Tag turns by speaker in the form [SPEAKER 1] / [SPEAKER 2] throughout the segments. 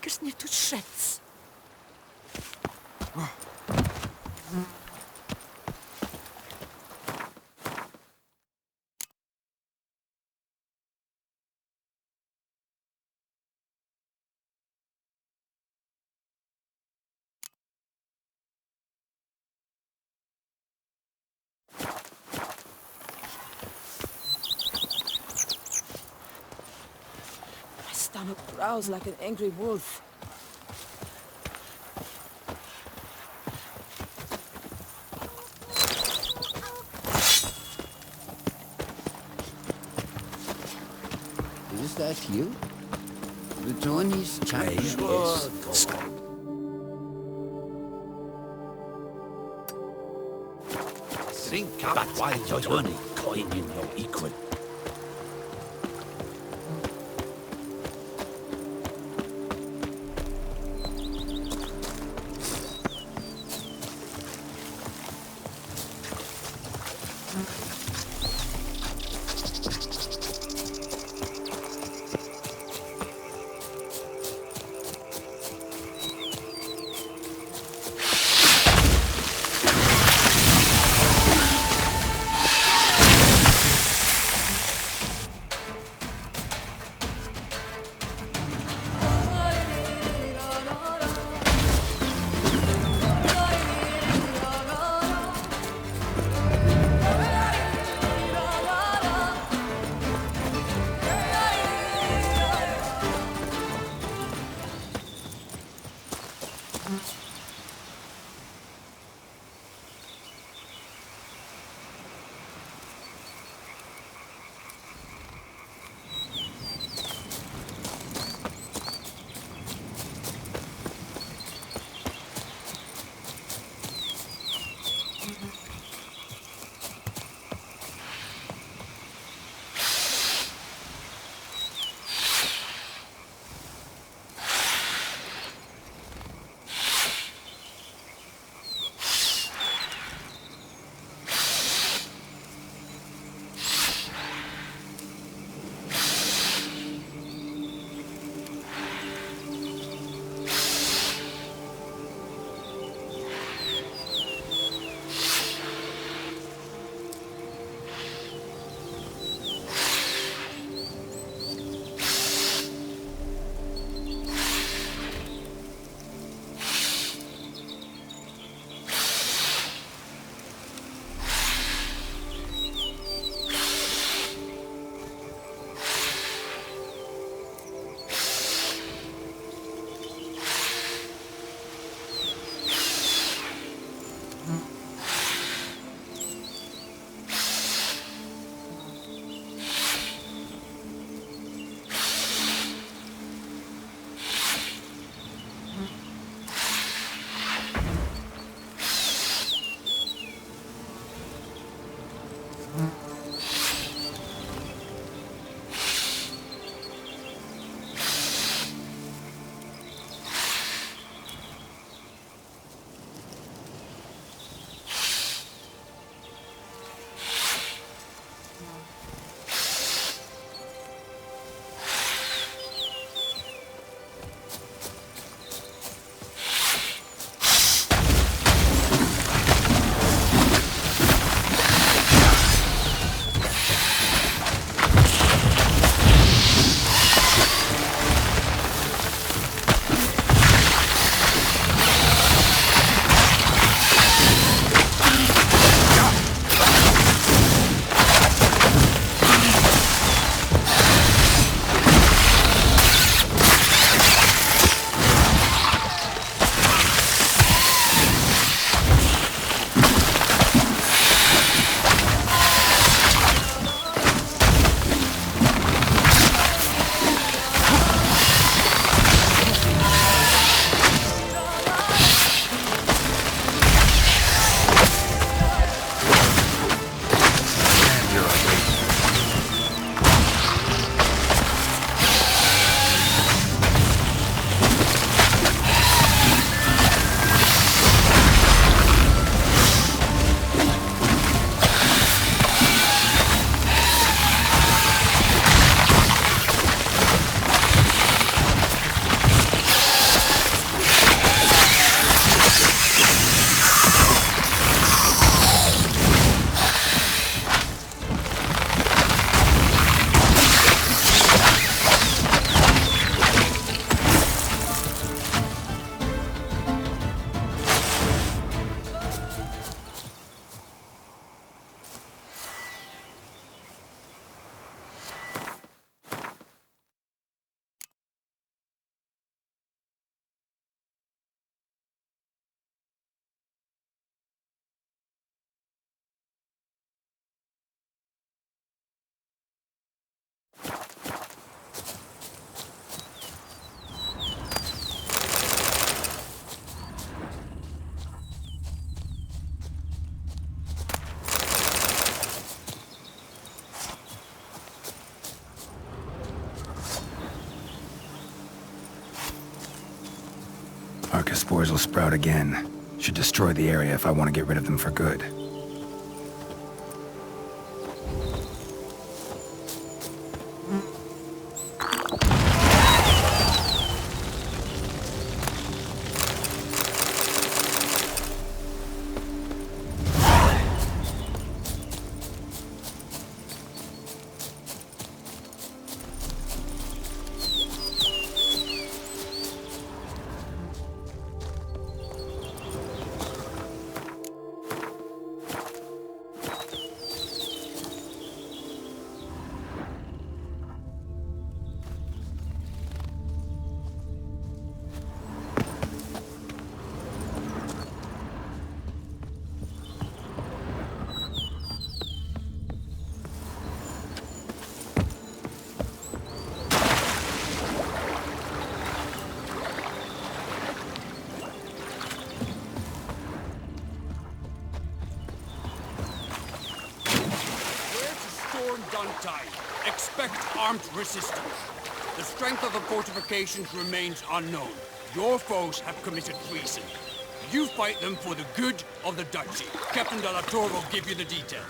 [SPEAKER 1] fingers near to shreds. My stomach growls like an angry wolf.
[SPEAKER 2] Is that you? The Tony's champion? Yes.
[SPEAKER 3] Drink up while you're journey, coin in your equal.
[SPEAKER 4] Arca spores will sprout again. Should destroy the area if I want to get rid of them for good.
[SPEAKER 5] Expect armed resistance. The strength of the fortifications remains unknown. Your foes have committed treason. You fight them for the good of the Duchy. Captain de la Tour will give you the details.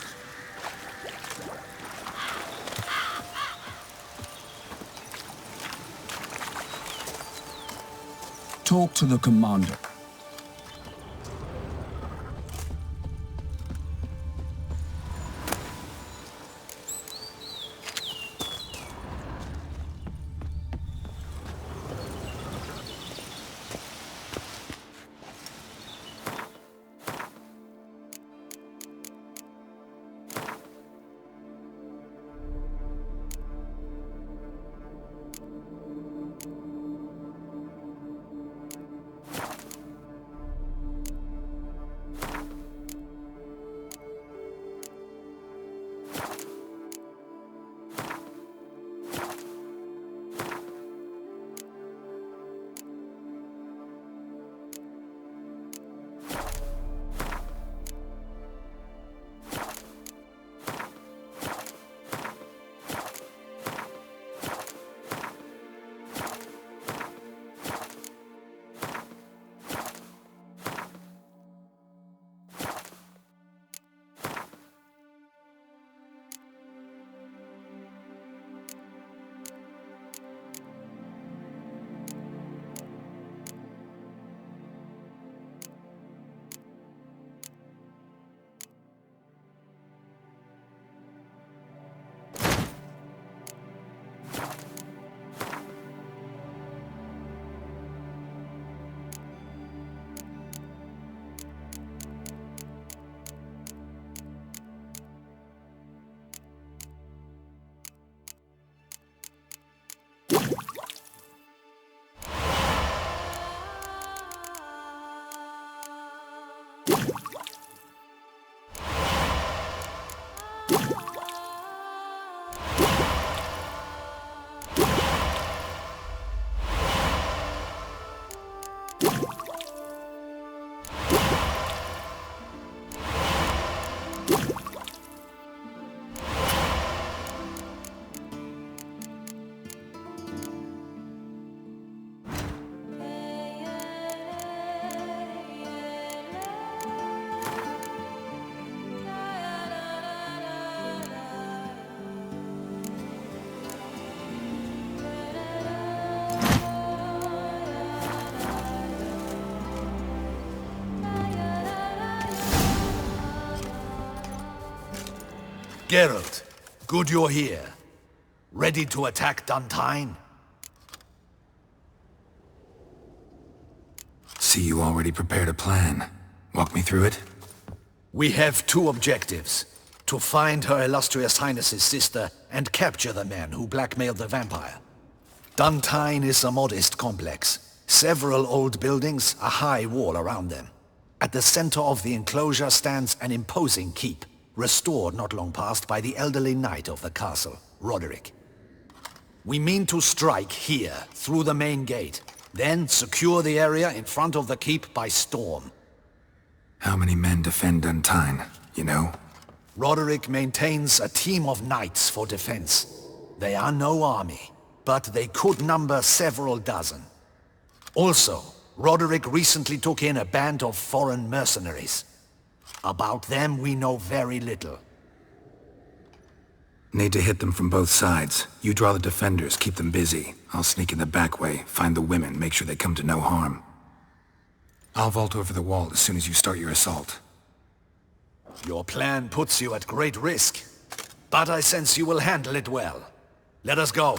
[SPEAKER 6] Talk to the commander.
[SPEAKER 3] Geralt, good you're here. Ready to attack Duntine?
[SPEAKER 4] See, you already prepared a plan. Walk me through it?
[SPEAKER 3] We have two objectives. To find Her Illustrious Highness's sister and capture the man who blackmailed the vampire. Duntine is a modest complex. Several old buildings, a high wall around them. At the center of the enclosure stands an imposing keep, restored not long past by the elderly knight of the castle, Roderick. We mean to strike here, through the main gate, then secure the area in front of the keep by storm.
[SPEAKER 4] How many men defend Duntine, you know?
[SPEAKER 3] Roderick maintains a team of knights for defense. They are no army, but they could number several dozen. Also, Roderick recently took in a band of foreign mercenaries. About them, we know very little.
[SPEAKER 4] Need to hit them from both sides. You draw the defenders, keep them busy. I'll sneak in the back way, find the women, make sure they come to no harm. I'll vault over the wall as soon as you start your assault.
[SPEAKER 3] Your plan puts you at great risk, but I sense you will handle it well. Let us go.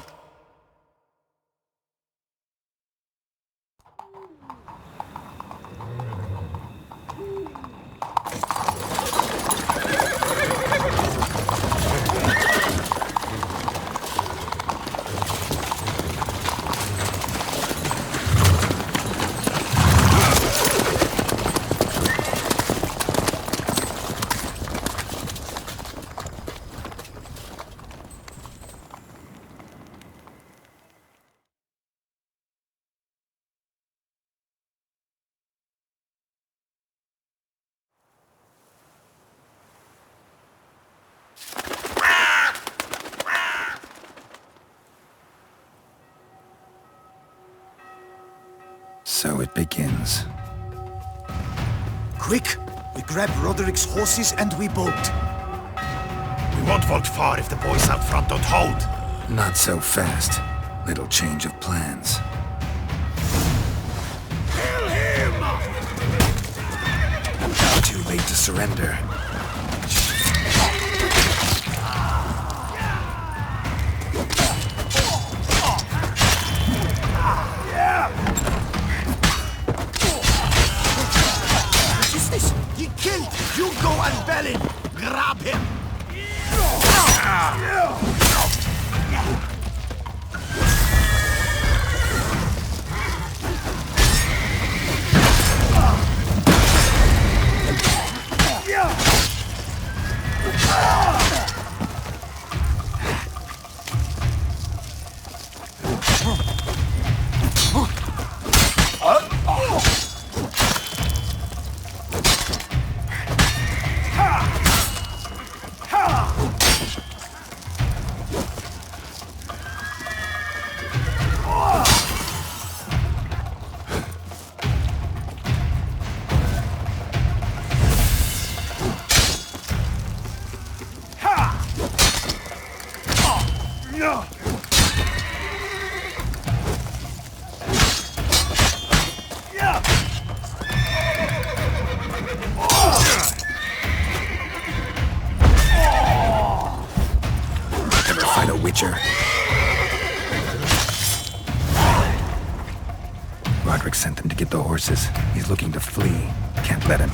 [SPEAKER 4] So it begins.
[SPEAKER 7] Quick! We grab Roderick's horses and we bolt.
[SPEAKER 8] We won't vault far if the boys out front don't hold.
[SPEAKER 4] Not so fast. Little change of plans.
[SPEAKER 8] Kill him!
[SPEAKER 4] Too late to surrender.
[SPEAKER 7] He killed Hugo and Bellin! Grab him!
[SPEAKER 4] Witcher. Roderick sent them to get the horses. He's looking to flee. Can't let him.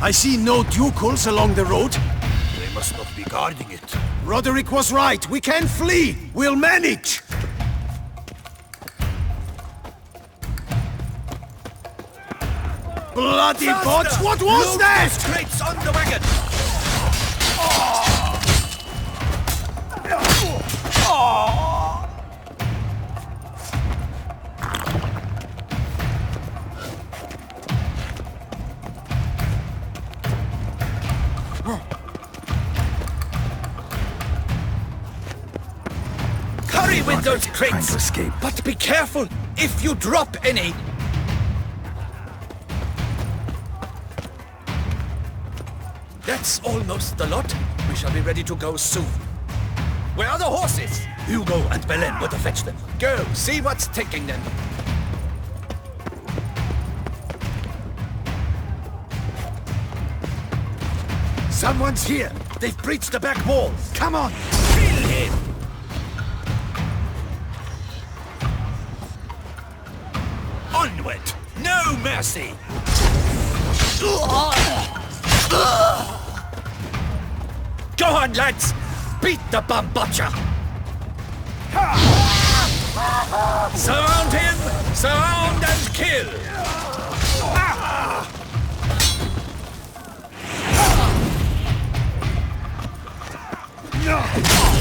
[SPEAKER 7] I see no ducals along the road.
[SPEAKER 8] They must not be guarding it.
[SPEAKER 7] Roderick was right. We can flee. We'll manage. Bloody bots! What was that?
[SPEAKER 8] Crates on the wagon!
[SPEAKER 4] Hurry, window
[SPEAKER 3] gold
[SPEAKER 4] trying
[SPEAKER 3] crates.
[SPEAKER 4] to escape.
[SPEAKER 3] But be careful if you drop any. That's almost the lot. We shall be ready to go soon. Where are the horses? Hugo and Belen were to fetch them. Go, see what's taking them. Someone's here. They've breached the back wall. Come on, kill him! Onward! No mercy! Go on, lads! Beat the bum butcher! Surround him! Surround and kill!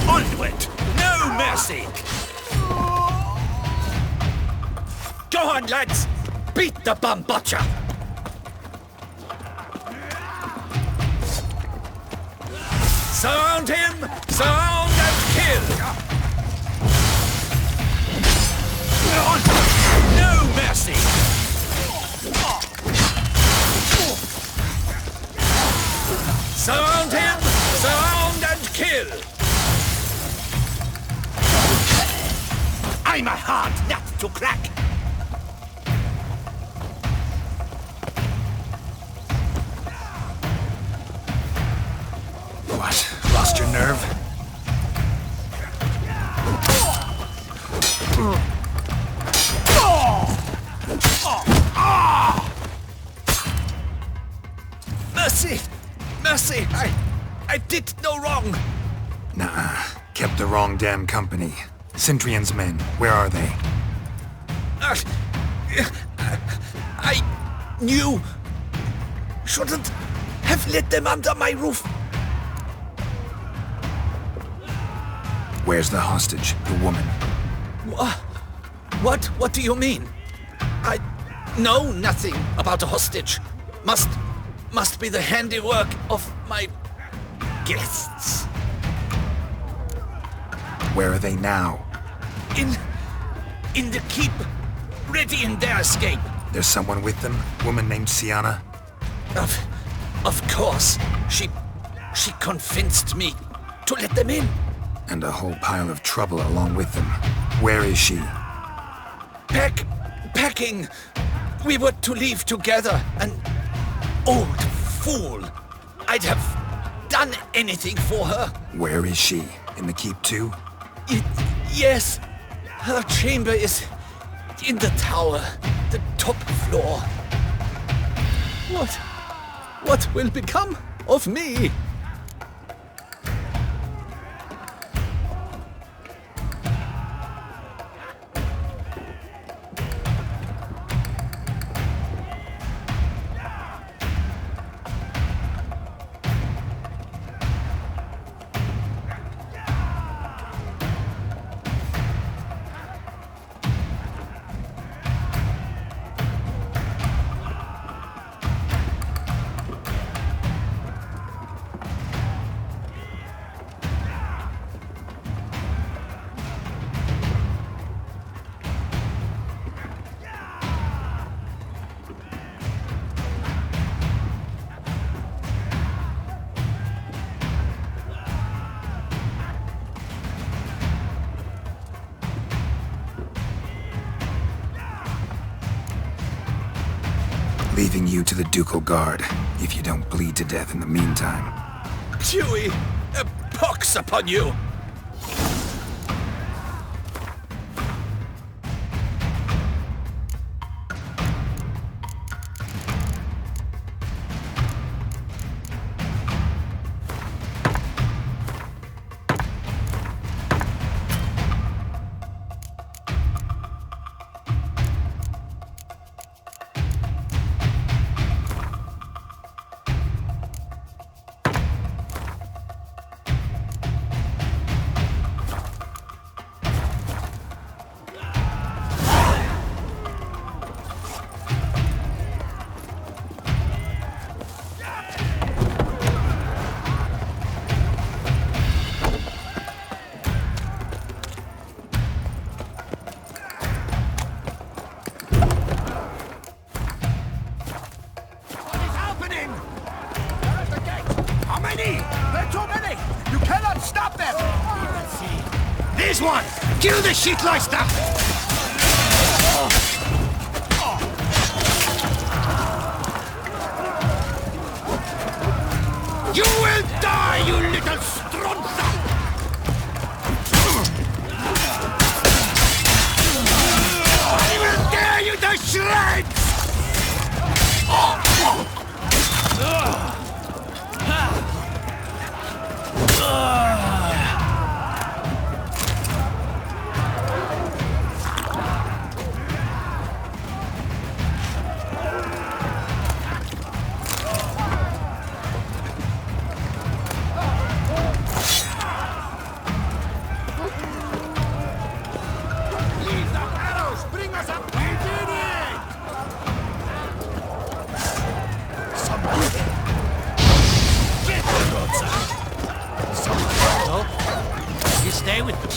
[SPEAKER 3] Onward! No mercy! Go on, lads! Beat the bum butcher! Surround him! Surround and kill! No mercy! Surround him! Surround and kill! I'm a hard nut to crack!
[SPEAKER 4] What? Lost your nerve?
[SPEAKER 3] Mercy! Mercy! I did no wrong!
[SPEAKER 4] Nah, kept the wrong damn company. Centrion's men, where are they?
[SPEAKER 3] I knew... shouldn't have let them under my roof.
[SPEAKER 4] Where's the hostage, the woman?
[SPEAKER 3] What do you mean? I know nothing about a hostage. Must be the handiwork of my guests.
[SPEAKER 4] Where are they now?
[SPEAKER 3] In the keep, ready in their escape.
[SPEAKER 4] There's someone with them? Woman named Sienna?
[SPEAKER 3] Of course. She convinced me to let them in.
[SPEAKER 4] And a whole pile of trouble along with them. Where is she?
[SPEAKER 3] Packing. We were to leave together. An old fool. I'd have done anything for her.
[SPEAKER 4] Where is she? In the keep too?
[SPEAKER 3] Yes. Her chamber is in the tower, the top floor. What will become of me?
[SPEAKER 4] Leaving you to the Ducal Guard, if you don't bleed to death in the meantime.
[SPEAKER 3] Chewie, a pox upon you!
[SPEAKER 8] Kill the shit leister! You will die, you little stronza! I will tear you to shreds! Leave the arrows! Bring us up! We did it! Some get the goats out!
[SPEAKER 5] No? You stay with me.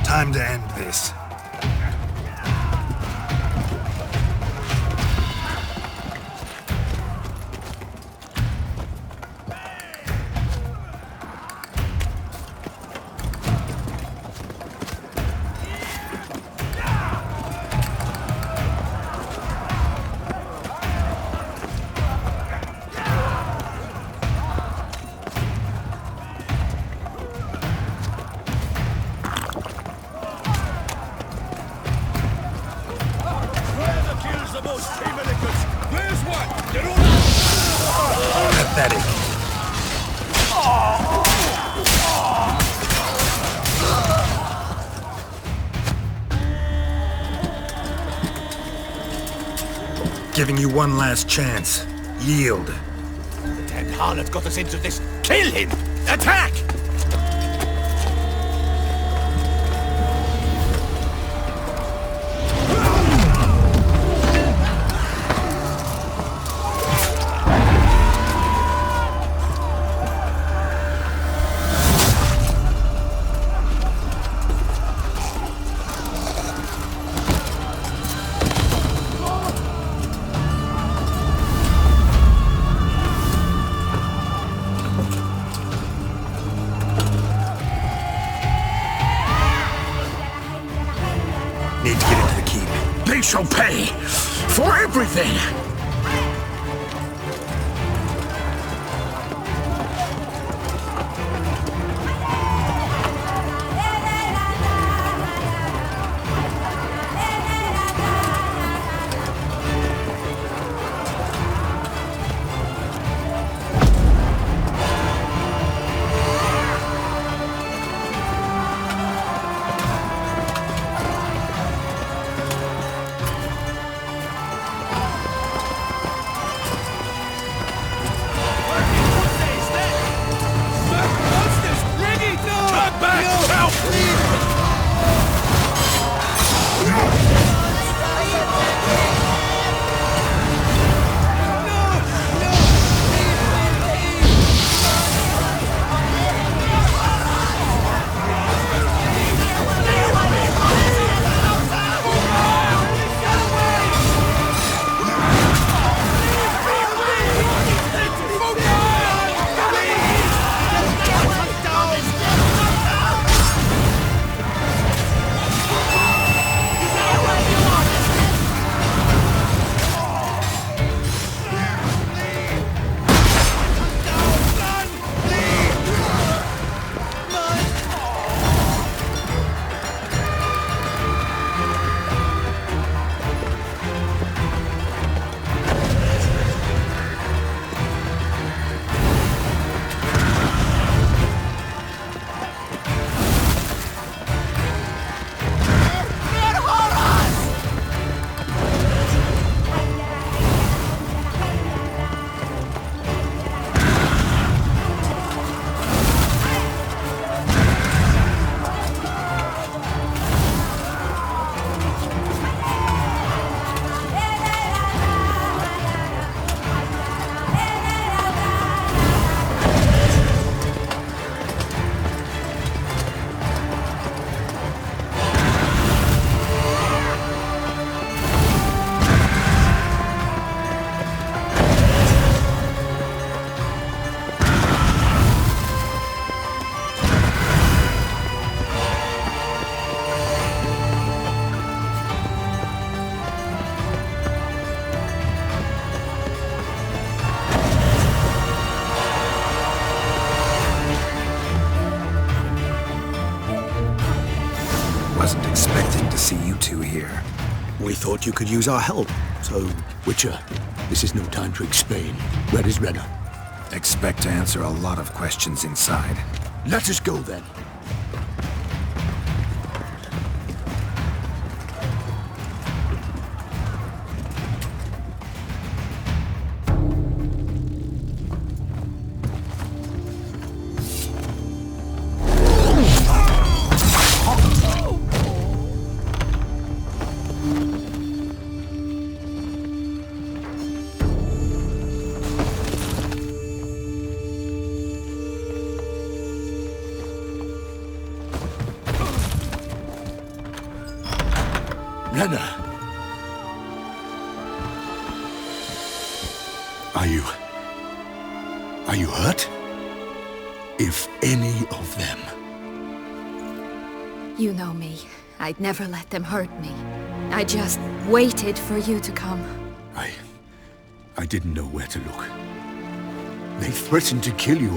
[SPEAKER 4] Time to end this.
[SPEAKER 8] Whoever kills the most Chamberlains, where's one? They're all...
[SPEAKER 4] Pathetic. Giving you one last chance. Yield.
[SPEAKER 8] The damned harlot got us into this. Kill him! Attack!
[SPEAKER 4] Need to get into the keep.
[SPEAKER 8] They shall pay for everything!
[SPEAKER 4] to here?
[SPEAKER 7] We thought you could use our help, so...
[SPEAKER 8] Witcher, this is no time to explain. Red is redder.
[SPEAKER 4] Expect to answer a lot of questions inside.
[SPEAKER 8] Let us go then. Lena! Are you hurt? If any of them...
[SPEAKER 9] You know me. I'd never let them hurt me. I just waited for you to come.
[SPEAKER 8] I didn't know where to look. They threatened to kill you.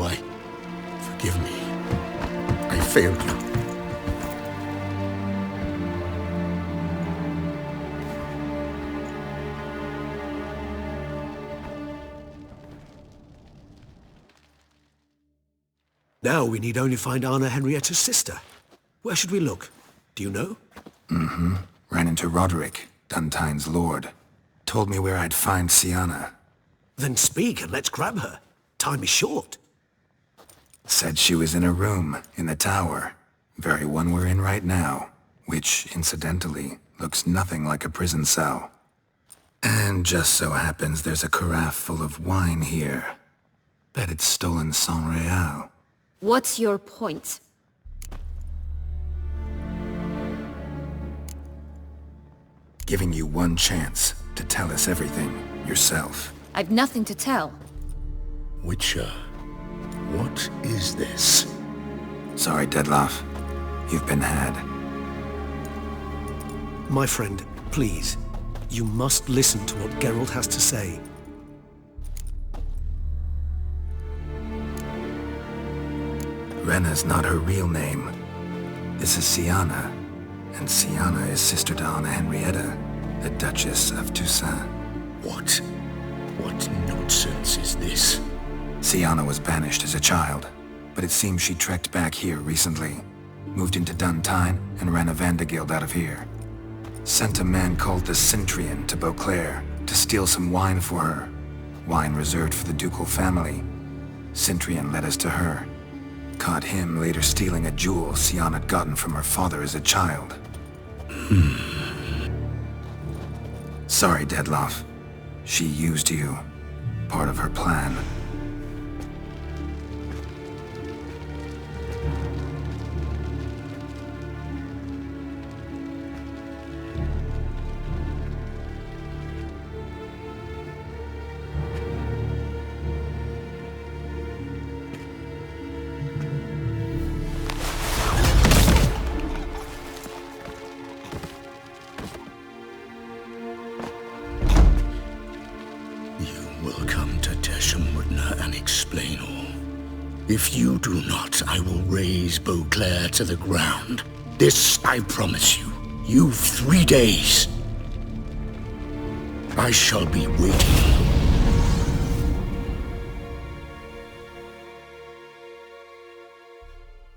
[SPEAKER 8] Forgive me. I failed you.
[SPEAKER 7] Now we need only find Anna Henrietta's sister. Where should we look? Do you know?
[SPEAKER 4] Ran into Roderick, Duntine's lord. Told me where I'd find Sienna.
[SPEAKER 7] Then speak and let's grab her. Time is short.
[SPEAKER 4] Said she was in a room in the tower. Very one we're in right now. Which, incidentally, looks nothing like a prison cell. And just so happens there's a carafe full of wine here. Bet it's stolen sans real.
[SPEAKER 9] What's your point?
[SPEAKER 4] Giving you one chance to tell us everything yourself.
[SPEAKER 9] I've nothing to tell.
[SPEAKER 8] Witcher, what is this?
[SPEAKER 4] Sorry, Dettlaff. You've been had.
[SPEAKER 7] My friend, please. You must listen to what Geralt has to say.
[SPEAKER 4] Rena's not her real name. This is Sienna. And Sienna is sister to Anna Henrietta, the Duchess of Toussaint.
[SPEAKER 8] What nonsense is this?
[SPEAKER 4] Sienna was banished as a child, but it seems she trekked back here recently. Moved into Duntine and ran a Vanderguild out of here. Sent a man called the Centrian to Beauclair to steal some wine for her. Wine reserved for the ducal family. Centrian led us to her. Caught him later stealing a jewel Sienna had gotten from her father as a child. Sorry, Dettlaff. She used you. Part of her plan.
[SPEAKER 8] If you do not, I will raise Beauclair to the ground. This I promise you. You've 3 days. I shall be waiting.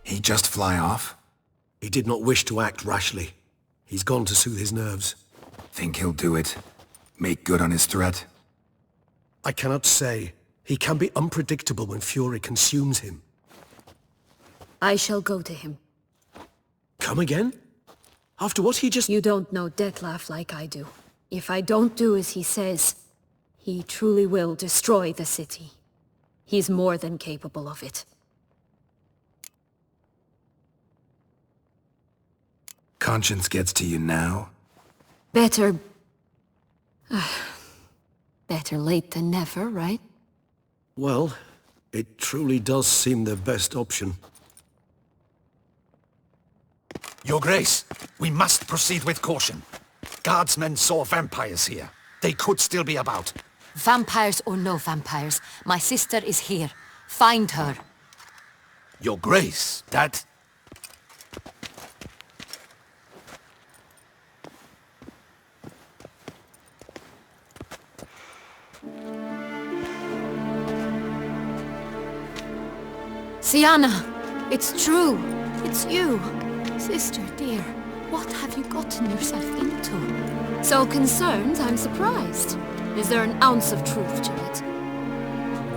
[SPEAKER 4] He just fly off?
[SPEAKER 7] He did not wish to act rashly. He's gone to soothe his nerves.
[SPEAKER 4] Think he'll do it? Make good on his threat?
[SPEAKER 7] I cannot say. He can be unpredictable when fury consumes him.
[SPEAKER 9] I shall go to him.
[SPEAKER 7] Come again? After what he just...
[SPEAKER 9] You don't know Dettlaff like I do. If I don't do as he says, he truly will destroy the city. He's more than capable of it.
[SPEAKER 4] Conscience gets to you now?
[SPEAKER 9] Better... better late than never, right?
[SPEAKER 7] Well, it truly does seem the best option.
[SPEAKER 3] Your Grace, we must proceed with caution. Guardsmen saw vampires here. They could still be about.
[SPEAKER 10] Vampires or no vampires, my sister is here. Find her.
[SPEAKER 3] Your Grace, that...
[SPEAKER 10] Siana, it's true. It's you. Sister, dear, what have you gotten yourself into?
[SPEAKER 9] So concerned, I'm surprised. Is there an ounce of truth to it?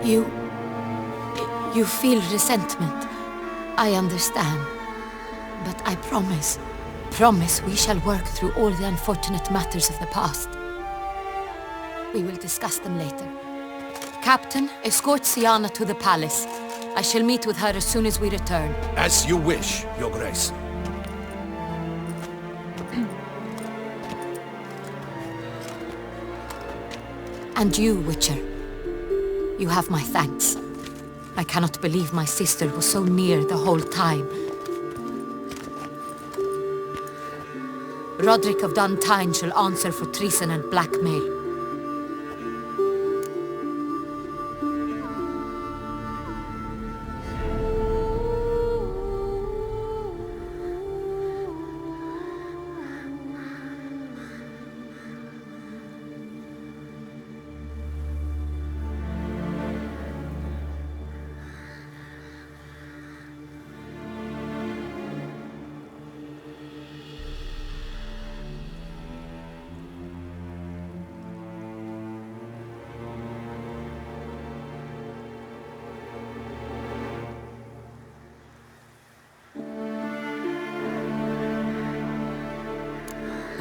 [SPEAKER 10] You feel resentment. I understand. But I promise we shall work through all the unfortunate matters of the past. We will discuss them later. Captain, escort Siana to the palace. I shall meet with her as soon as we return.
[SPEAKER 3] As you wish, Your Grace.
[SPEAKER 10] And you, Witcher. You have my thanks. I cannot believe my sister was so near the whole time. Roderick of Dun Tine shall answer for treason and blackmail.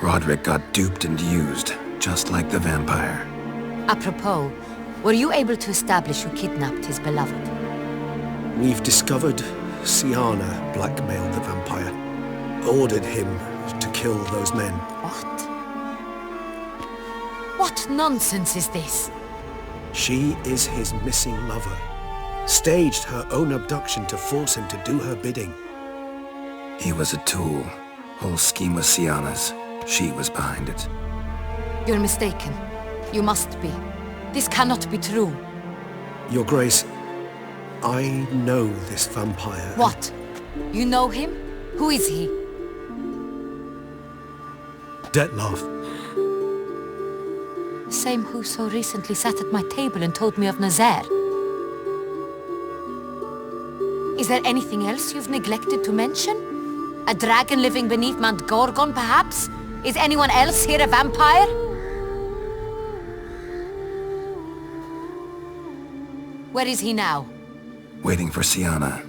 [SPEAKER 4] Roderick got duped and used, just like the vampire.
[SPEAKER 10] Apropos, were you able to establish who kidnapped his beloved?
[SPEAKER 7] We've discovered Siana blackmailed the vampire. Ordered him to kill those men.
[SPEAKER 10] What? What nonsense is this?
[SPEAKER 7] She is his missing lover. Staged her own abduction to force him to do her bidding.
[SPEAKER 4] He was a tool. Whole scheme was Siana's. She was behind it.
[SPEAKER 10] You're mistaken. You must be. This cannot be true.
[SPEAKER 7] Your Grace, I know this vampire.
[SPEAKER 10] What? You know him? Who is he?
[SPEAKER 7] Detlef.
[SPEAKER 10] The same who so recently sat at my table and told me of Nazaire. Is there anything else you've neglected to mention? A dragon living beneath Mount Gorgon, perhaps? Is anyone else here a vampire? Where is he now?
[SPEAKER 4] Waiting for Siana.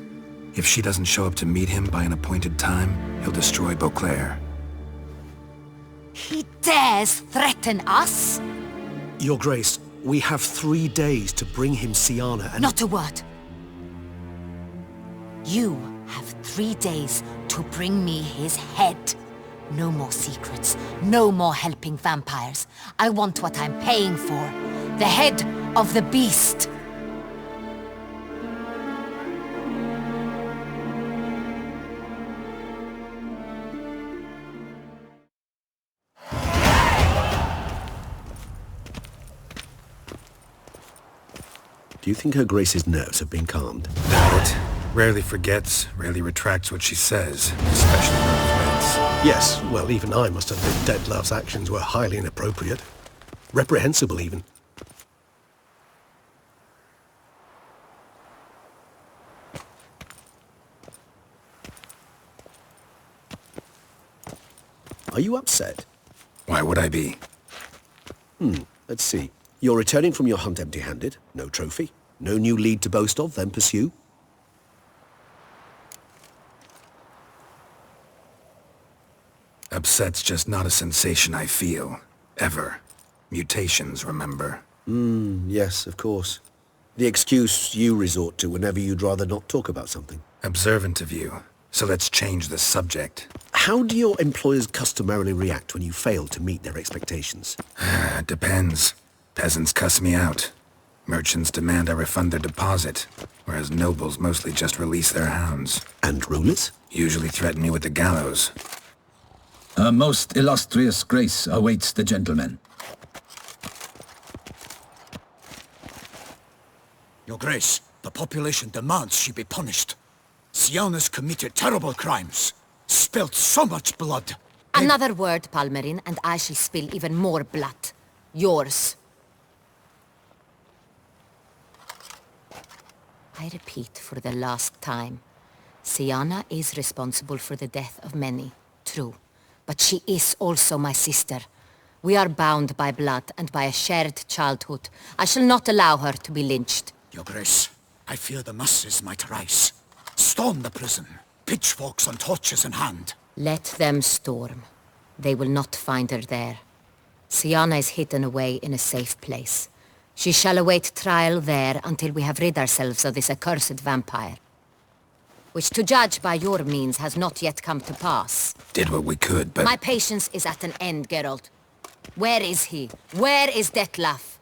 [SPEAKER 4] If she doesn't show up to meet him by an appointed time, he'll destroy Beauclair.
[SPEAKER 10] He dares threaten us?
[SPEAKER 7] Your Grace, we have 3 days to bring him Siana and...
[SPEAKER 10] Not a word. You have 3 days to bring me his head. No more secrets. No more helping vampires. I want what I'm paying for. The head of the beast.
[SPEAKER 7] Do you think Her Grace's nerves have been calmed?
[SPEAKER 4] Doubt it. Rarely forgets, rarely retracts what she says, especially when threats.
[SPEAKER 7] Yes, well, even I must admit Detlef's actions were highly inappropriate. Reprehensible, even. Are you upset?
[SPEAKER 4] Why would I be?
[SPEAKER 7] Let's see. You're returning from your hunt empty-handed. No trophy. No new lead to boast of, then pursue.
[SPEAKER 4] Upset's just not a sensation I feel. Ever. Mutations, remember?
[SPEAKER 7] Yes, of course. The excuse you resort to whenever you'd rather not talk about something.
[SPEAKER 4] Observant of you. So let's change the subject.
[SPEAKER 7] How do your employers customarily react when you fail to meet their expectations?
[SPEAKER 4] Depends. Peasants cuss me out. Merchants demand I refund their deposit, whereas nobles mostly just release their hounds.
[SPEAKER 7] And rulers?
[SPEAKER 4] Usually threaten me with the gallows.
[SPEAKER 6] A most illustrious grace awaits the gentleman.
[SPEAKER 5] Your Grace, the population demands she be punished. Siana's committed terrible crimes. Spilt so much blood.
[SPEAKER 10] Another word, Palmerin, and I shall spill even more blood. Yours. I repeat for the last time. Siana is responsible for the death of many, true. But she is also my sister. We are bound by blood and by a shared childhood. I shall not allow her to be lynched.
[SPEAKER 8] Your Grace, I fear the masses might rise. Storm the prison, pitchforks and torches in hand.
[SPEAKER 10] Let them storm. They will not find her there. Siana is hidden away in a safe place. She shall await trial there until we have rid ourselves of this accursed vampire. Which, to judge by your means, has not yet come to pass.
[SPEAKER 4] Did what we could, but...
[SPEAKER 10] My patience is at an end, Geralt. Where is he? Where is Detlef?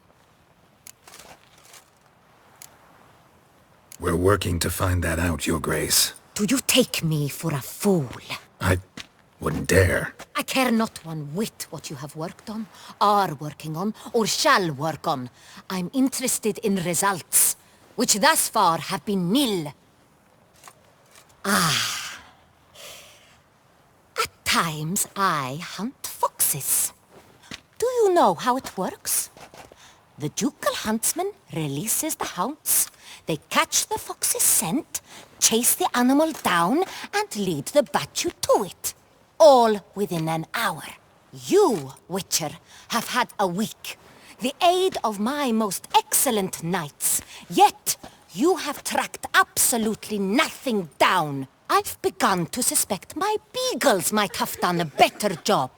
[SPEAKER 4] We're working to find that out, Your Grace.
[SPEAKER 10] Do you take me for a fool?
[SPEAKER 4] I wouldn't dare.
[SPEAKER 10] I care not one whit what you have worked on, are working on, or shall work on. I'm interested in results, which thus far have been nil. At times I hunt foxes. Do you know how it works? The ducal huntsman releases the hounds. They catch the fox's scent, chase the animal down, and lead the battue to it. All within an hour. You, Witcher, have had a week. The aid of my most excellent knights. Yet, you have tracked absolutely nothing down. I've begun to suspect my beagles might have done a better job.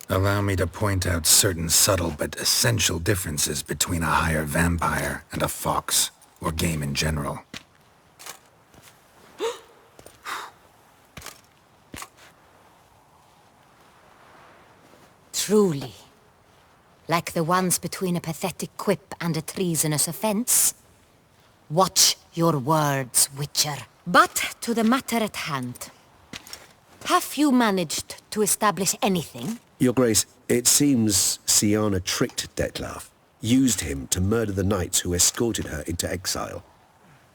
[SPEAKER 4] Allow me to point out certain subtle but essential differences between a higher vampire and a fox, or game in general.
[SPEAKER 10] Truly. Like the ones between a pathetic quip and a treasonous offense. Watch your words, Witcher. But to the matter at hand. Have you managed to establish anything?
[SPEAKER 7] Your Grace, it seems Siana tricked Detlef, used him to murder the knights who escorted her into exile.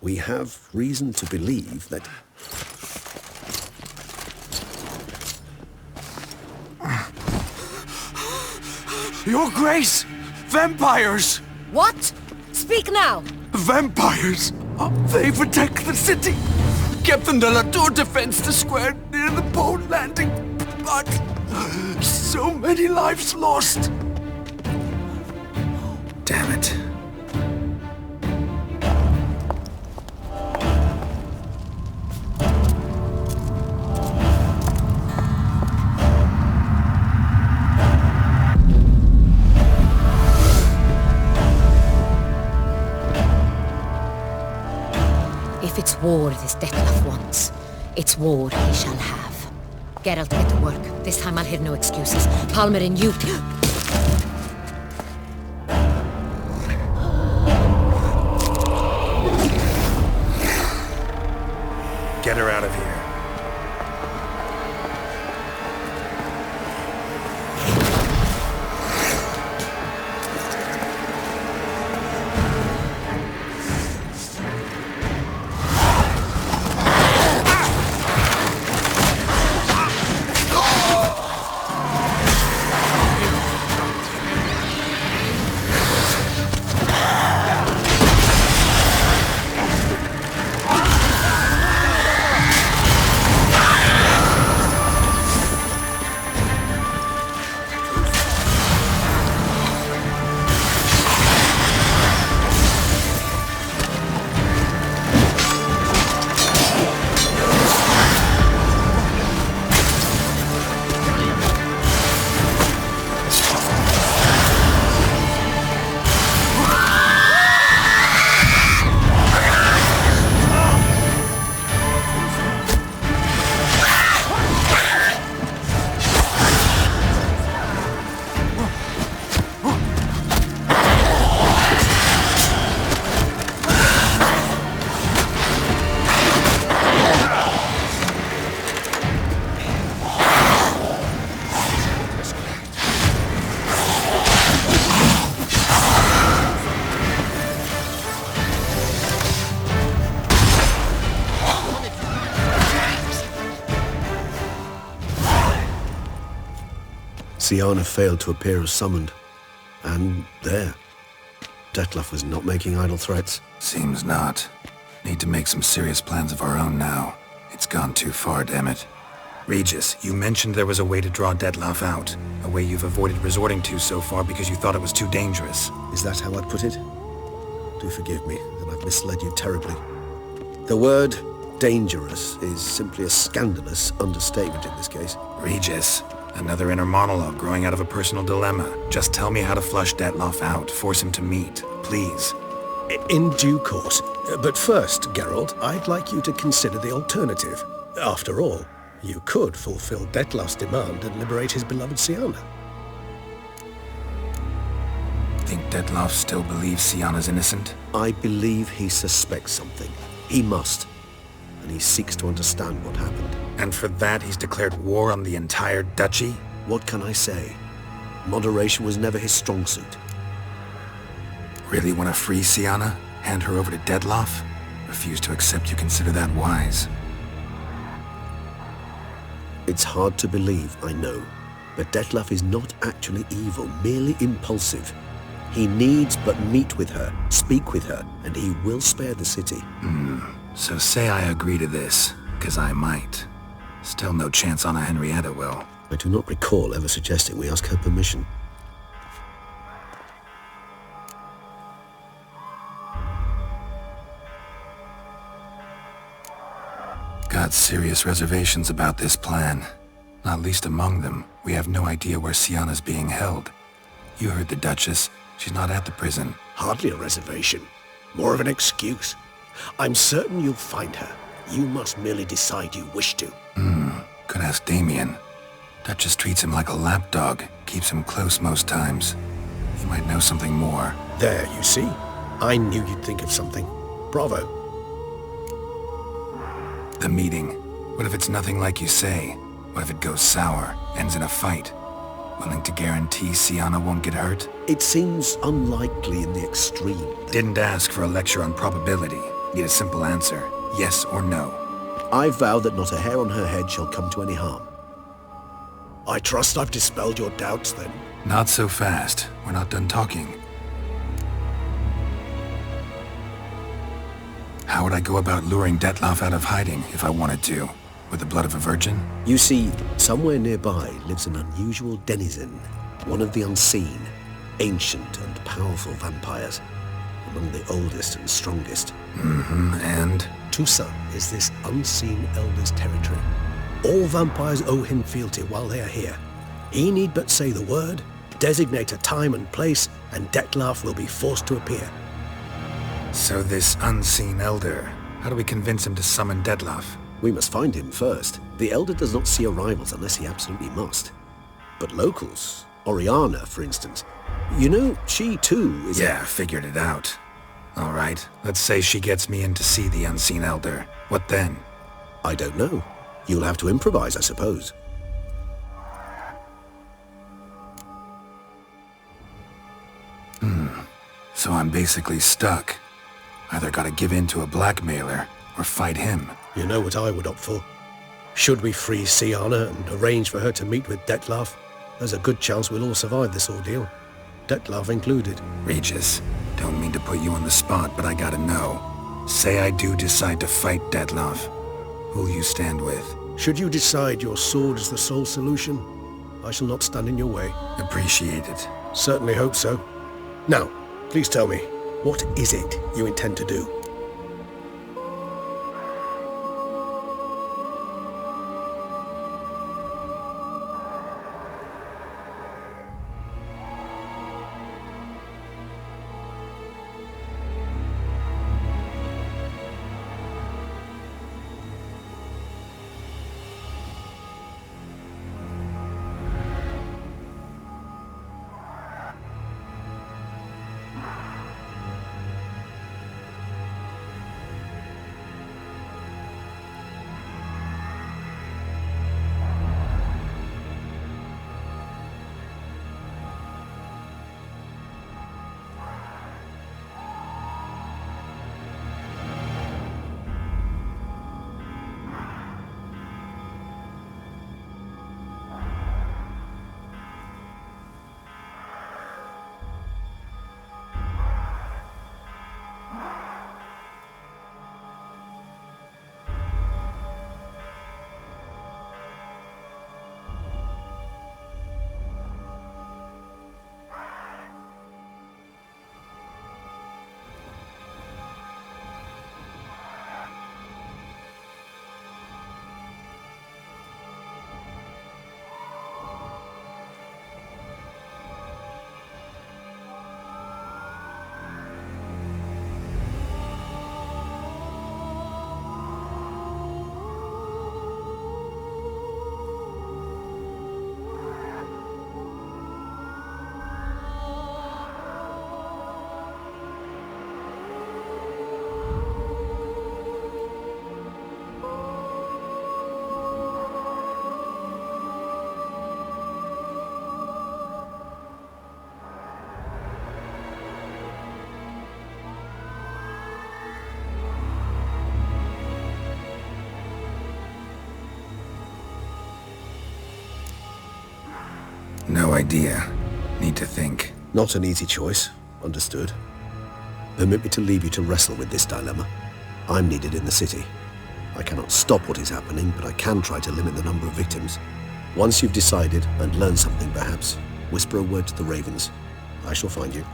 [SPEAKER 7] We have reason to believe that...
[SPEAKER 8] Your Grace! Vampires!
[SPEAKER 10] What? Speak now!
[SPEAKER 8] Vampires! They protect the city! Captain de la Tour defends the square near the boat landing, but... so many lives lost!
[SPEAKER 4] Damn it.
[SPEAKER 10] If it's war this Detlef wants, it's war he shall have. Geralt, get to work. This time I'll hear no excuses. Palmer and you...
[SPEAKER 4] Get her out of here.
[SPEAKER 7] Syanna failed to appear as summoned. And there. Dettlaff was not making idle threats.
[SPEAKER 4] Seems not. Need to make some serious plans of our own now. It's gone too far, damn it. Regis, you mentioned there was a way to draw Dettlaff out. A way you've avoided resorting to so far because you thought it was too dangerous.
[SPEAKER 7] Is that how I'd put it? Do forgive me that I've misled you terribly. The word dangerous is simply a scandalous understatement in this case.
[SPEAKER 4] Regis, another inner monologue growing out of a personal dilemma. Just tell me how to flush Dettlaff out, force him to meet, please.
[SPEAKER 7] In due course. But first, Geralt, I'd like you to consider the alternative. After all, you could fulfill Dettlaff's demand and liberate his beloved Syanna.
[SPEAKER 4] Think Dettlaff still believes Syanna's innocent?
[SPEAKER 7] I believe he suspects something. He must. And he seeks to understand what happened.
[SPEAKER 4] And for that he's declared war on the entire duchy?
[SPEAKER 7] What can I say? Moderation was never his strong suit.
[SPEAKER 4] Really want to free Syanna? Hand her over to Dettlaff? Refuse to accept you consider that wise.
[SPEAKER 7] It's hard to believe, I know. But Dettlaff is not actually evil, merely impulsive. He needs but meet with her, speak with her, and he will spare the city.
[SPEAKER 4] So say I agree to this, 'cause I might. Still no chance Anna Henrietta will.
[SPEAKER 7] I do not recall ever suggesting we ask her permission.
[SPEAKER 4] Got serious reservations about this plan. Not least among them, we have no idea where Syanna's being held. You heard the Duchess. She's not at the prison.
[SPEAKER 7] Hardly a reservation. More of an excuse. I'm certain you'll find her. You must merely decide you wish to.
[SPEAKER 4] Could ask Damien. Duchess treats him like a lapdog. Keeps him close most times. He might know something more.
[SPEAKER 7] There, you see? I knew you'd think of something. Bravo.
[SPEAKER 4] The meeting. What if it's nothing like you say? What if it goes sour, ends in a fight? Willing to guarantee Syanna won't get hurt?
[SPEAKER 7] It seems unlikely in the extreme.
[SPEAKER 4] Didn't ask for a lecture on probability. Need a simple answer. Yes or no.
[SPEAKER 7] I vow that not a hair on her head shall come to any harm. I trust I've dispelled your doubts, then.
[SPEAKER 4] Not so fast. We're not done talking. How would I go about luring Dettlaff out of hiding if I wanted to? With the blood of a virgin?
[SPEAKER 7] You see, somewhere nearby lives an unusual denizen, one of the unseen, ancient and powerful vampires, among the oldest and strongest.
[SPEAKER 4] And?
[SPEAKER 7] Toussaint is this unseen elder's territory. All vampires owe him fealty while they are here. He need but say the word, designate a time and place, and Dettlaff will be forced to appear.
[SPEAKER 4] So this unseen elder, how do we convince him to summon Dettlaff?
[SPEAKER 7] We must find him first. The elder does not see arrivals unless he absolutely must. But locals, Oriana, for instance, you know, she too is...
[SPEAKER 4] Yeah, figured it out. All right, let's say she gets me in to see the unseen elder. What then?
[SPEAKER 7] I don't know. You'll have to improvise, I suppose.
[SPEAKER 4] So I'm basically stuck. Either gotta give in to a blackmailer, or fight him.
[SPEAKER 7] You know what I would opt for. Should we free Syanna and arrange for her to meet with Dettlaff, there's a good chance we'll all survive this ordeal. Dettlaff included.
[SPEAKER 4] Regis, don't mean to put you on the spot, but I gotta know. Say I do decide to fight Dettlaff. Who'll you stand with?
[SPEAKER 7] Should you decide your sword is the sole solution, I shall not stand in your way.
[SPEAKER 4] Appreciate it.
[SPEAKER 7] Certainly hope so. Now, please tell me, what is it you intend to do?
[SPEAKER 4] No idea. Need to think.
[SPEAKER 7] Not an easy choice. Understood. Permit me to leave you to wrestle with this dilemma. I'm needed in the city. I cannot stop what is happening, but I can try to limit the number of victims. Once you've decided and learned something perhaps, whisper a word to the ravens. I shall find you.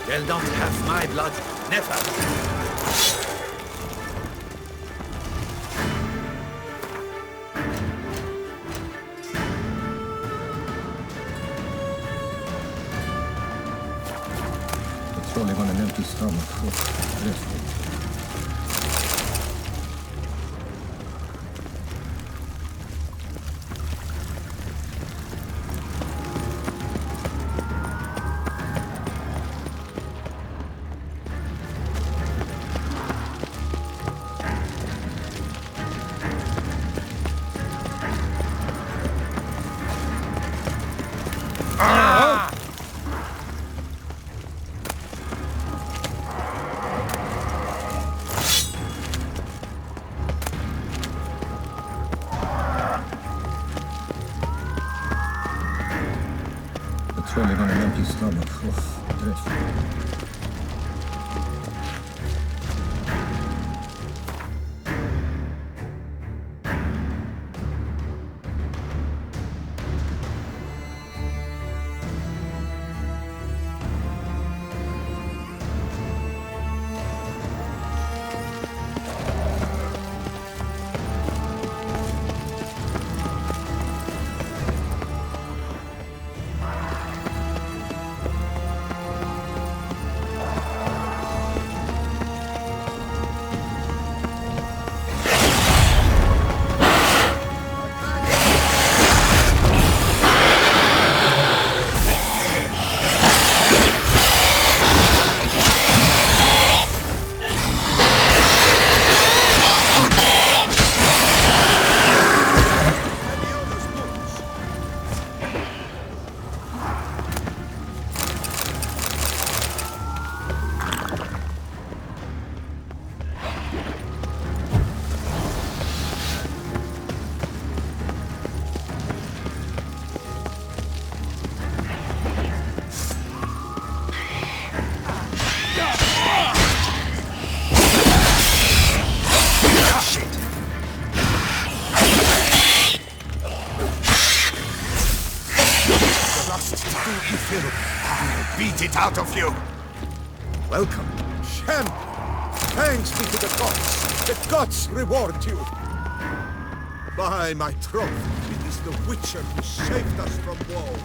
[SPEAKER 3] They'll not have my blood, never.
[SPEAKER 6] Patrolling on an empty stomach. Oh, dreadful. Patrolling on an empty stomach. Oh, dreadful.
[SPEAKER 11] I'll beat it out of you!
[SPEAKER 8] Welcome.
[SPEAKER 11] Champion! Thanks be to the gods! The gods reward you! By my troth, it is the Witcher who saved us from woe!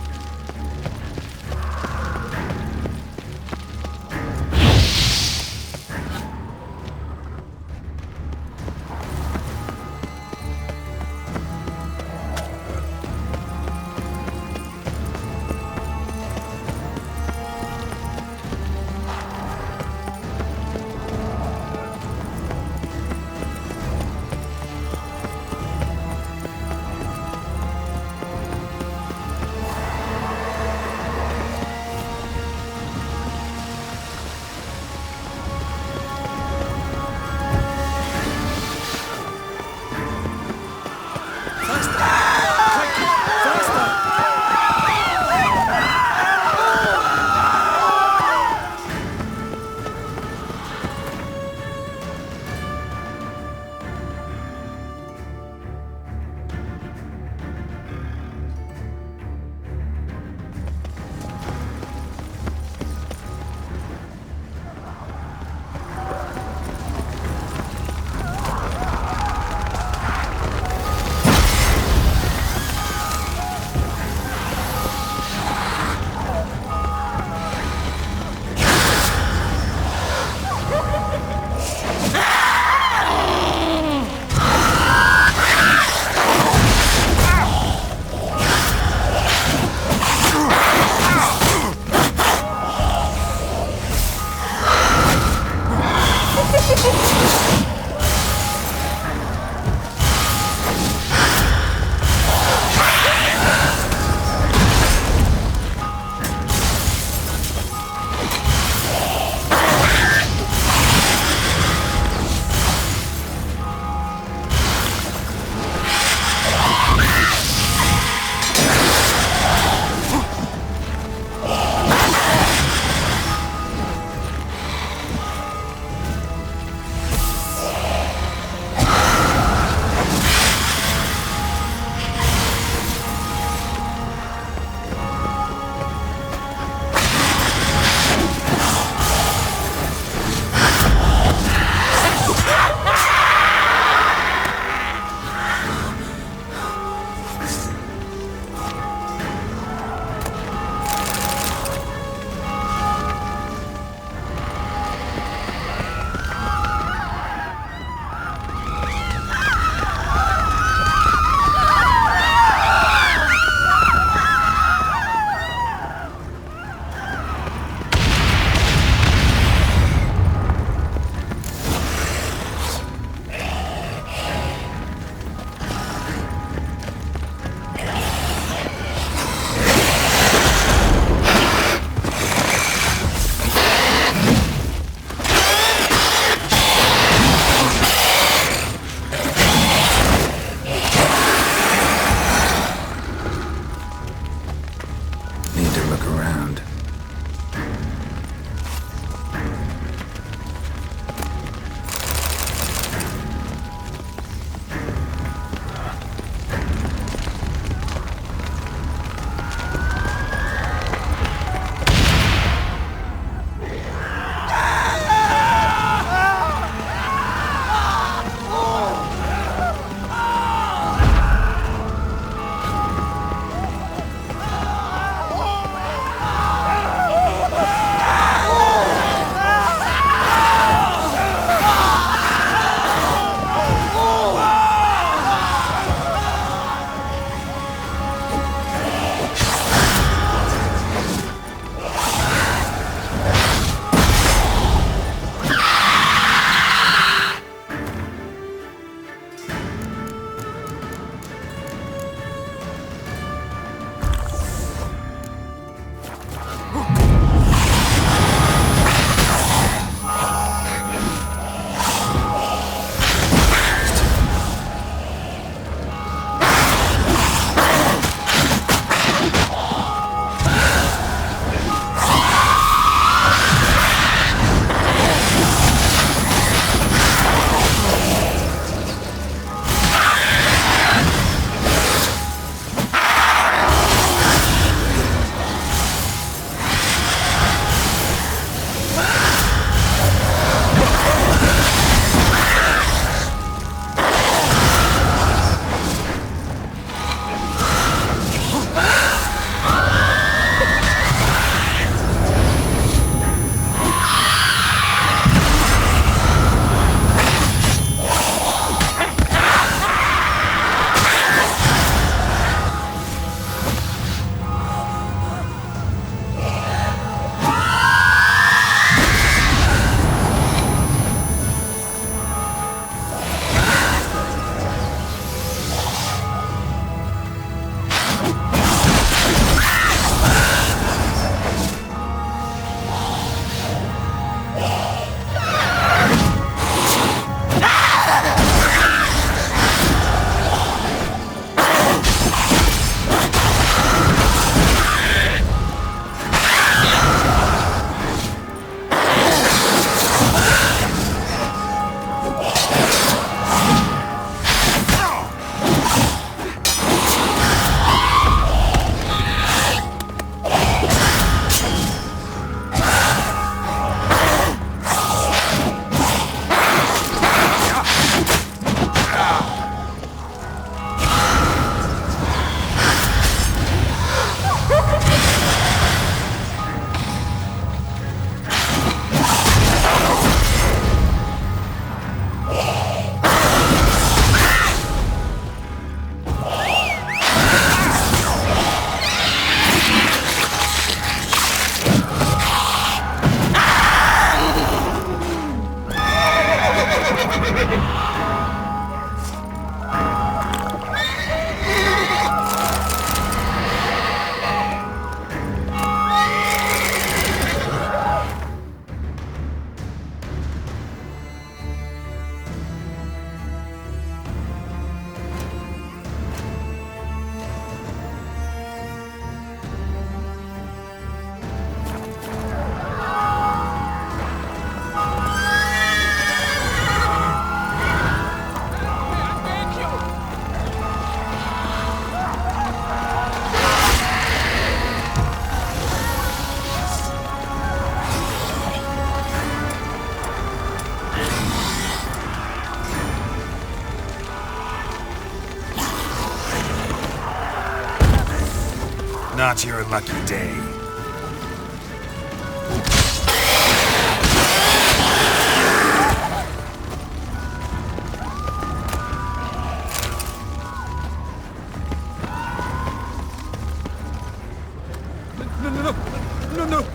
[SPEAKER 4] Not your lucky day.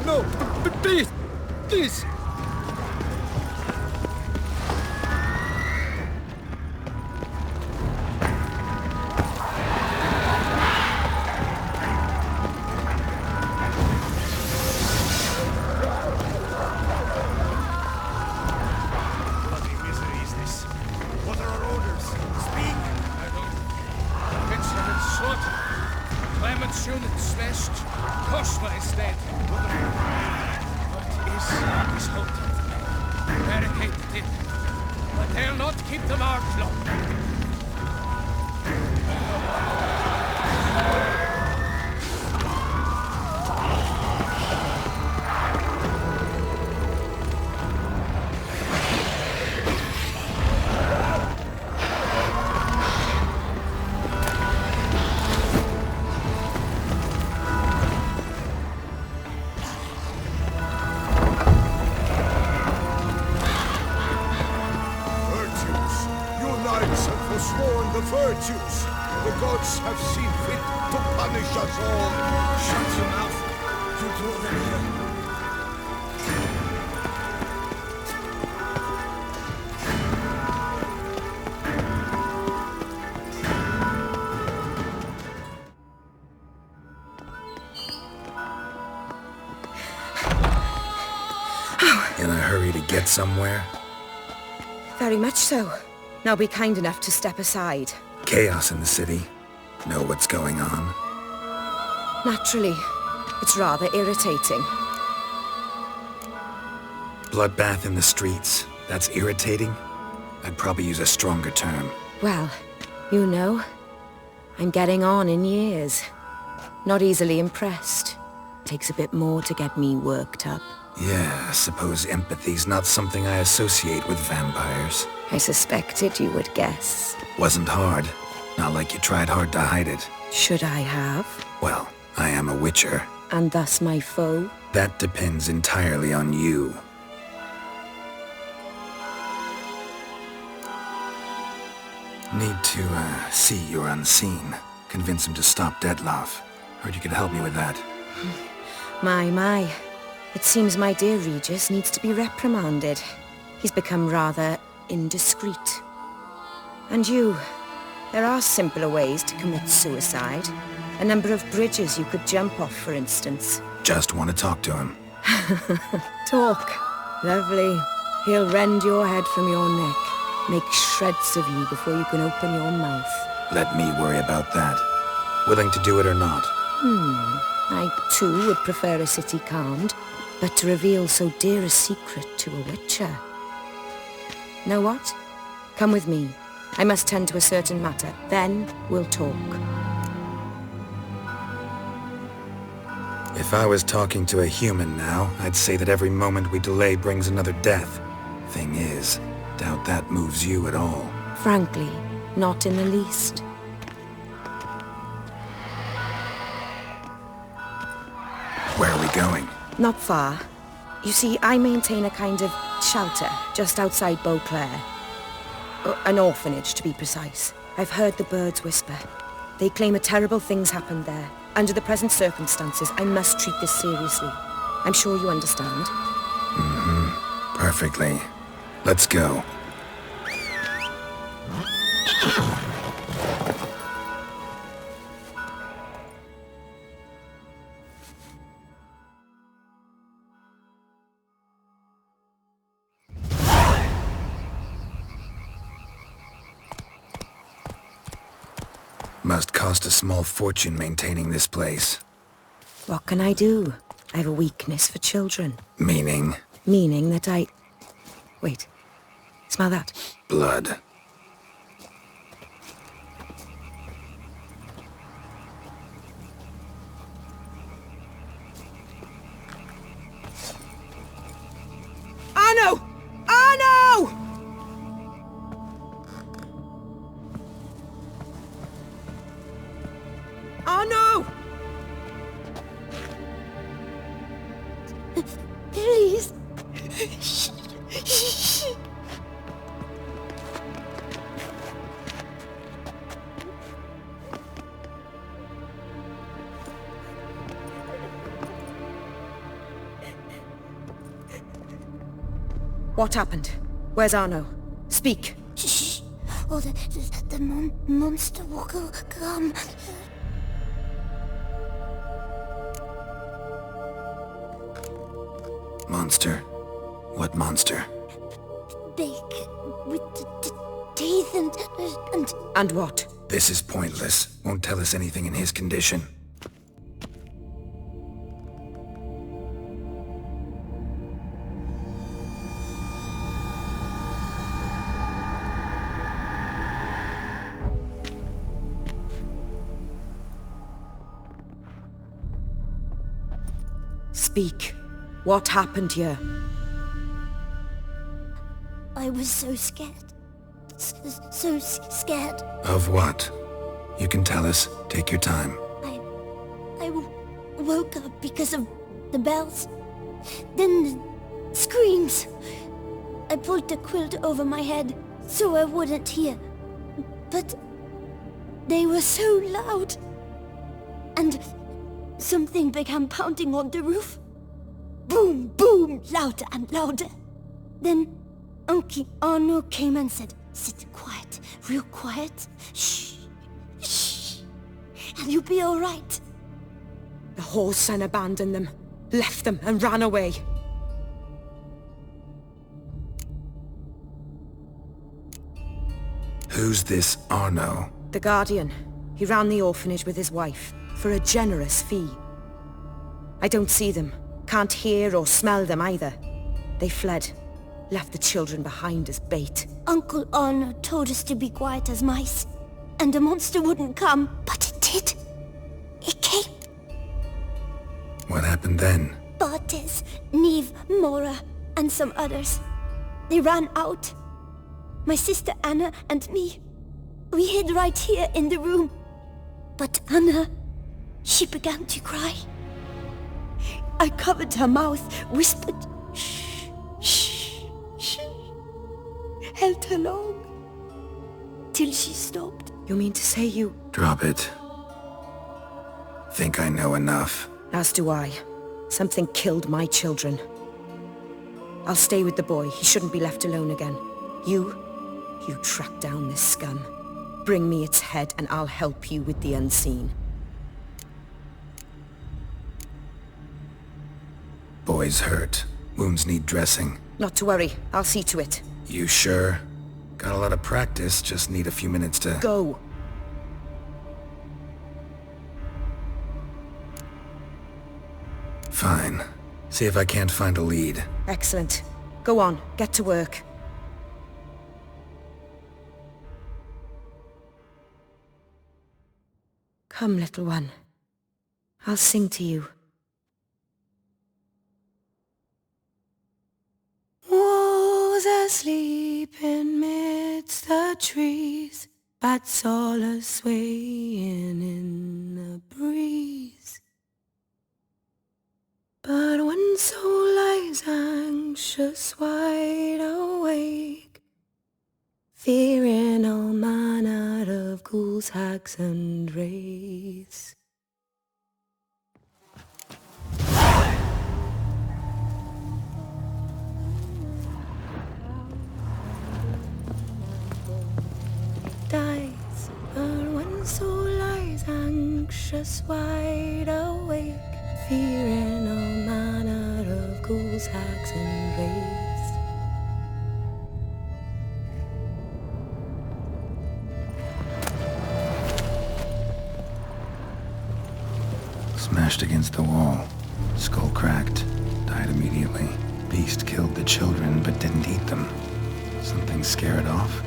[SPEAKER 8] No, please, please.
[SPEAKER 11] Forsworn the virtues. The gods have seen fit to punish us all.
[SPEAKER 4] Shut your mouth. You draw them here. In a hurry to get somewhere?
[SPEAKER 1] Very much so. Now be kind enough to step aside.
[SPEAKER 4] Chaos in the city. Know what's going on?
[SPEAKER 1] Naturally. It's rather irritating.
[SPEAKER 4] Bloodbath in the streets. That's irritating? I'd probably use a stronger term.
[SPEAKER 1] Well, you know, I'm getting on in years. Not easily impressed. Takes a bit more to get me worked up.
[SPEAKER 4] Yeah, I suppose empathy's not something I associate with vampires.
[SPEAKER 1] I suspected you would guess.
[SPEAKER 4] Wasn't hard. Not like you tried hard to hide it.
[SPEAKER 1] Should I have?
[SPEAKER 4] Well, I am a witcher.
[SPEAKER 1] And thus my foe?
[SPEAKER 4] That depends entirely on you. Need to, see you're unseen. Convince him to stop Detloff. Heard you could help me with that.
[SPEAKER 1] My. It seems my dear Regis needs to be reprimanded. He's become rather indiscreet. And you, there are simpler ways to commit suicide. A number of bridges you could jump off, for instance.
[SPEAKER 4] Just want to talk to him.
[SPEAKER 1] Talk. Lovely. He'll rend your head from your neck. Make shreds of you before you can open your mouth.
[SPEAKER 4] Let me worry about that. Willing to do it or not?
[SPEAKER 1] I too would prefer a city calmed, but to reveal so dear a secret to a witcher. Know what? Come with me. I must tend to a certain matter. Then we'll talk.
[SPEAKER 4] If I was talking to a human now, I'd say that every moment we delay brings another death. Thing is, doubt that moves you at all.
[SPEAKER 1] Frankly, not in the least.
[SPEAKER 4] Where are we going?
[SPEAKER 1] Not far. You see, I maintain a kind of shelter just outside Beauclair. An orphanage, to be precise. I've heard the birds whisper. They claim a terrible thing's happened there. Under the present circumstances, I must treat this seriously. I'm sure you understand.
[SPEAKER 4] Perfectly. Let's go. Must cost a small fortune maintaining this place.
[SPEAKER 1] What can I do? I have a weakness for children.
[SPEAKER 4] Meaning?
[SPEAKER 1] Meaning that I... Wait. Smell that?
[SPEAKER 4] Blood.
[SPEAKER 1] Arno! Arno! Arno! What happened? Where's Arno? Speak.
[SPEAKER 12] Shh. Oh, the monster will come.
[SPEAKER 4] Monster? What monster?
[SPEAKER 12] Big, with the teeth and...
[SPEAKER 1] And what?
[SPEAKER 4] This is pointless. Won't tell us anything in his condition.
[SPEAKER 1] Speak. What happened here?
[SPEAKER 12] I was so scared. So scared.
[SPEAKER 4] Of what? You can tell us. Take your time.
[SPEAKER 12] I woke up because of the bells. Then the screams. I pulled the quilt over my head so I wouldn't hear. But they were so loud. And something began pounding on the roof. Boom, boom, louder and louder. Then Uncle Arno came and said, "Sit quiet, real quiet. Shh, shh, and you'll be all right."
[SPEAKER 1] The whoreson abandoned them, left them and ran away.
[SPEAKER 4] Who's this Arno?
[SPEAKER 1] The Guardian. He ran the orphanage with his wife, for a generous fee. I don't see them, can't hear or smell them either. They fled, left the children behind as bait.
[SPEAKER 12] Uncle Arno told us to be quiet as mice, and the monster wouldn't come, but it did. It came.
[SPEAKER 4] What happened then?
[SPEAKER 12] Bartes, Neve, Mora, and some others. They ran out. My sister Anna and me. We hid right here in the room. But Anna, she began to cry. I covered her mouth, whispered, "Shh, shh, shh." Held her long, till she stopped.
[SPEAKER 1] You mean to say you...
[SPEAKER 4] Drop it. Think I know enough.
[SPEAKER 1] As do I. Something killed my children. I'll stay with the boy. He shouldn't be left alone again. You track down this scum. Bring me its head and I'll help you with the unseen.
[SPEAKER 4] Boy's hurt. Wounds need dressing.
[SPEAKER 1] Not to worry. I'll see to it.
[SPEAKER 4] You sure? Got a lot of practice, just need a few minutes to...
[SPEAKER 1] Go.
[SPEAKER 4] Fine. See if I can't find a lead.
[SPEAKER 1] Excellent. Go on, get to work. Come, little one. I'll sing to you. Was asleep in midst the trees, bats all a-swaying in the breeze. But one soul lies anxious, wide awake, fearing all manner of ghouls, hags, and wraiths. Dies, but one soul lies anxious, wide awake, fearing all manner of ghouls, hags, and wraiths.
[SPEAKER 4] Smashed against the wall. Skull cracked. Died immediately. Beast killed the children but didn't eat them. Something scare it off?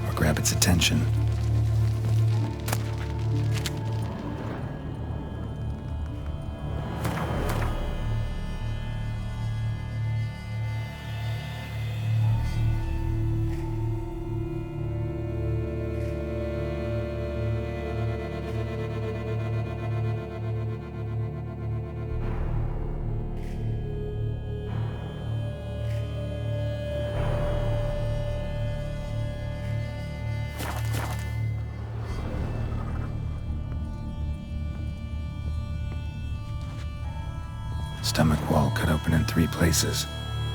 [SPEAKER 4] Or grab its attention? Stomach wall cut open in 3 places.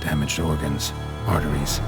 [SPEAKER 4] damaged organs, arteries.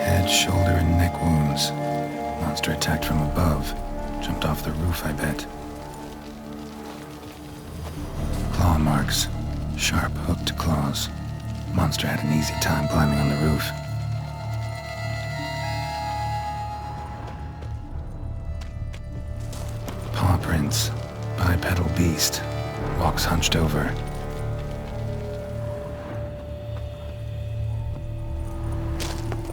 [SPEAKER 4] Head, shoulder, and neck wounds. Monster attacked from above. Jumped off the roof, I bet. Claw marks. Sharp, hooked claws. Monster had an easy time climbing on the roof. Paw prints. Bipedal beast. Walks hunched over.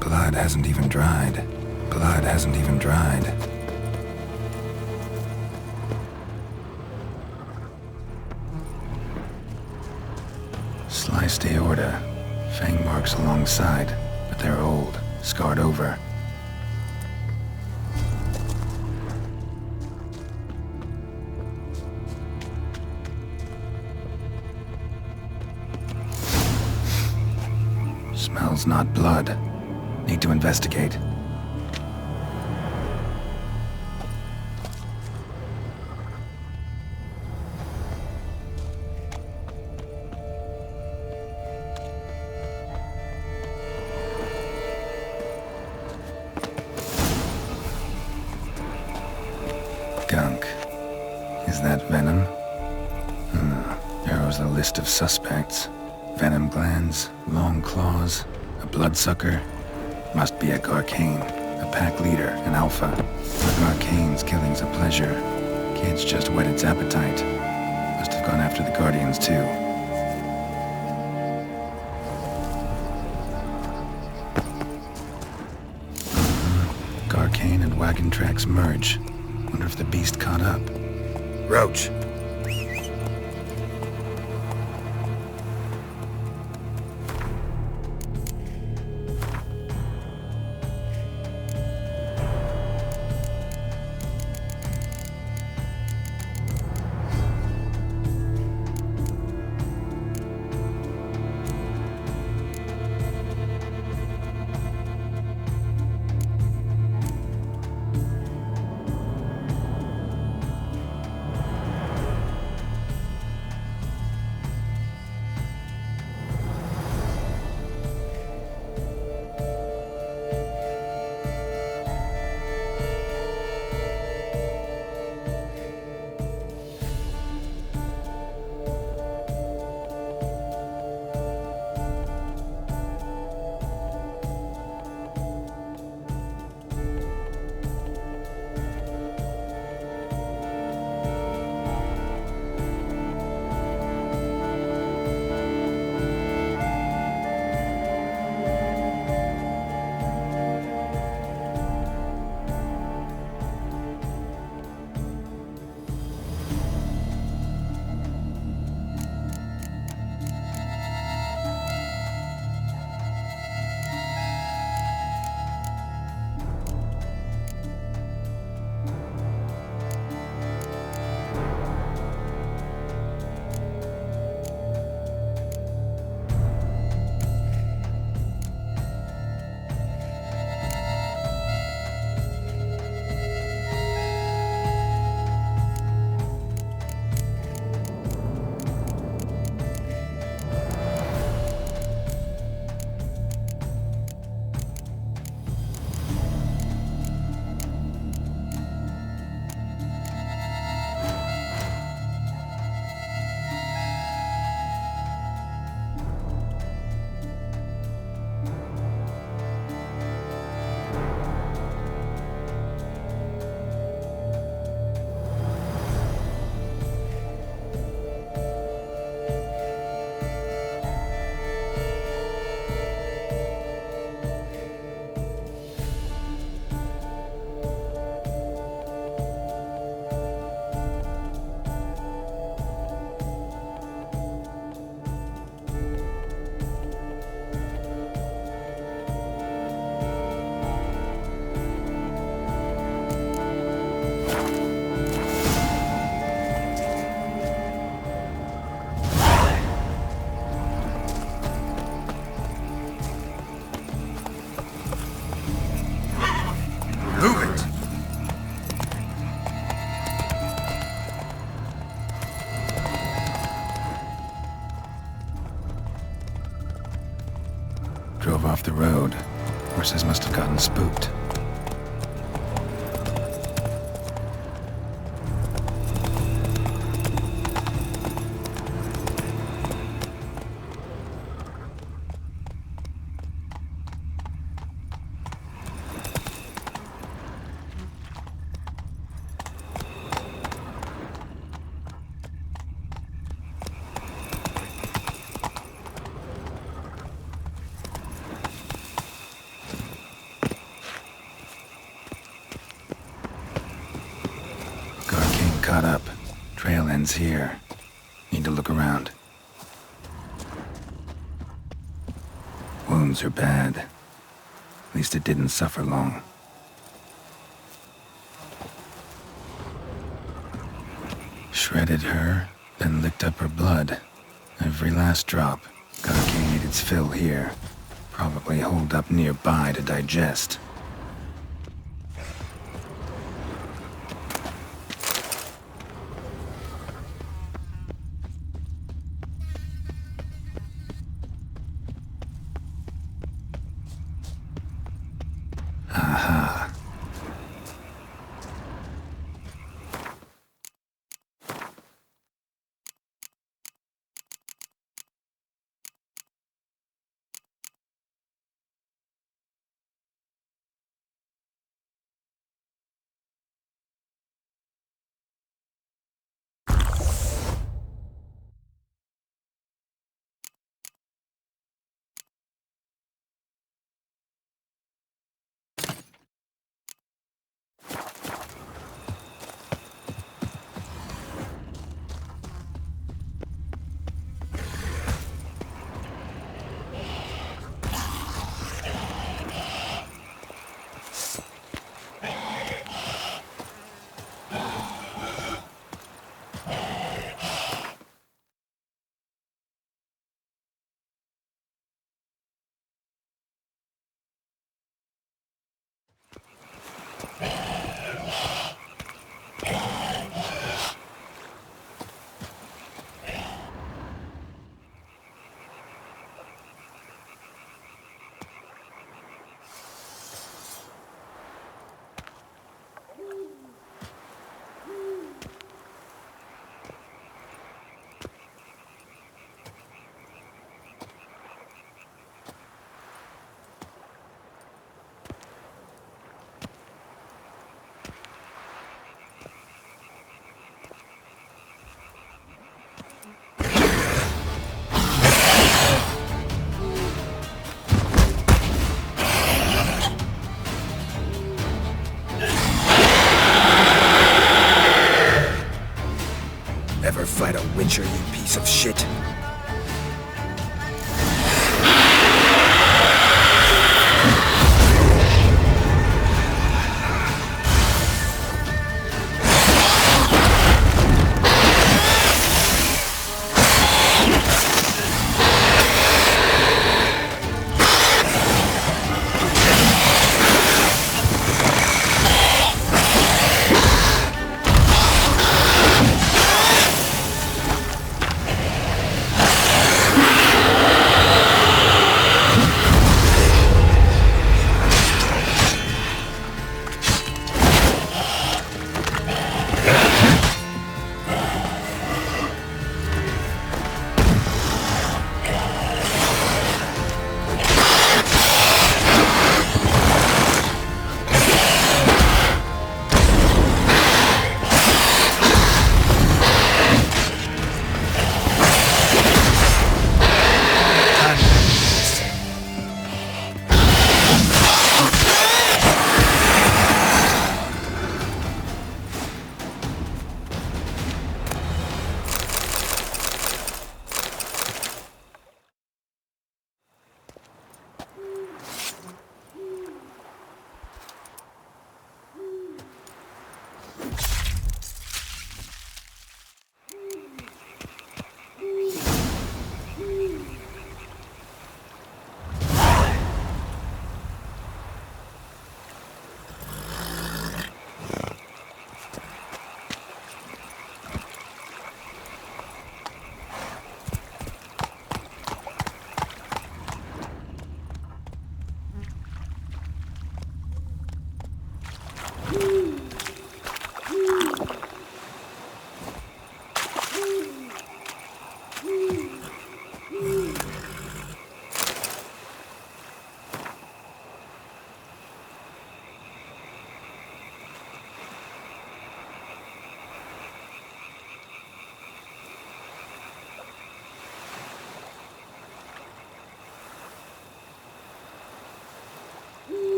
[SPEAKER 4] Blood hasn't even dried. Blood hasn't even dried. Sliced aorta. Fang marks alongside, but they're old, scarred over. Smells not blood. Need to investigate. Gunk. Is that venom? Narrows the list of suspects. Venom glands, long claws, a bloodsucker. Must be a Garcane, a pack leader, an alpha. A Garcane's killing's a pleasure. Kid's just whet its appetite. Must have gone after the Guardians too. Garcane and wagon tracks merge. Wonder if the beast caught up. Roach. Move it! Drove off the road. Horses must have gotten spooked. Caught up. Trail ends here. Need to look around. Wounds are bad. At least it didn't suffer long. Shredded her, then licked up her blood. Every last drop. Garking ate its fill here. Probably holed up nearby to digest.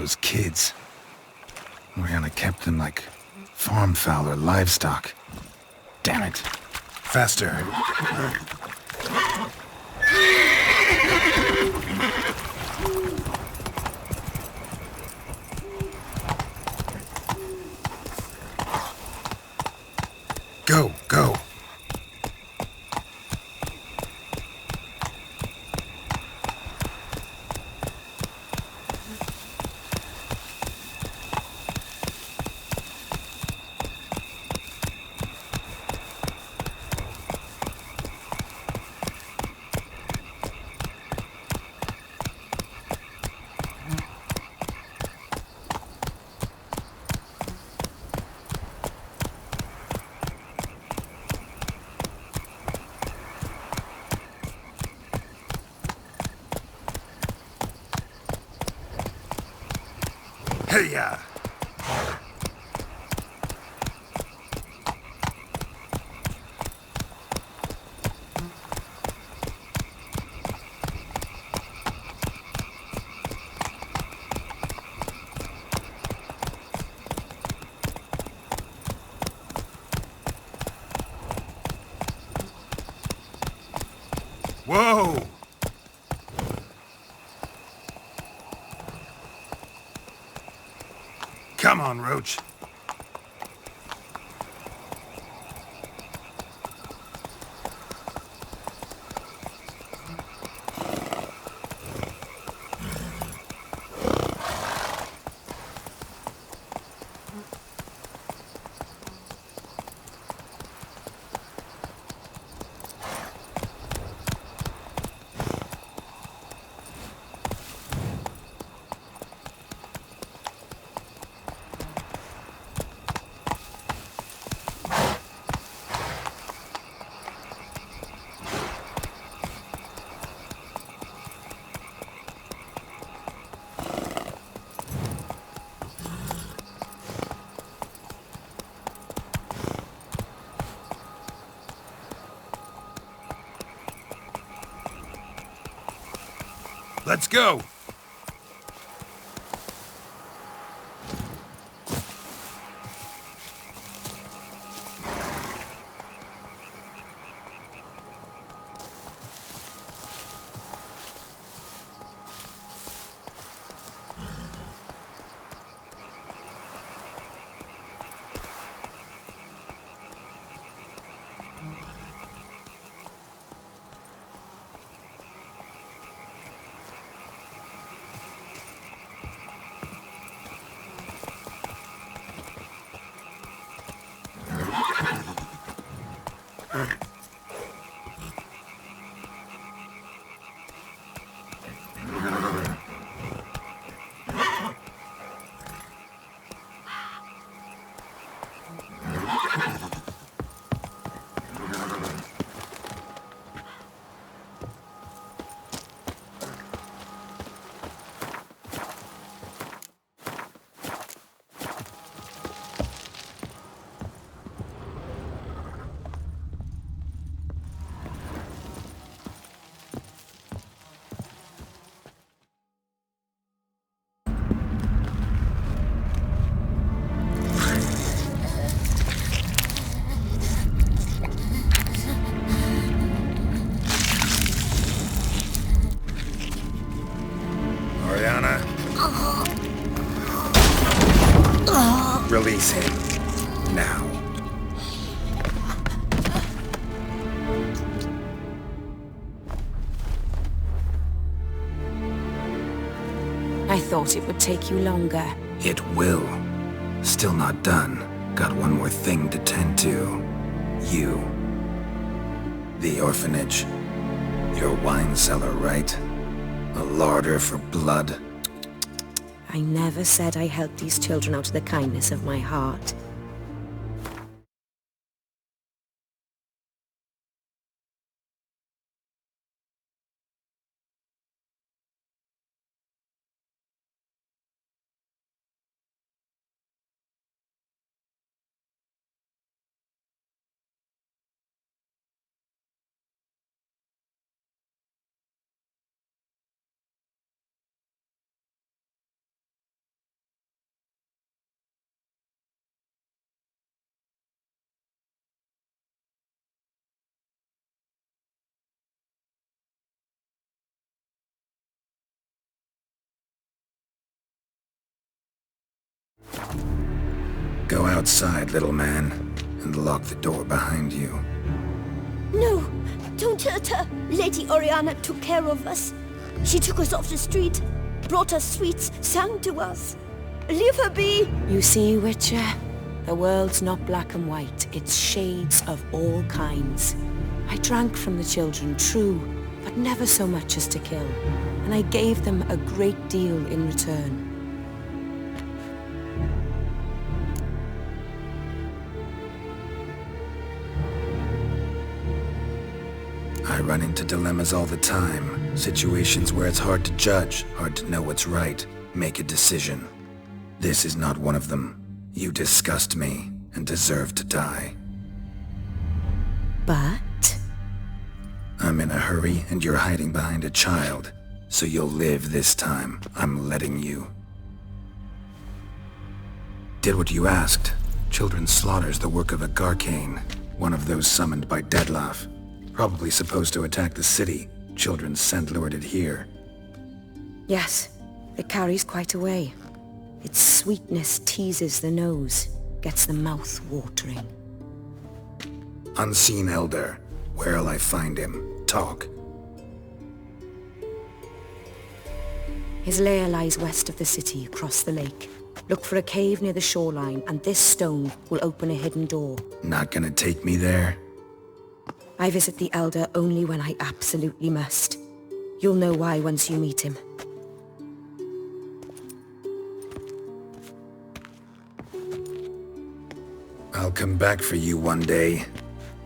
[SPEAKER 4] those kids. Oriana kept them like farm fowl or livestock. Damn it. Faster. Go, go. Hey-ya! Whoa! Come on, Roach. Let's go! Release him. Now.
[SPEAKER 1] I thought it would take you longer.
[SPEAKER 4] It will. Still not done. Got one more thing to tend to. You. The orphanage. Your wine cellar, right? A larder for blood.
[SPEAKER 1] I never said I helped these children out of the kindness of my heart.
[SPEAKER 4] outside, little man, and lock the door behind you.
[SPEAKER 12] No, don't hurt her. Lady Oriana took care of us. She took us off the street, brought us sweets, sang to us. Leave her be!
[SPEAKER 1] You see, Witcher? The world's not black and white. It's shades of all kinds. I drank from the children, true, but never so much as to kill. And I gave them a great deal in return.
[SPEAKER 4] I run into dilemmas all the time. Situations where it's hard to judge, hard to know what's right, make a decision. This is not one of them. You disgust me and deserve to die.
[SPEAKER 1] But?
[SPEAKER 4] I'm in a hurry and you're hiding behind a child. So you'll live this time. I'm letting you. Did what you asked. Children's slaughter's the work of a Garcane, one of those summoned by Dettlaff. Probably supposed to attack the city. Children's scent lured it here.
[SPEAKER 1] Yes, it carries quite a way. Its sweetness teases the nose, gets the mouth watering.
[SPEAKER 4] Unseen Elder. Where'll I find him? Talk.
[SPEAKER 1] His lair lies west of the city, across the lake. Look for a cave near the shoreline, and this stone will open a hidden door.
[SPEAKER 4] Not gonna take me there?
[SPEAKER 1] I visit the Elder only when I absolutely must. You'll know why once you meet him.
[SPEAKER 4] I'll come back for you one day.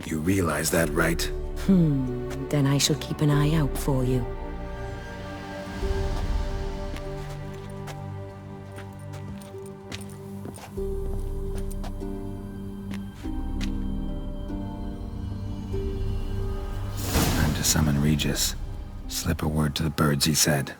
[SPEAKER 4] You realize that, right?
[SPEAKER 1] Then I shall keep an eye out for you.
[SPEAKER 4] Time to summon Regis. Slip a word to the birds, he said.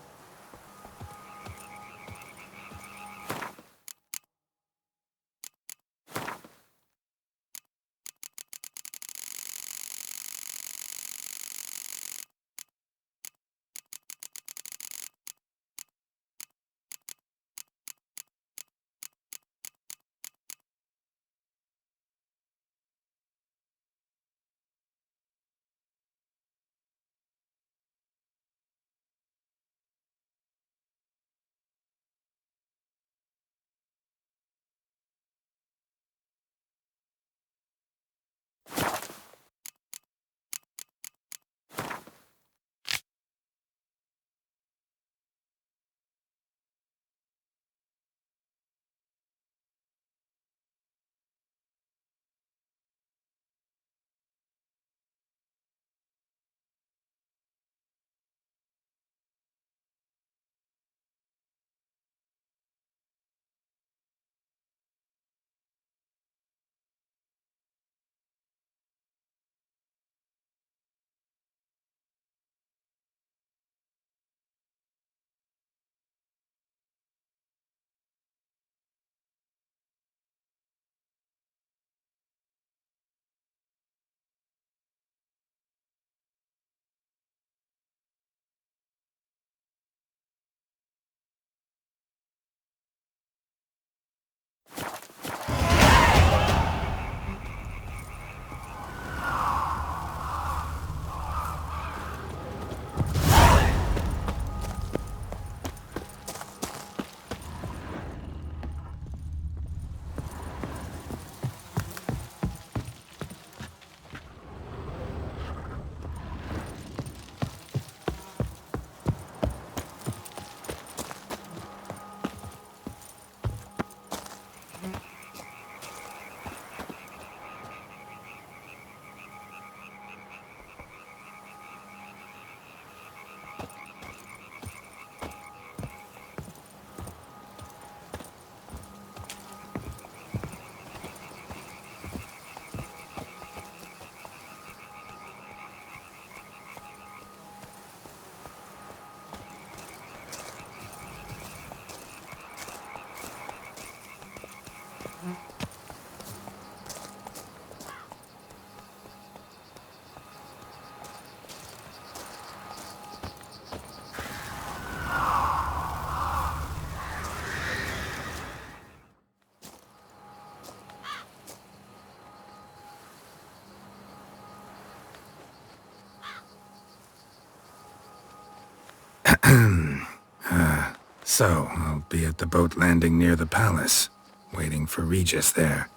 [SPEAKER 4] So, I'll be at the boat landing near the palace, waiting for Regis there.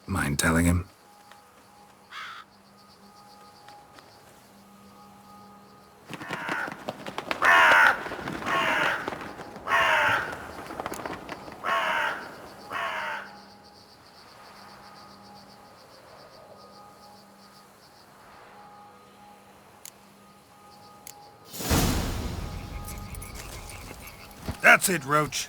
[SPEAKER 4] Mind telling him?
[SPEAKER 11] That's it, Roach.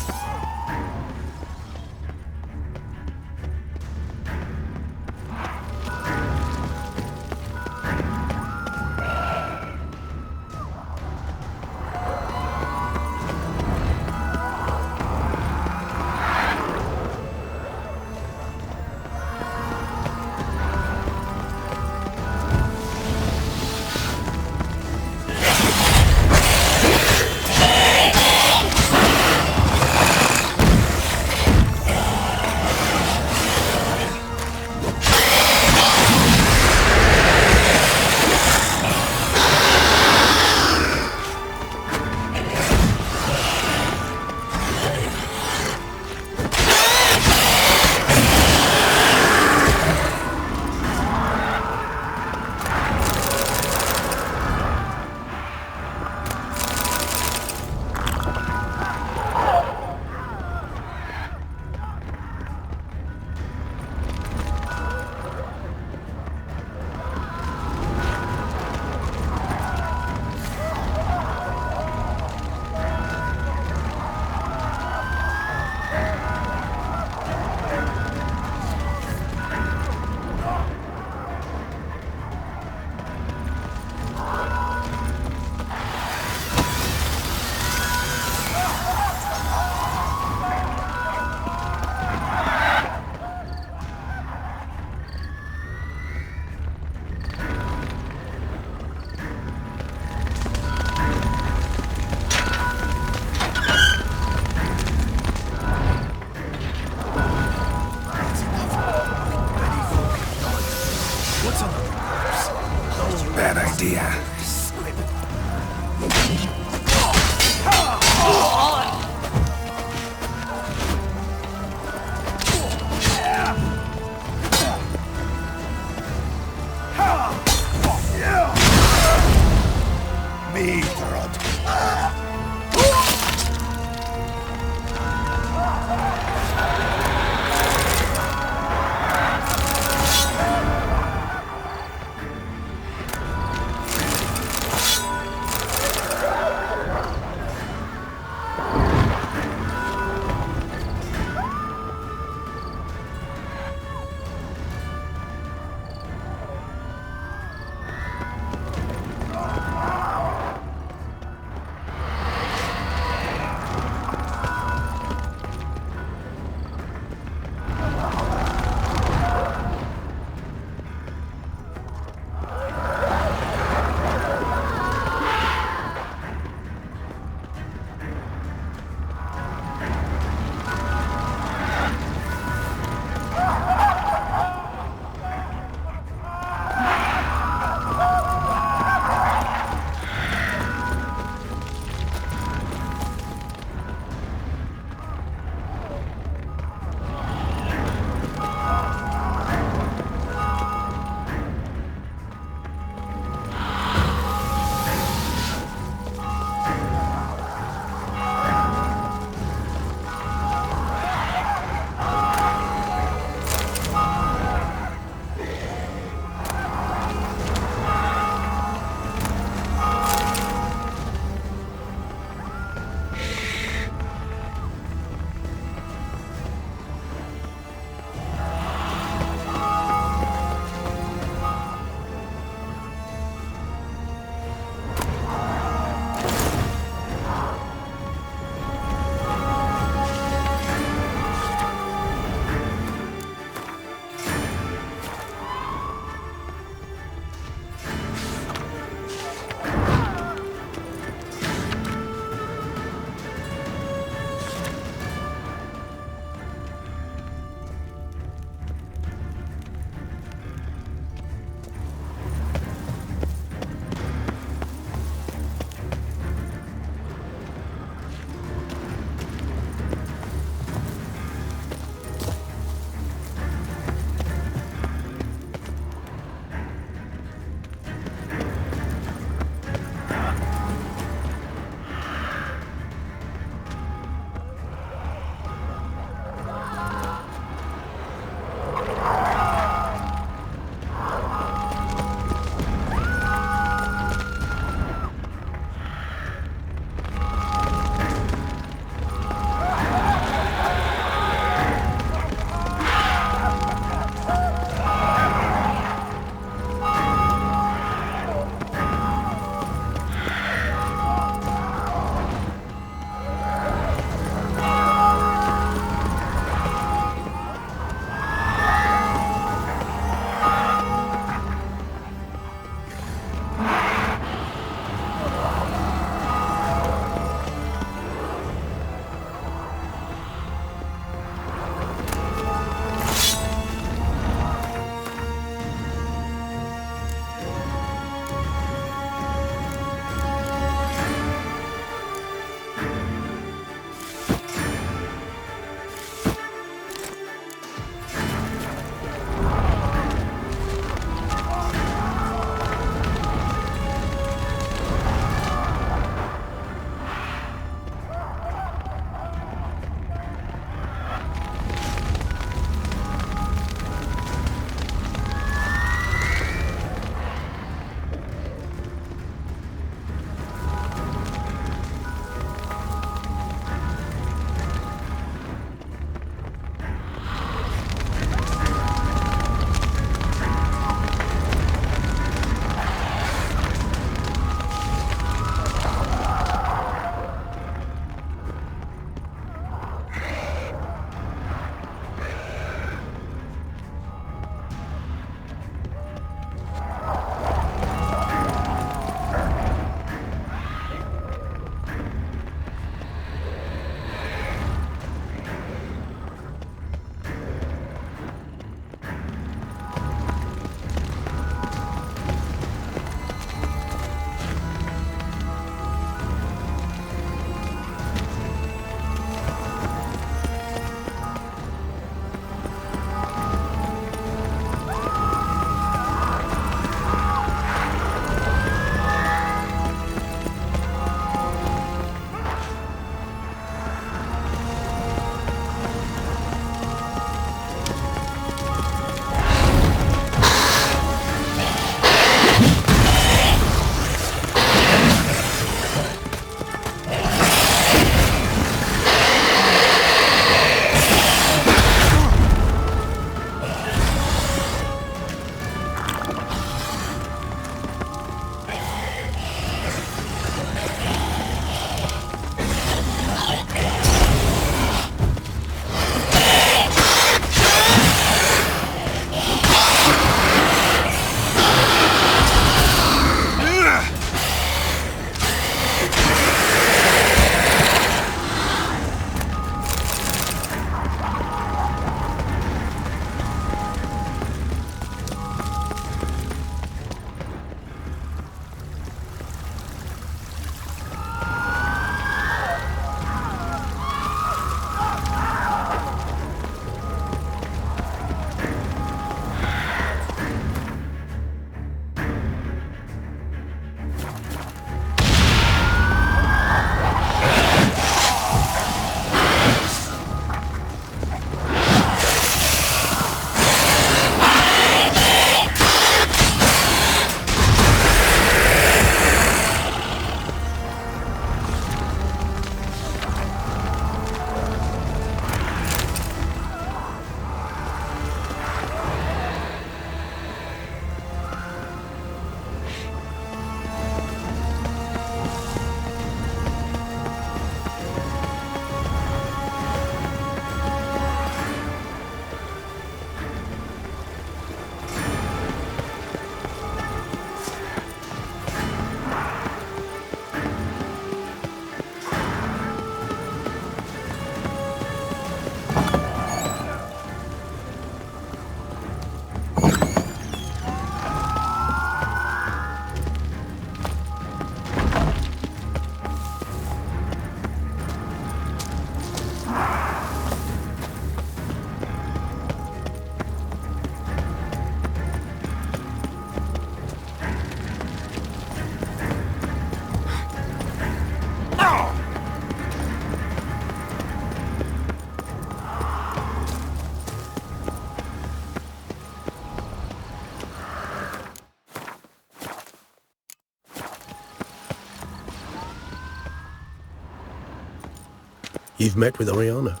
[SPEAKER 7] You've met with Oriana.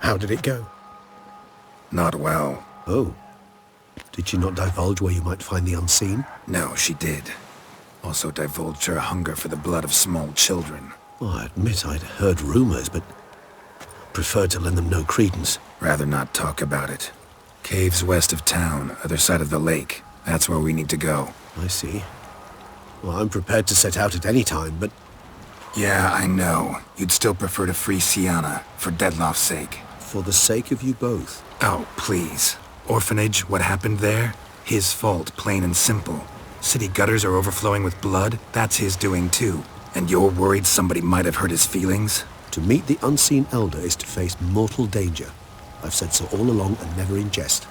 [SPEAKER 7] How did it go?
[SPEAKER 4] Not well.
[SPEAKER 7] Oh. Did she not divulge where you might find the unseen?
[SPEAKER 4] No, she did. Also divulged her hunger for the blood of small children.
[SPEAKER 7] Well, I admit I'd heard rumors, but preferred to lend them no credence.
[SPEAKER 4] Rather not talk about it. Caves west of town, other side of the lake. That's where we need to go.
[SPEAKER 7] I see. Well, I'm prepared to set out at any time, but...
[SPEAKER 4] Yeah, I know. You'd still prefer to free Sienna, for Dettlaff's sake.
[SPEAKER 7] For the sake of you both.
[SPEAKER 4] Oh, please. Orphanage, what happened there? His fault, plain and simple. City gutters are overflowing with blood. That's his doing too. And you're worried somebody might have hurt his feelings?
[SPEAKER 7] To meet the unseen elder is to face mortal danger. I've said so all along and never in jest.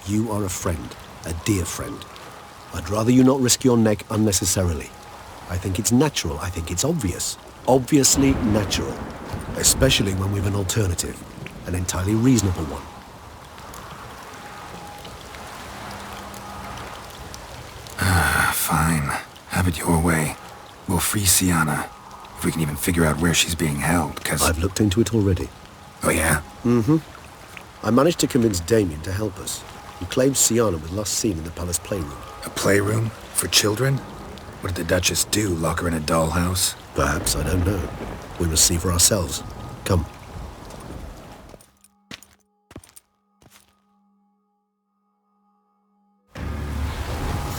[SPEAKER 7] You are a friend, a dear friend. I'd rather you not risk your neck unnecessarily. I think it's natural, I think it's obvious. Obviously natural. Especially when we've an alternative. An entirely reasonable one.
[SPEAKER 4] Fine. Have it your way. We'll free Sienna. If we can even figure out where she's being held, 'cause...
[SPEAKER 7] I've looked into it already.
[SPEAKER 4] Oh, yeah?
[SPEAKER 7] Mm-hmm. I managed to convince Damien to help us. He claims Sienna was last seen in the palace playroom.
[SPEAKER 4] A playroom? For children? What did the Duchess do? Lock her in a dollhouse?
[SPEAKER 7] Perhaps, I don't know. We must see for ourselves. Come.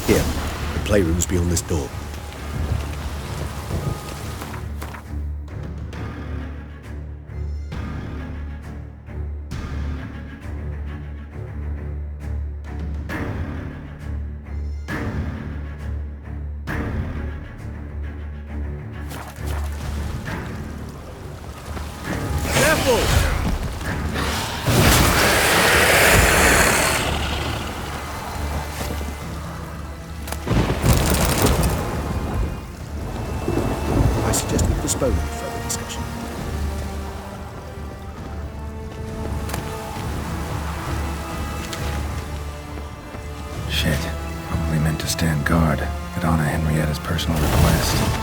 [SPEAKER 7] Here. The playroom's beyond this door. I suggest we postpone any further discussion.
[SPEAKER 4] Shit. Probably meant to stand guard, but honor Henrietta's personal request.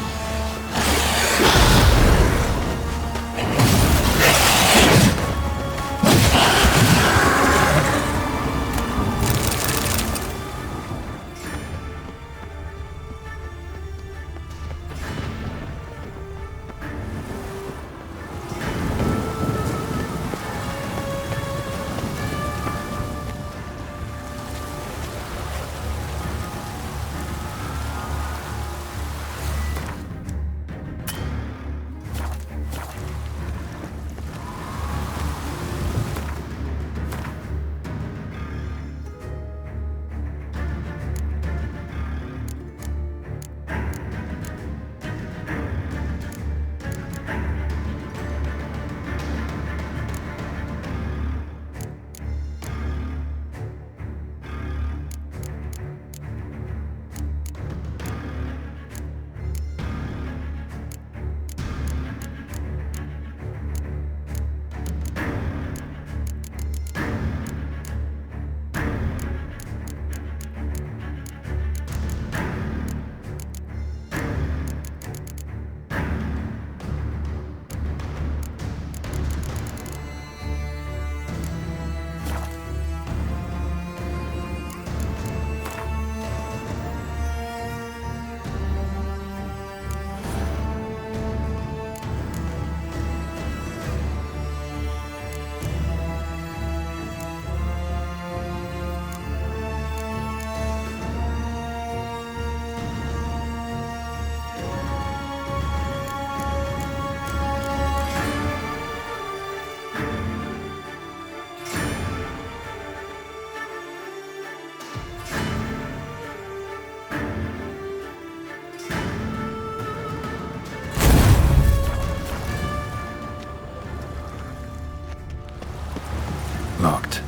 [SPEAKER 4] Locked.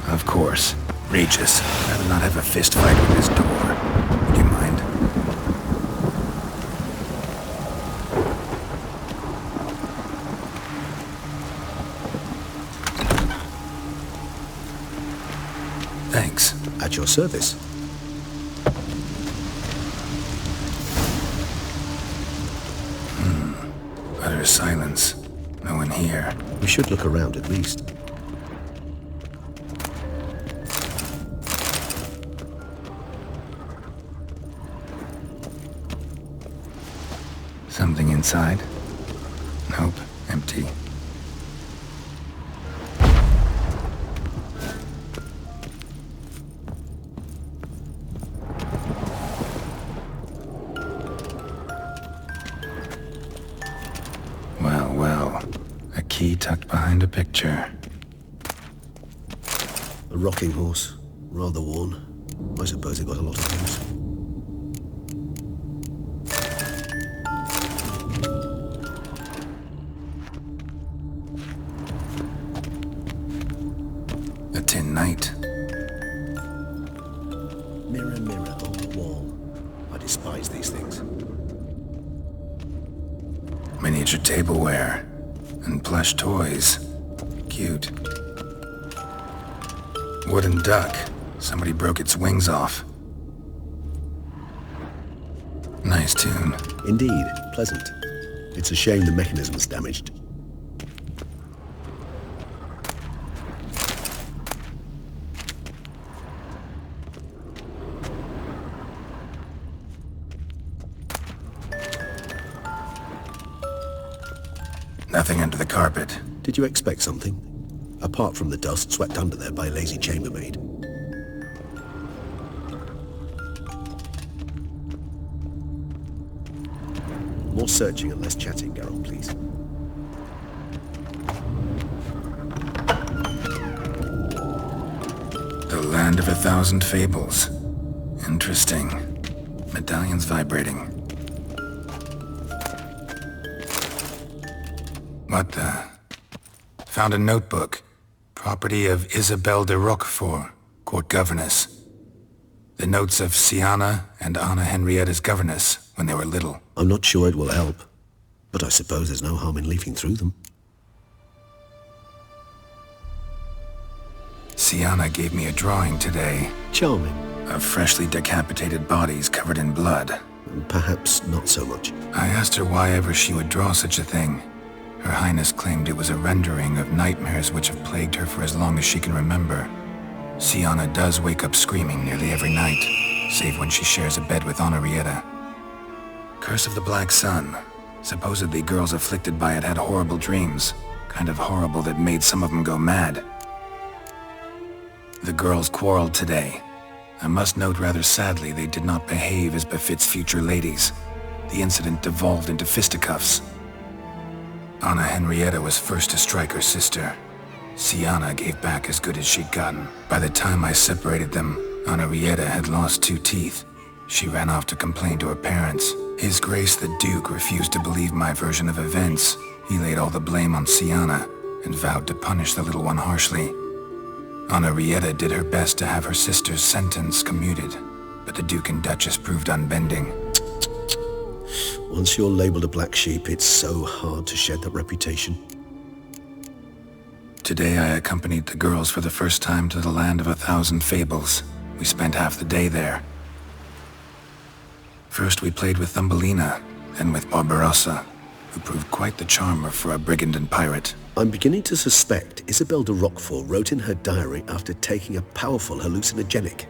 [SPEAKER 4] Of course. Regis, rather not have a fist fight with this door. Would you mind? Thanks.
[SPEAKER 7] At your service.
[SPEAKER 4] Utter silence. No one here.
[SPEAKER 7] We should look around at least.
[SPEAKER 4] Something inside? Nope, empty. Well, a key tucked behind a picture.
[SPEAKER 7] A rocking horse, rather worn. I suppose it got a lot of use.
[SPEAKER 4] A tin knight.
[SPEAKER 7] Mirror, mirror on the wall. I despise these things.
[SPEAKER 4] Miniature tableware. And plush toys. Cute. Wooden duck. Somebody broke its wings off. Nice tune.
[SPEAKER 7] Indeed, pleasant. It's a shame the mechanism's damaged.
[SPEAKER 4] Nothing under the carpet.
[SPEAKER 7] Did you expect something? Apart from the dust swept under there by a lazy chambermaid. More searching and less chatting, Geralt, please.
[SPEAKER 4] The Land of 1,000 Fables. Interesting. Medallion's vibrating. What the? Found a notebook. Property of Isabelle de Roquefort, court governess. The notes of Siana and Anna Henrietta's governess when they were little.
[SPEAKER 7] I'm not sure it will help, but I suppose there's no harm in leafing through them.
[SPEAKER 4] Siana gave me a drawing today.
[SPEAKER 7] Charming.
[SPEAKER 4] Of freshly decapitated bodies covered in blood.
[SPEAKER 7] Perhaps not so much.
[SPEAKER 4] I asked her why ever she would draw such a thing. Her Highness claimed it was a rendering of nightmares which have plagued her for as long as she can remember. Siana does wake up screaming nearly every night, save when she shares a bed with Henrietta. Curse of the Black Sun. Supposedly girls afflicted by it had horrible dreams. Kind of horrible that made some of them go mad. The girls quarreled today. I must note rather sadly they did not behave as befits future ladies. The incident devolved into fisticuffs. Anna Henrietta was first to strike her sister. Siana gave back as good as she'd gotten. By the time I separated them, Henrietta had lost 2 teeth. She ran off to complain to her parents. His Grace the Duke refused to believe my version of events. He laid all the blame on Siana and vowed to punish the little one harshly. Henrietta did her best to have her sister's sentence commuted, but the Duke and Duchess proved unbending.
[SPEAKER 7] Once you're labeled a black sheep, it's so hard to shed that reputation.
[SPEAKER 4] Today I accompanied the girls for the first time to the Land of 1,000 Fables. We spent half the day there. First we played with Thumbelina, then with Barbarossa, who proved quite the charmer for a brigand and pirate.
[SPEAKER 7] I'm beginning to suspect Isabelle de Roquefort wrote in her diary after taking a powerful hallucinogenic.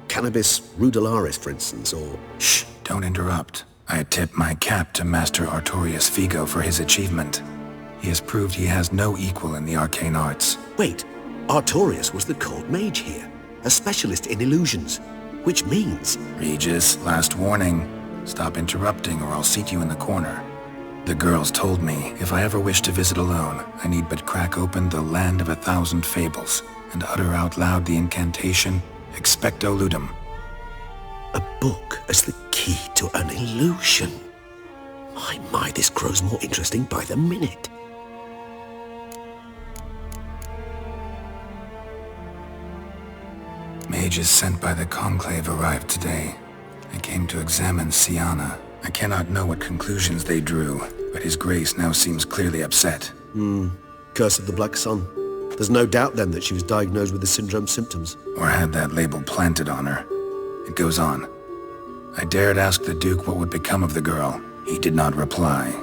[SPEAKER 7] Cannabis rudelaris, for instance, or...
[SPEAKER 4] Shh, don't interrupt. I tip my cap to Master Artorius Vigo for his achievement. He has proved he has no equal in the arcane arts.
[SPEAKER 7] Wait, Artorius was the court mage here, a specialist in illusions, which means...
[SPEAKER 4] Regis, last warning. Stop interrupting or I'll seat you in the corner. The girls told me if I ever wish to visit alone, I need but crack open the Land of 1,000 Fables and utter out loud the incantation, Expecto Ludum.
[SPEAKER 7] A book as the key to an illusion. My, this grows more interesting by the minute.
[SPEAKER 4] Mages sent by the Conclave arrived today. They came to examine Siana. I cannot know what conclusions they drew, but His Grace now seems clearly upset.
[SPEAKER 7] Curse of the Black Sun. There's no doubt then that she was diagnosed with the syndrome symptoms.
[SPEAKER 4] Or had that label planted on her. It goes on. I dared ask the Duke what would become of the girl. He did not reply.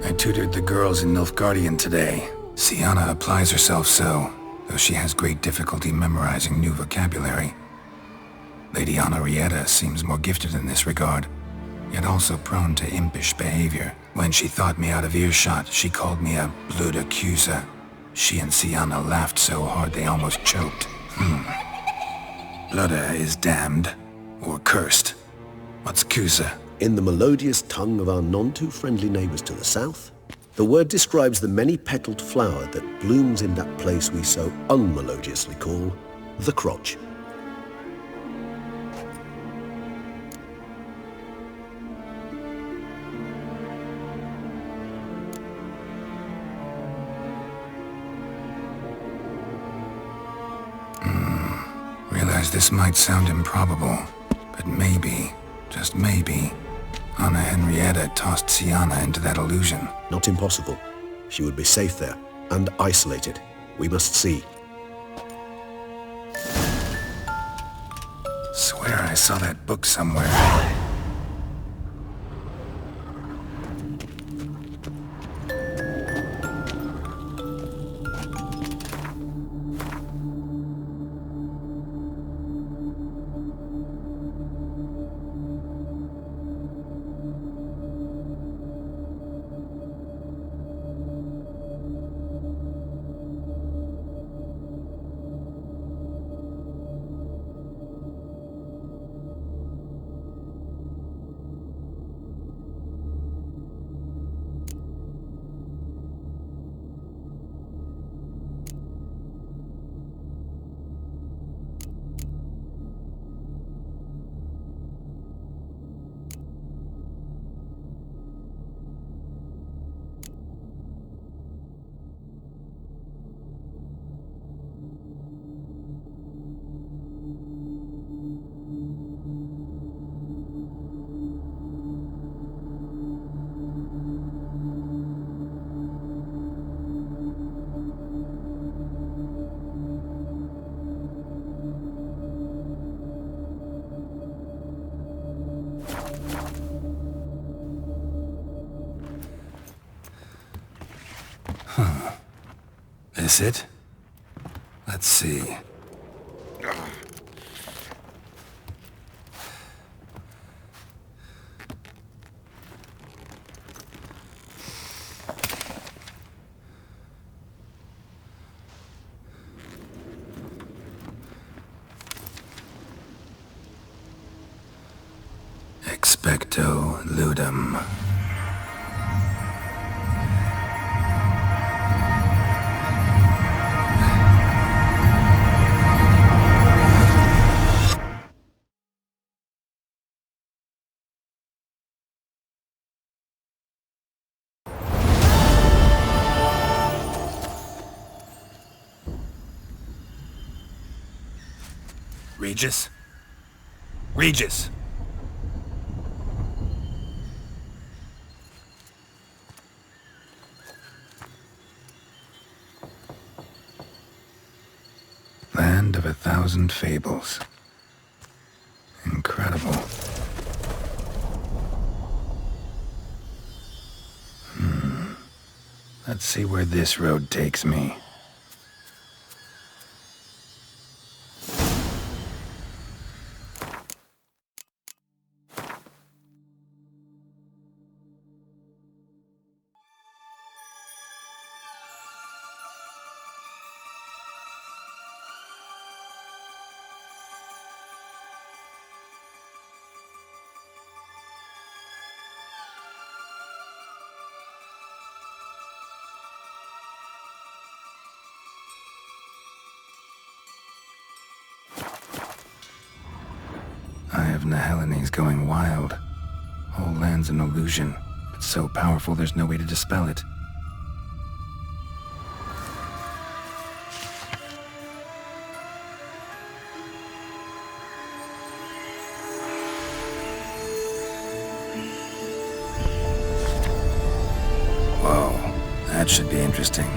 [SPEAKER 4] I tutored the girls in Nilfgaardian today. Sienna applies herself so, though she has great difficulty memorizing new vocabulary. Lady Henrietta seems more gifted in this regard, yet also prone to impish behavior. When she thought me out of earshot, she called me a blood accuser. She and Sienna laughed so hard they almost choked. Blooda is damned, or cursed. What's Cusa?
[SPEAKER 7] In the melodious tongue of our none-too-friendly neighbours to the south, the word describes the many-petaled flower that blooms in that place we so unmelodiously call the crotch.
[SPEAKER 4] Realize this might sound improbable, but maybe, just maybe, Anna Henrietta tossed Sienna into that illusion.
[SPEAKER 7] Not impossible. She would be safe there, and isolated. We must see.
[SPEAKER 4] Swear I saw that book somewhere. This it? Let's see. Expecto ludum. Regis? Regis! Land of 1,000 fables. Incredible. Let's see where this road takes me. Eye of Nehelines going wild. Whole land's an illusion. It's so powerful there's no way to dispel it. Whoa, that should be interesting.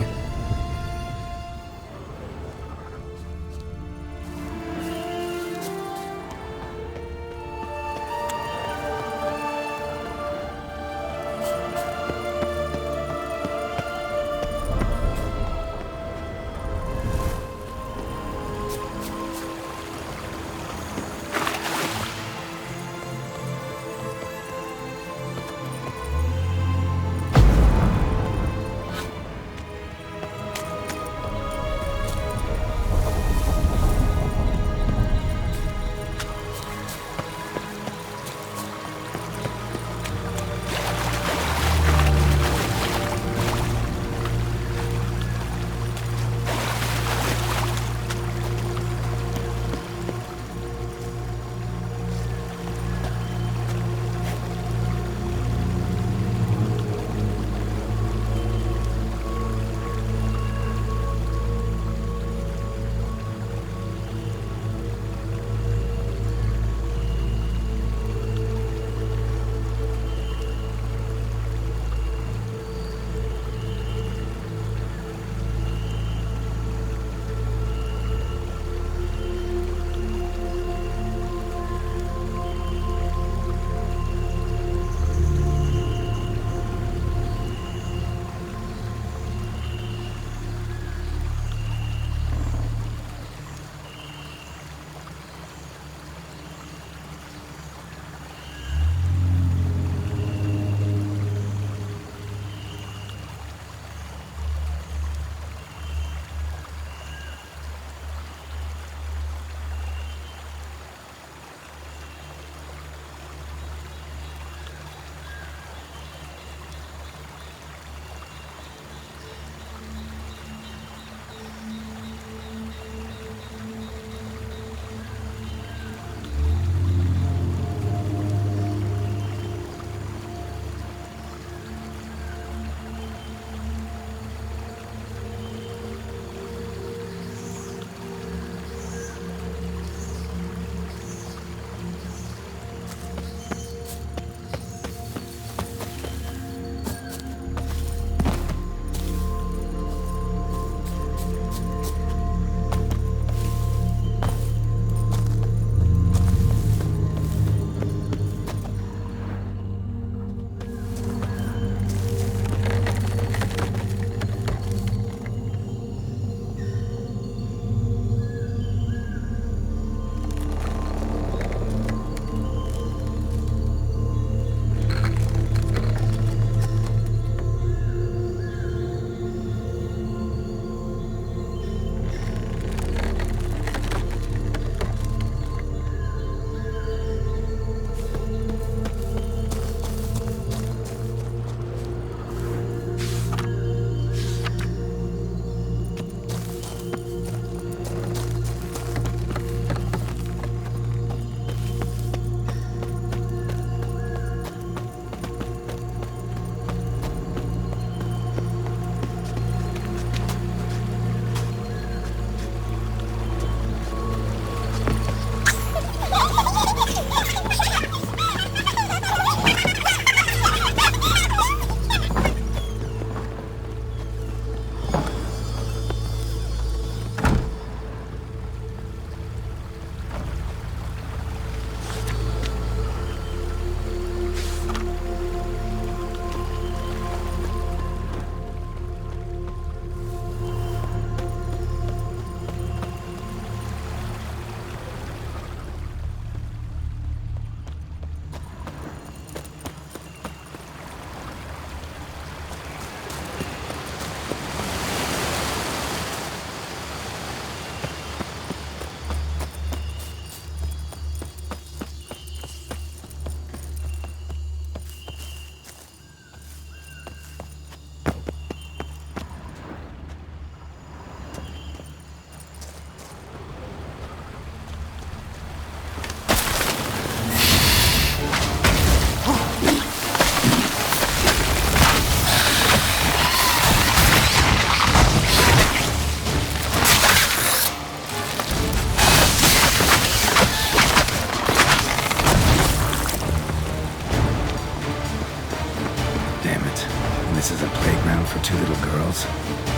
[SPEAKER 4] for two little girls.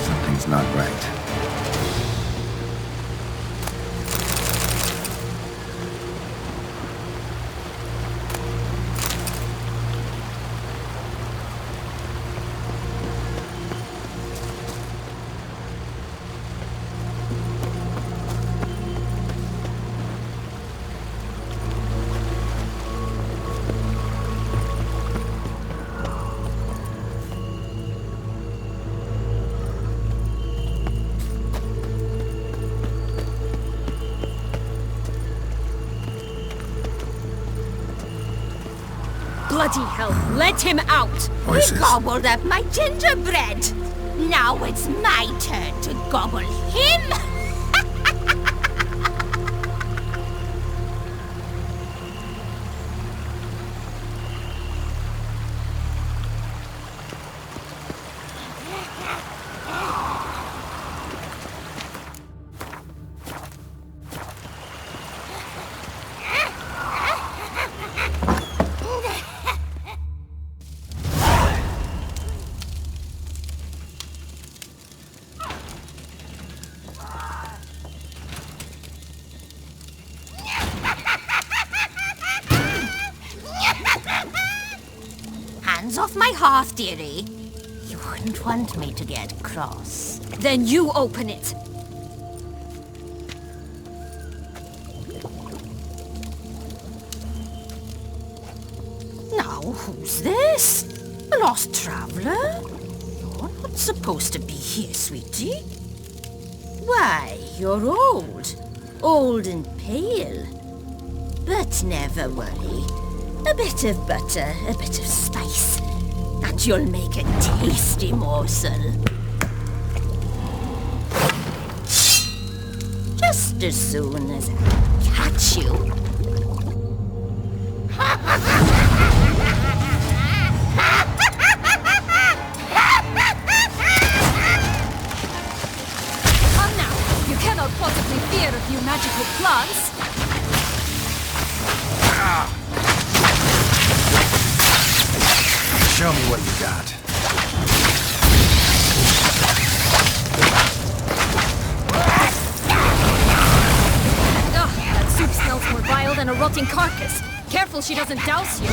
[SPEAKER 4] Something's not right.
[SPEAKER 9] Bloody hell, let him out!
[SPEAKER 4] Voices.
[SPEAKER 10] He gobbled up my gingerbread. Now it's my turn to gobble him. Hands off my hearth, dearie. You wouldn't want me to get cross.
[SPEAKER 9] Then you open it.
[SPEAKER 10] Now, who's this? A lost traveler? You're not supposed to be here, sweetie. Why, you're old. Old and pale. But never worry. A bit of butter, a bit of spice, and you'll make a tasty morsel. Just as soon as I catch you.
[SPEAKER 9] Come now, you cannot possibly fear a few magical plants.
[SPEAKER 4] Show me what you got.
[SPEAKER 9] Ugh, that soup smells more vile than a rotting carcass. Careful she doesn't douse you.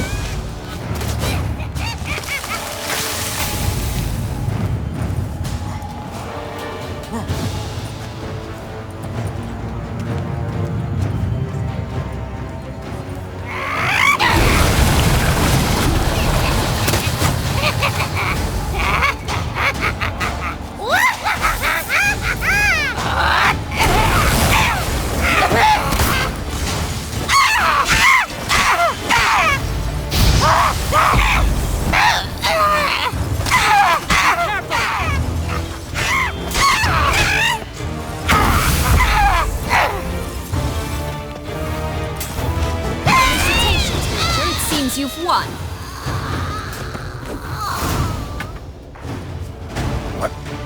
[SPEAKER 9] You've won.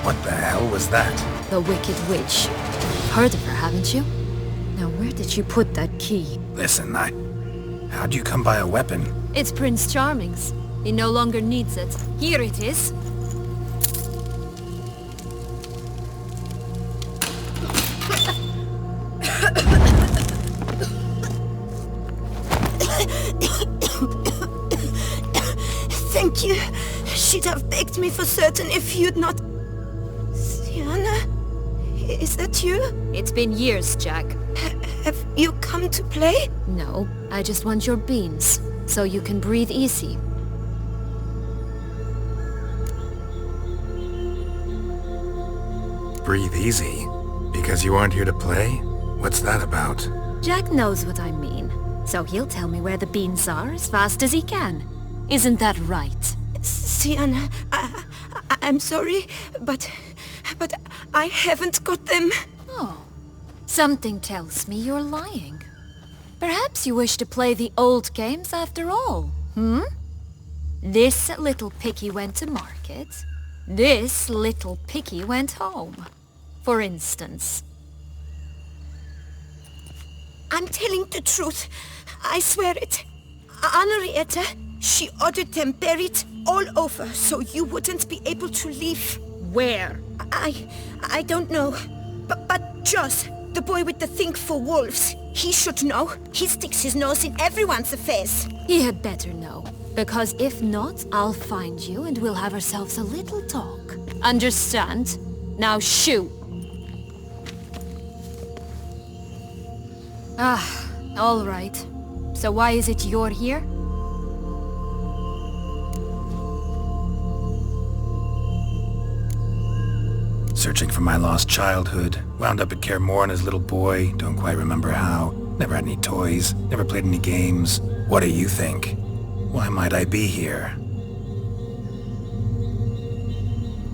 [SPEAKER 4] What the hell was that?
[SPEAKER 9] The Wicked Witch. You've heard of her, haven't you? Now, where did she put that key?
[SPEAKER 4] Listen, how'd you come by a weapon?
[SPEAKER 9] It's Prince Charming's. He no longer needs it. Here it is.
[SPEAKER 1] Thank you. She'd have begged me for certain if you'd not... Sienna? Is that you?
[SPEAKER 9] It's been years, Jack.
[SPEAKER 1] Have you come to play?
[SPEAKER 9] No, I just want your beans, so you can breathe easy.
[SPEAKER 4] Breathe easy? Because you aren't here to play? What's that about?
[SPEAKER 9] Jack knows what I mean, so he'll tell me where the beans are as fast as he can. Isn't that right?
[SPEAKER 1] Sienna, I'm sorry, but I haven't got them.
[SPEAKER 9] Oh, something tells me you're lying. Perhaps you wish to play the old games after all, This little piggy went to market. This little piggy went home, for instance.
[SPEAKER 1] I'm telling the truth. I swear it. Henrietta, she ordered them buried all over so you wouldn't be able to leave.
[SPEAKER 9] Where?
[SPEAKER 1] I don't know. But Joss, the boy with the thing for wolves, he should know. He sticks his nose in everyone's affairs.
[SPEAKER 9] He had better know. Because if not, I'll find you and we'll have ourselves a little talk. Understand? Now shoo! Ah, all right. So why is it you're here?
[SPEAKER 4] Searching for my lost childhood. Wound up at Kaer Morhen as a little boy. Don't quite remember how. Never had any toys. Never played any games. What do you think? Why might I be here?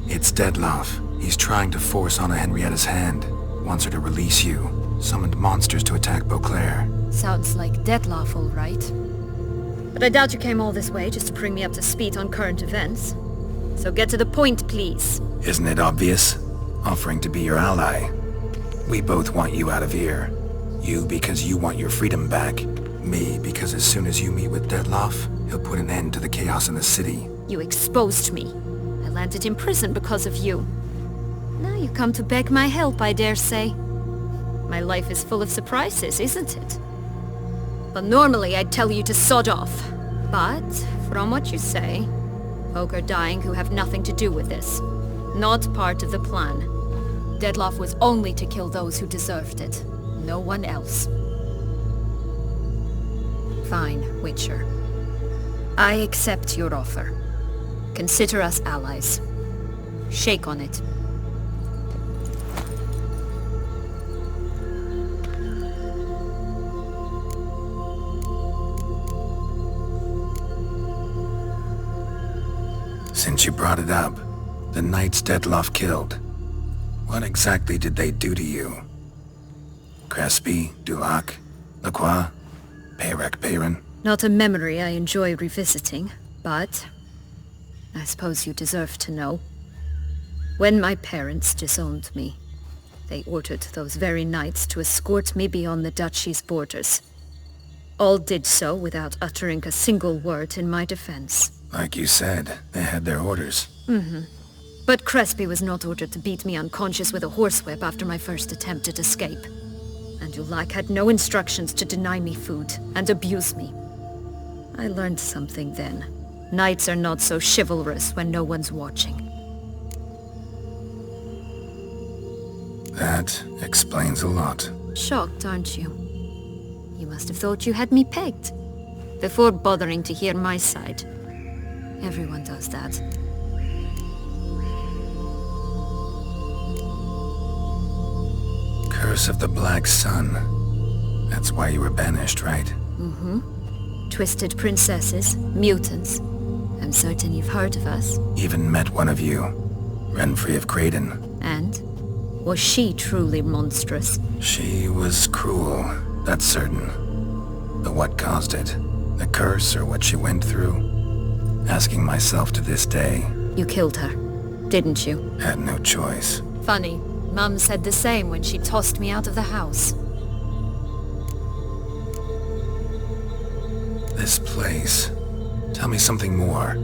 [SPEAKER 4] It's Dettlaff. He's trying to force Anna Henrietta's hand. Wants her to release you. Summoned monsters to attack Beauclair.
[SPEAKER 9] Sounds like Dettlaff, all right. But I doubt you came all this way just to bring me up to speed on current events. So get to the point, please.
[SPEAKER 4] Isn't it obvious? Offering to be your ally. We both want you out of here. You because you want your freedom back. Me because as soon as you meet with Dettlaff, he'll put an end to the chaos in the city.
[SPEAKER 9] You exposed me. I landed in prison because of you. Now you come to beg my help, I dare say. My life is full of surprises, isn't it? But normally I'd tell you to sod off. But, from what you say, folk are dying who have nothing to do with this. Not part of the plan. Dettlaff was only to kill those who deserved it. No one else. Fine, Witcher. I accept your offer. Consider us allies. Shake on it.
[SPEAKER 4] Since you brought it up, the knights Dettlaff killed. What exactly did they do to you? Crespi, Dulac, Lacroix, Peyrac Peyran?
[SPEAKER 9] Not a memory I enjoy revisiting, but I suppose you deserve to know. When my parents disowned me, they ordered those very knights to escort me beyond the duchy's borders. All did so without uttering a single word in my defense.
[SPEAKER 4] Like you said, they had their orders.
[SPEAKER 9] Mm-hmm. But Crespi was not ordered to beat me unconscious with a horsewhip after my first attempt at escape. And Dulac had no instructions to deny me food and abuse me. I learned something then. Knights are not so chivalrous when no one's watching.
[SPEAKER 4] That explains a lot.
[SPEAKER 9] Shocked, aren't you? You must have thought you had me pegged. Before bothering to hear my side. Everyone does that.
[SPEAKER 4] Curse of the Black Sun. That's why you were banished, right?
[SPEAKER 9] Mm-hmm. Twisted princesses, mutants. I'm certain you've heard of us.
[SPEAKER 4] Even met one of you. Renfrey of Craden.
[SPEAKER 9] And? Was she truly monstrous?
[SPEAKER 4] She was cruel, that's certain. But what caused it? The curse or what she went through? Asking myself to this day.
[SPEAKER 9] You killed her, didn't you?
[SPEAKER 4] Had no choice.
[SPEAKER 9] Funny. Mum said the same when she tossed me out of the house.
[SPEAKER 4] This place. Tell me something more.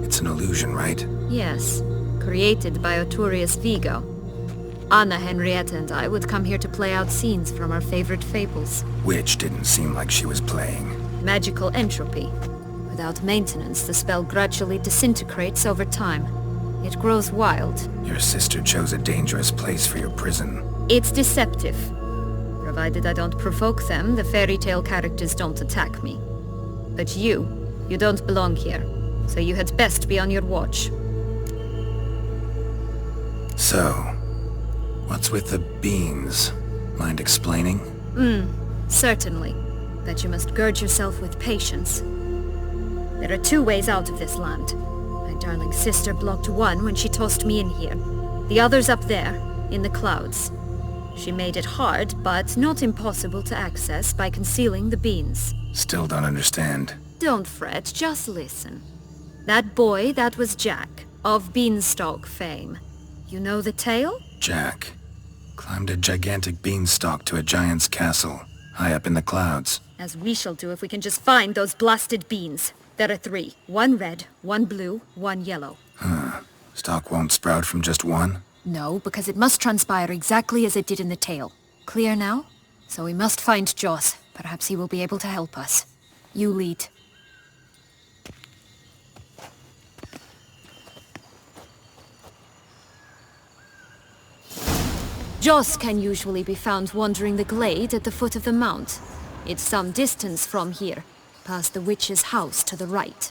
[SPEAKER 4] It's an illusion, right?
[SPEAKER 9] Yes. Created by Arturius Vigo. Anna Henrietta and I would come here to play out scenes from our favorite fables.
[SPEAKER 4] Which didn't seem like she was playing.
[SPEAKER 9] Magical entropy. Without maintenance, the spell gradually disintegrates over time. It grows wild.
[SPEAKER 4] Your sister chose a dangerous place for your prison.
[SPEAKER 9] It's deceptive. Provided I don't provoke them, the fairy tale characters don't attack me. But you don't belong here. So you had best be on your watch.
[SPEAKER 4] So, what's with the beans? Mind explaining?
[SPEAKER 9] Certainly. But you must gird yourself with patience. There are two ways out of this land. My darling sister blocked one when she tossed me in here. The other's up there, in the clouds. She made it hard, but not impossible to access by concealing the beans.
[SPEAKER 4] Still don't understand.
[SPEAKER 9] Don't fret, just listen. That boy, that was Jack, of Beanstalk fame. You know the tale?
[SPEAKER 4] Jack. Climbed a gigantic beanstalk to a giant's castle, high up in the clouds.
[SPEAKER 9] As we shall do if we can just find those blasted beans. There are 3. 1 red, 1 blue, 1 yellow.
[SPEAKER 4] Stalk won't sprout from just one?
[SPEAKER 9] No, because it must transpire exactly as it did in the tale. Clear now? So we must find Joss. Perhaps he will be able to help us. You lead. Joss can usually be found wandering the glade at the foot of the mount. It's some distance from here, past the witch's house to the right.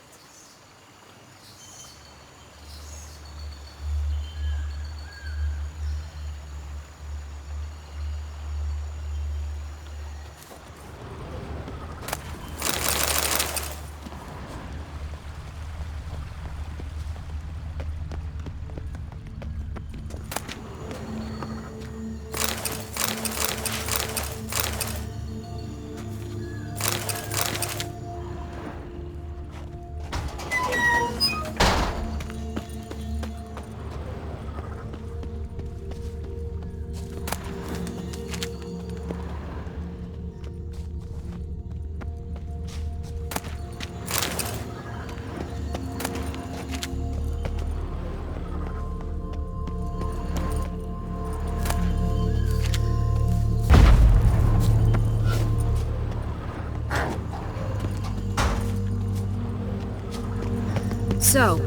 [SPEAKER 9] So,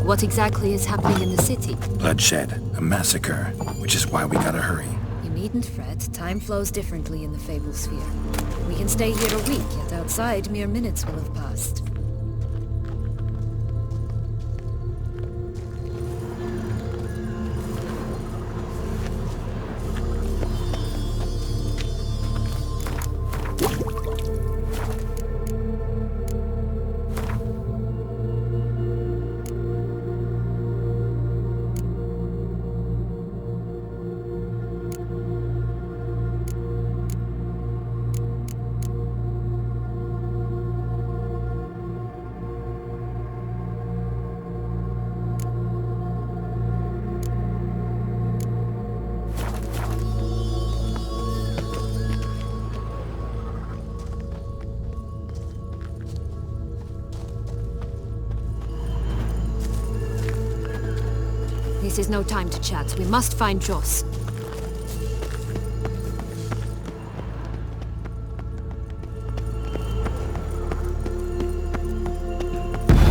[SPEAKER 9] what exactly is happening in the city?
[SPEAKER 4] Bloodshed, a massacre, which is why we gotta hurry.
[SPEAKER 9] You needn't fret. Time flows differently in the Fable Sphere. We can stay here a week, yet outside mere minutes will have passed. This is no time to chat. We must find Joss.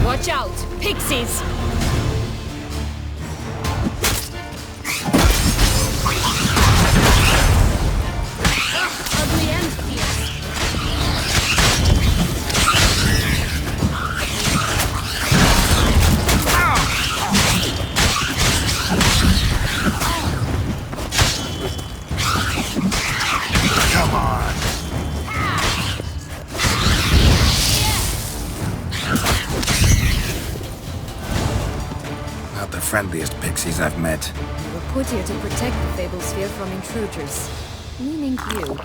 [SPEAKER 9] Watch out! Pixies! Ugly and fierce.
[SPEAKER 4] Come on! Not the friendliest pixies I've met.
[SPEAKER 9] We were put here to protect the Fable Sphere from intruders. Meaning you.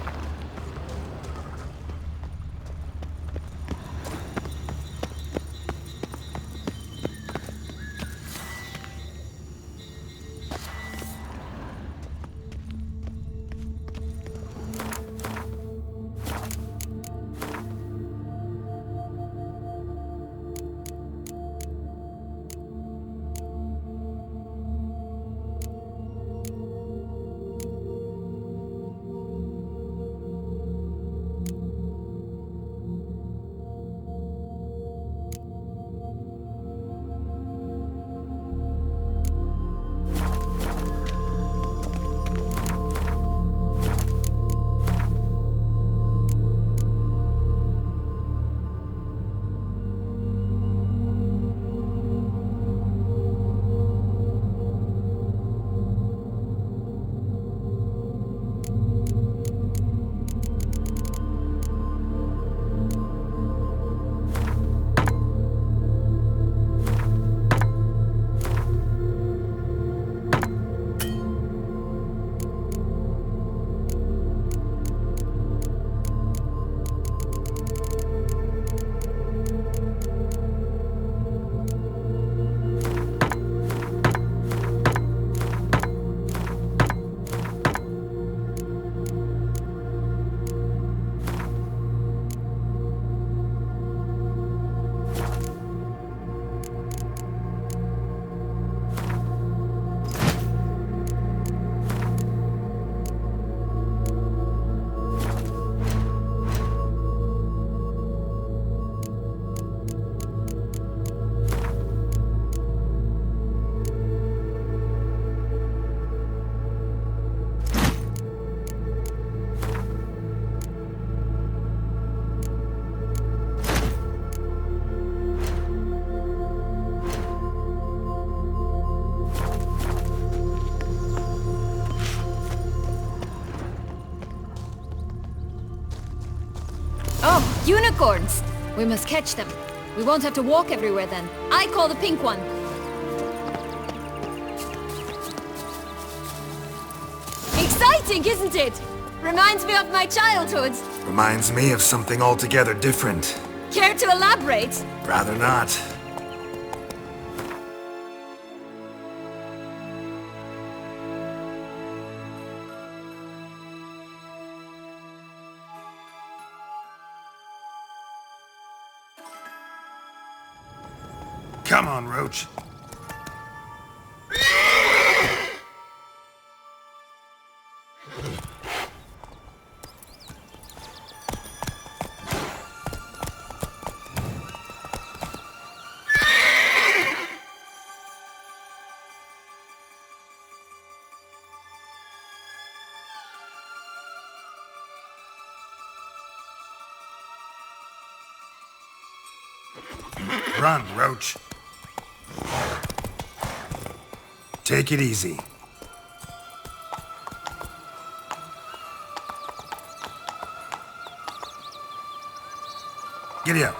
[SPEAKER 9] Unicorns! We must catch them. We won't have to walk everywhere then. I call the pink one. Exciting, isn't it? Reminds me of my childhood.
[SPEAKER 4] Reminds me of something altogether different.
[SPEAKER 9] Care to elaborate?
[SPEAKER 4] Rather not. Come on, Roach. Run, Roach. Take it easy. Giddy up.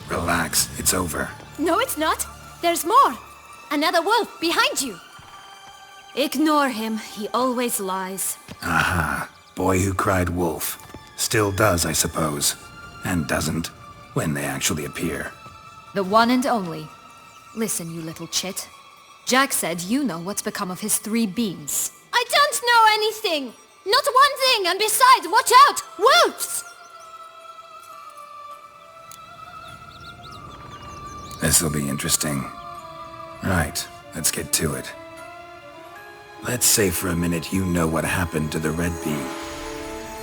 [SPEAKER 4] Relax, it's over.
[SPEAKER 9] No, it's not. There's more. Another wolf behind you. Ignore him. He always lies.
[SPEAKER 4] Aha. Boy who cried wolf. Still does, I suppose. And doesn't, when they actually appear.
[SPEAKER 9] The one and only. Listen, you little chit. Jack said you know what's become of his 3 beams. I don't know anything! Not one thing, and besides, watch out! Wolves!
[SPEAKER 4] This'll be interesting. Right, let's get to it. Let's say for a minute you know what happened to the red beam.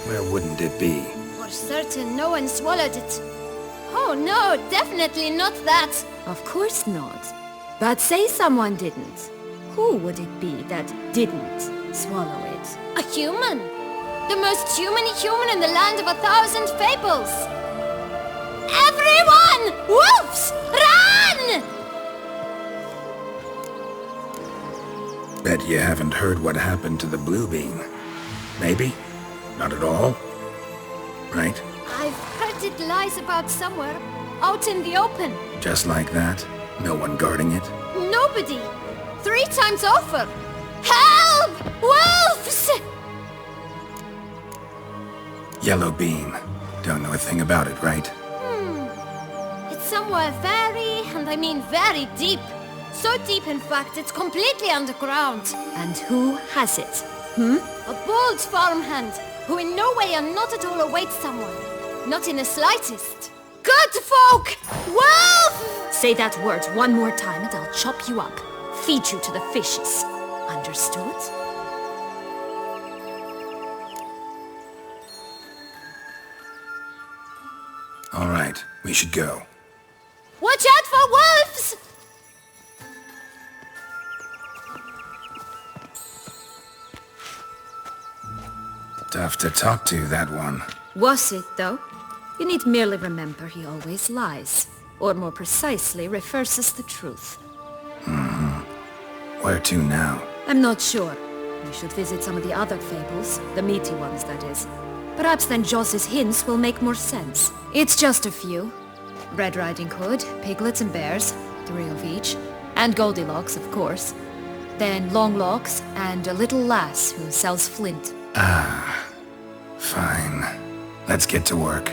[SPEAKER 4] Where wouldn't it be?
[SPEAKER 9] For certain, no one swallowed it. Oh no, definitely not that. Of course not. But say someone didn't. Who would it be that didn't swallow it? A human. The most human in the land of 1,000 fables.
[SPEAKER 12] Everyone! Wolves! Run!
[SPEAKER 4] Bet you haven't heard what happened to the Blue Bean. Maybe? Not at all? Right?
[SPEAKER 9] I've heard it lies about somewhere, out in the open.
[SPEAKER 4] Just like that? No one guarding it?
[SPEAKER 9] Nobody. 3 times over. Help! Wolves!
[SPEAKER 4] Yellow Bean. Don't know a thing about it, right?
[SPEAKER 9] It's somewhere very, and I mean very deep. So deep, in fact, it's completely underground. And who has it? A bold farmhand, who in no way and not at all awaits someone. Not in the slightest. Good folk! Wolf! Say that word one more time and I'll chop you up. Feed you to the fishes. Understood?
[SPEAKER 4] All right, we should go.
[SPEAKER 9] Watch out for wolves!
[SPEAKER 4] Tough to talk to, that one.
[SPEAKER 9] Was it, though? You need merely remember he always lies. Or more precisely, reverses the truth.
[SPEAKER 4] Where to now?
[SPEAKER 9] I'm not sure. We should visit some of the other fables, the meaty ones, that is. Perhaps then Joss's hints will make more sense. It's just a few. Red Riding Hood, piglets and bears, 3 of each. And Goldilocks, of course. Then Longlocks, and a little lass who sells flint.
[SPEAKER 4] Fine. Let's get to work.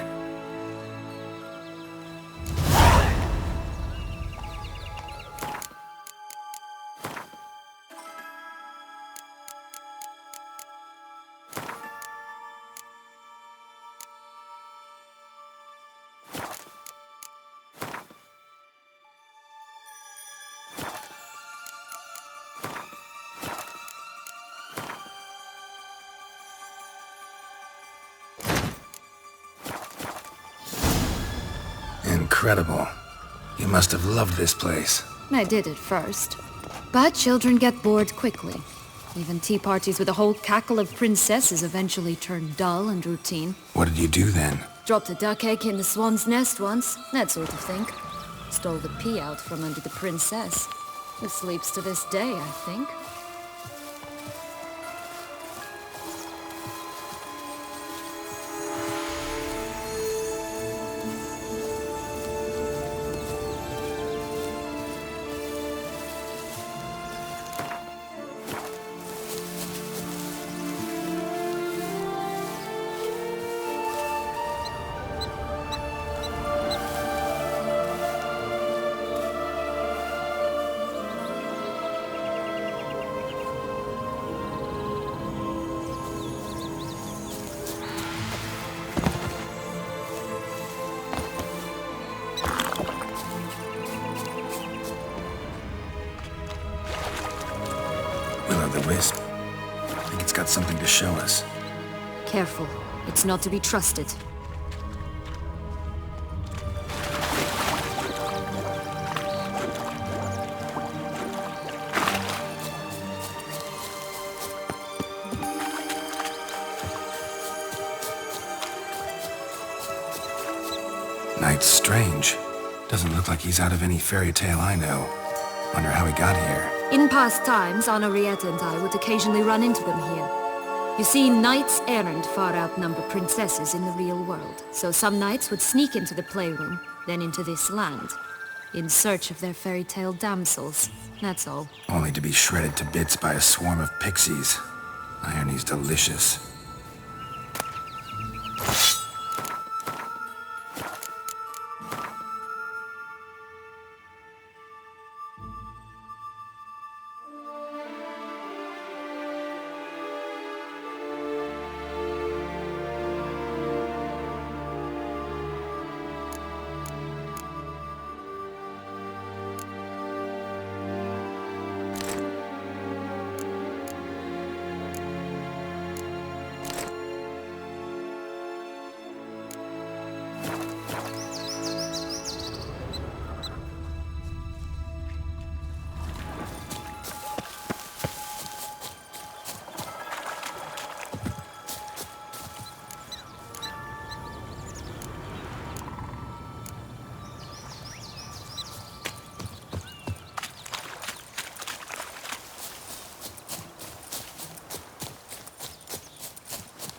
[SPEAKER 4] Incredible. You must have loved this place.
[SPEAKER 9] I did at first. But children get bored quickly. Even tea parties with a whole cackle of princesses eventually turn dull and routine.
[SPEAKER 4] What did you do then?
[SPEAKER 9] Dropped a duck egg in the swan's nest once, that sort of thing. Stole the pea out from under the princess. Who sleeps to this day, I think.
[SPEAKER 4] Will-o'-the-wisp. I think it's got something to show us.
[SPEAKER 9] Careful. It's not to be trusted.
[SPEAKER 4] Knight's strange. Doesn't look like he's out of any fairy tale I know. Wonder how he got here.
[SPEAKER 9] In past times, Henrietta and I would occasionally run into them here. You see, knights errant far outnumber princesses in the real world, so some knights would sneak into the playroom, then into this land, in search of their fairy tale damsels. That's all.
[SPEAKER 4] Only to be shredded to bits by a swarm of pixies. Irony's delicious.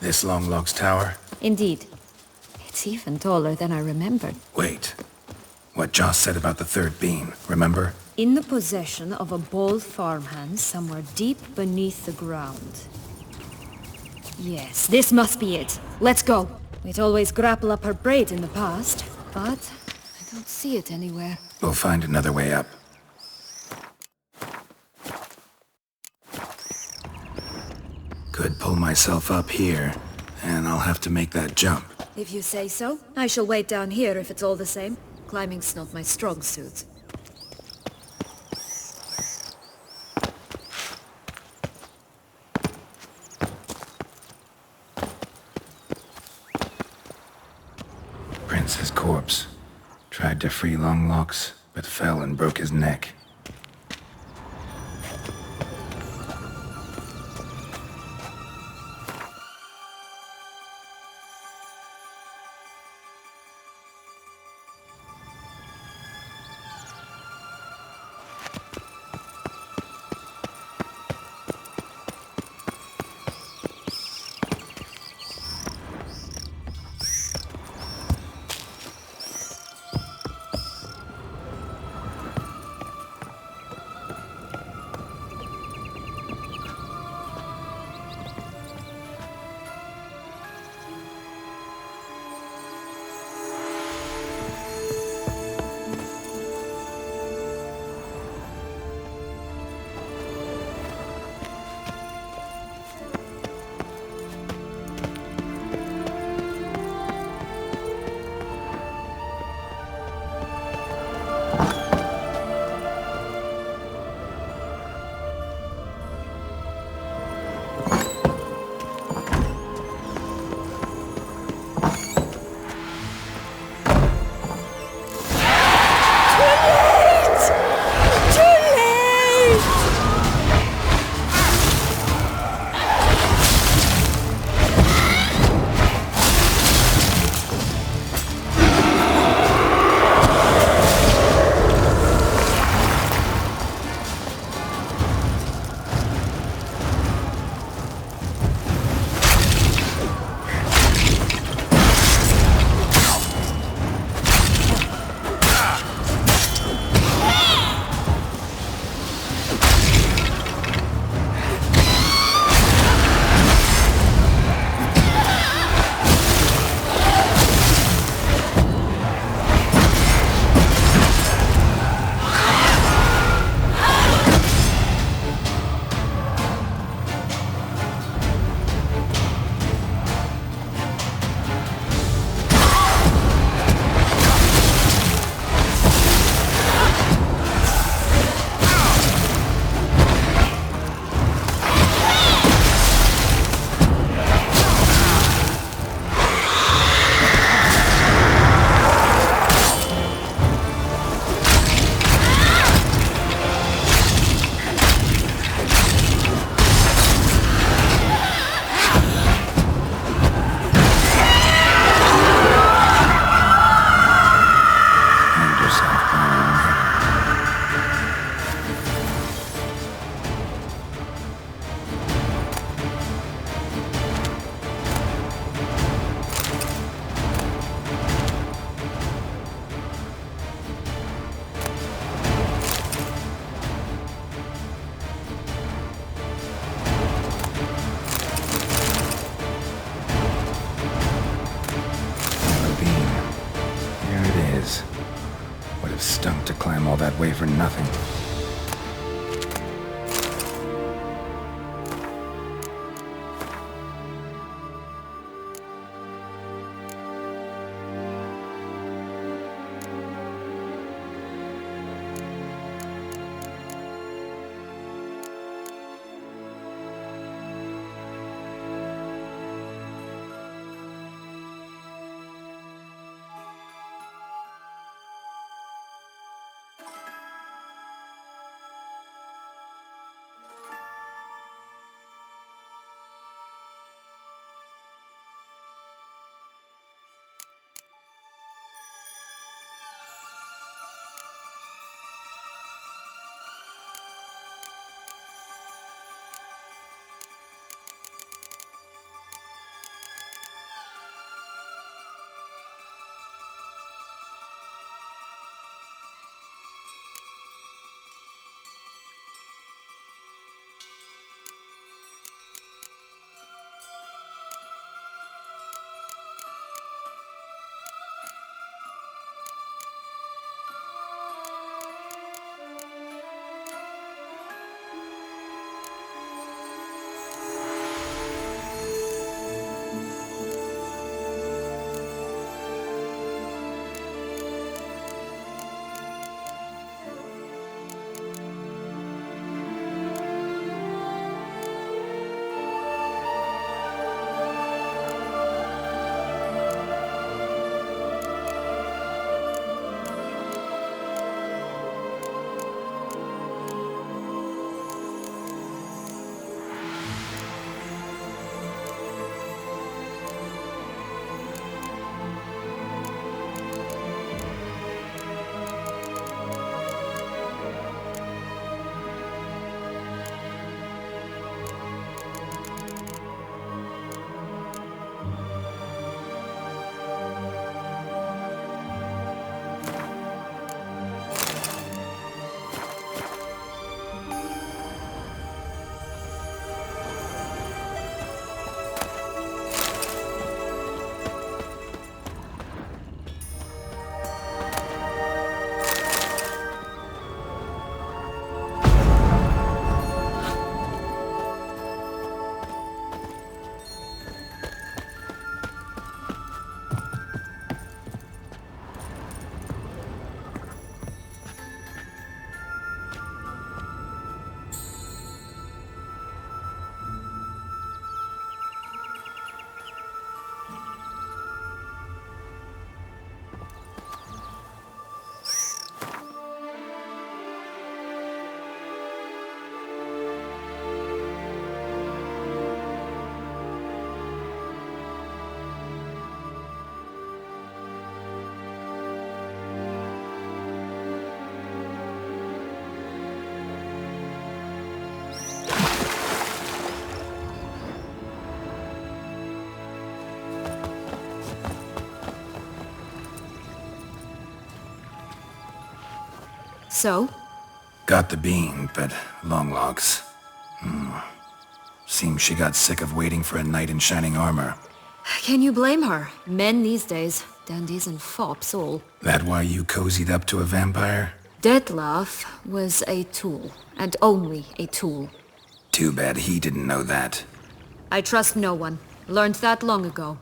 [SPEAKER 4] This Longlock's tower?
[SPEAKER 9] Indeed. It's even taller than I remembered.
[SPEAKER 4] Wait. What Joss said about the third beam, remember?
[SPEAKER 9] In the possession of a bold farmhand somewhere deep beneath the ground. Yes, this must be it. Let's go. We'd always grapple up her braid in the past, but I don't see it anywhere.
[SPEAKER 4] We'll find another way up. Could pull myself up here, and I'll have to make that jump.
[SPEAKER 9] If you say so. I shall wait down here if it's all the same. Climbing's not my strong suit.
[SPEAKER 4] Prince's corpse. Tried to free Longlocks, but fell and broke his neck. Stunk to climb all that way for nothing.
[SPEAKER 9] So?
[SPEAKER 4] Got the bean, but long logs. Seems she got sick of waiting for a knight in shining armor.
[SPEAKER 9] Can you blame her? Men these days, dandies and fops all.
[SPEAKER 4] That why you cozied up to a vampire?
[SPEAKER 9] Detlef was a tool, and only a tool.
[SPEAKER 4] Too bad he didn't know that.
[SPEAKER 9] I trust no one. Learned that long ago.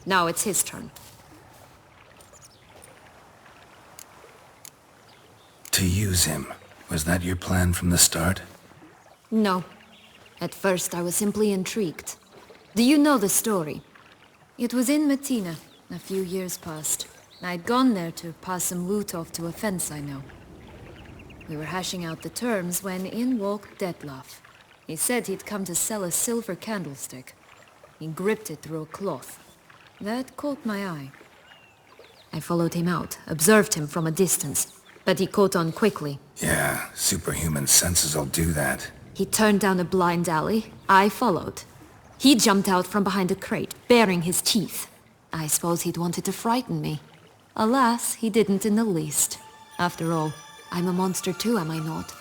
[SPEAKER 9] Now it's his turn.
[SPEAKER 4] To use him. Was that your plan from the start?
[SPEAKER 9] No. At first I was simply intrigued. Do you know the story? It was in Matina, a few years past. I'd gone there to pass some loot off to a fence I know. We were hashing out the terms when in walked Detlef. He said he'd come to sell a silver candlestick. He gripped it through a cloth. That caught my eye. I followed him out, observed him from a distance, but he caught on quickly.
[SPEAKER 4] Yeah, superhuman senses'll do that.
[SPEAKER 9] He turned down a blind alley. I followed. He jumped out from behind a crate, baring his teeth. I suppose he'd wanted to frighten me. Alas, he didn't in the least. After all, I'm a monster too, am I not?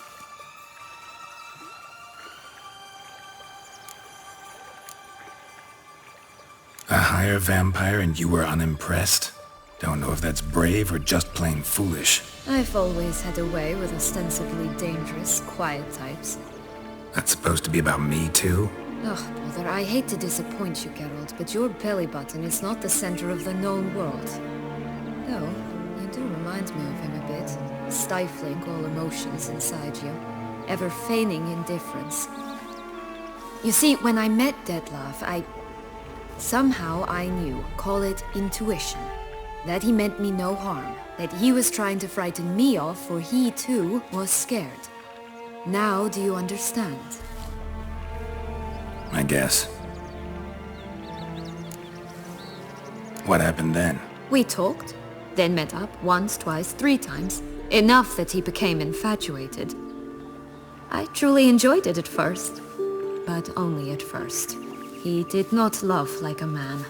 [SPEAKER 4] A higher vampire and you were unimpressed? Don't know if that's brave or just plain foolish.
[SPEAKER 9] I've always had a way with ostensibly dangerous, quiet types.
[SPEAKER 4] That's supposed to be about me too?
[SPEAKER 9] Oh, brother, I hate to disappoint you, Geralt, but your belly button is not the center of the known world. Though, you do remind me of him a bit, stifling all emotions inside you, ever feigning indifference. You see, when I met Detlef, somehow I knew, call it intuition, that he meant me no harm, that he was trying to frighten me off, for he too was scared. Now do you understand?
[SPEAKER 4] I guess. What happened then?
[SPEAKER 9] We talked, then met up once, twice, 3 times. Enough that he became infatuated. I truly enjoyed it at first, but only at first. He did not love like a man,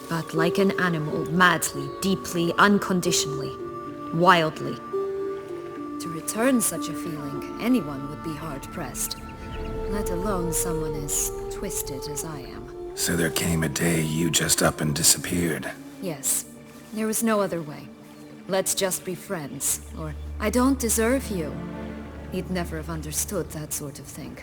[SPEAKER 9] but like an animal, madly, deeply, unconditionally, wildly. To return such a feeling, anyone would be hard-pressed, let alone someone as twisted as I am.
[SPEAKER 4] So there came a day you just up and disappeared.
[SPEAKER 9] Yes, there was no other way. Let's just be friends, or I don't deserve you. He'd never have understood that sort of thing.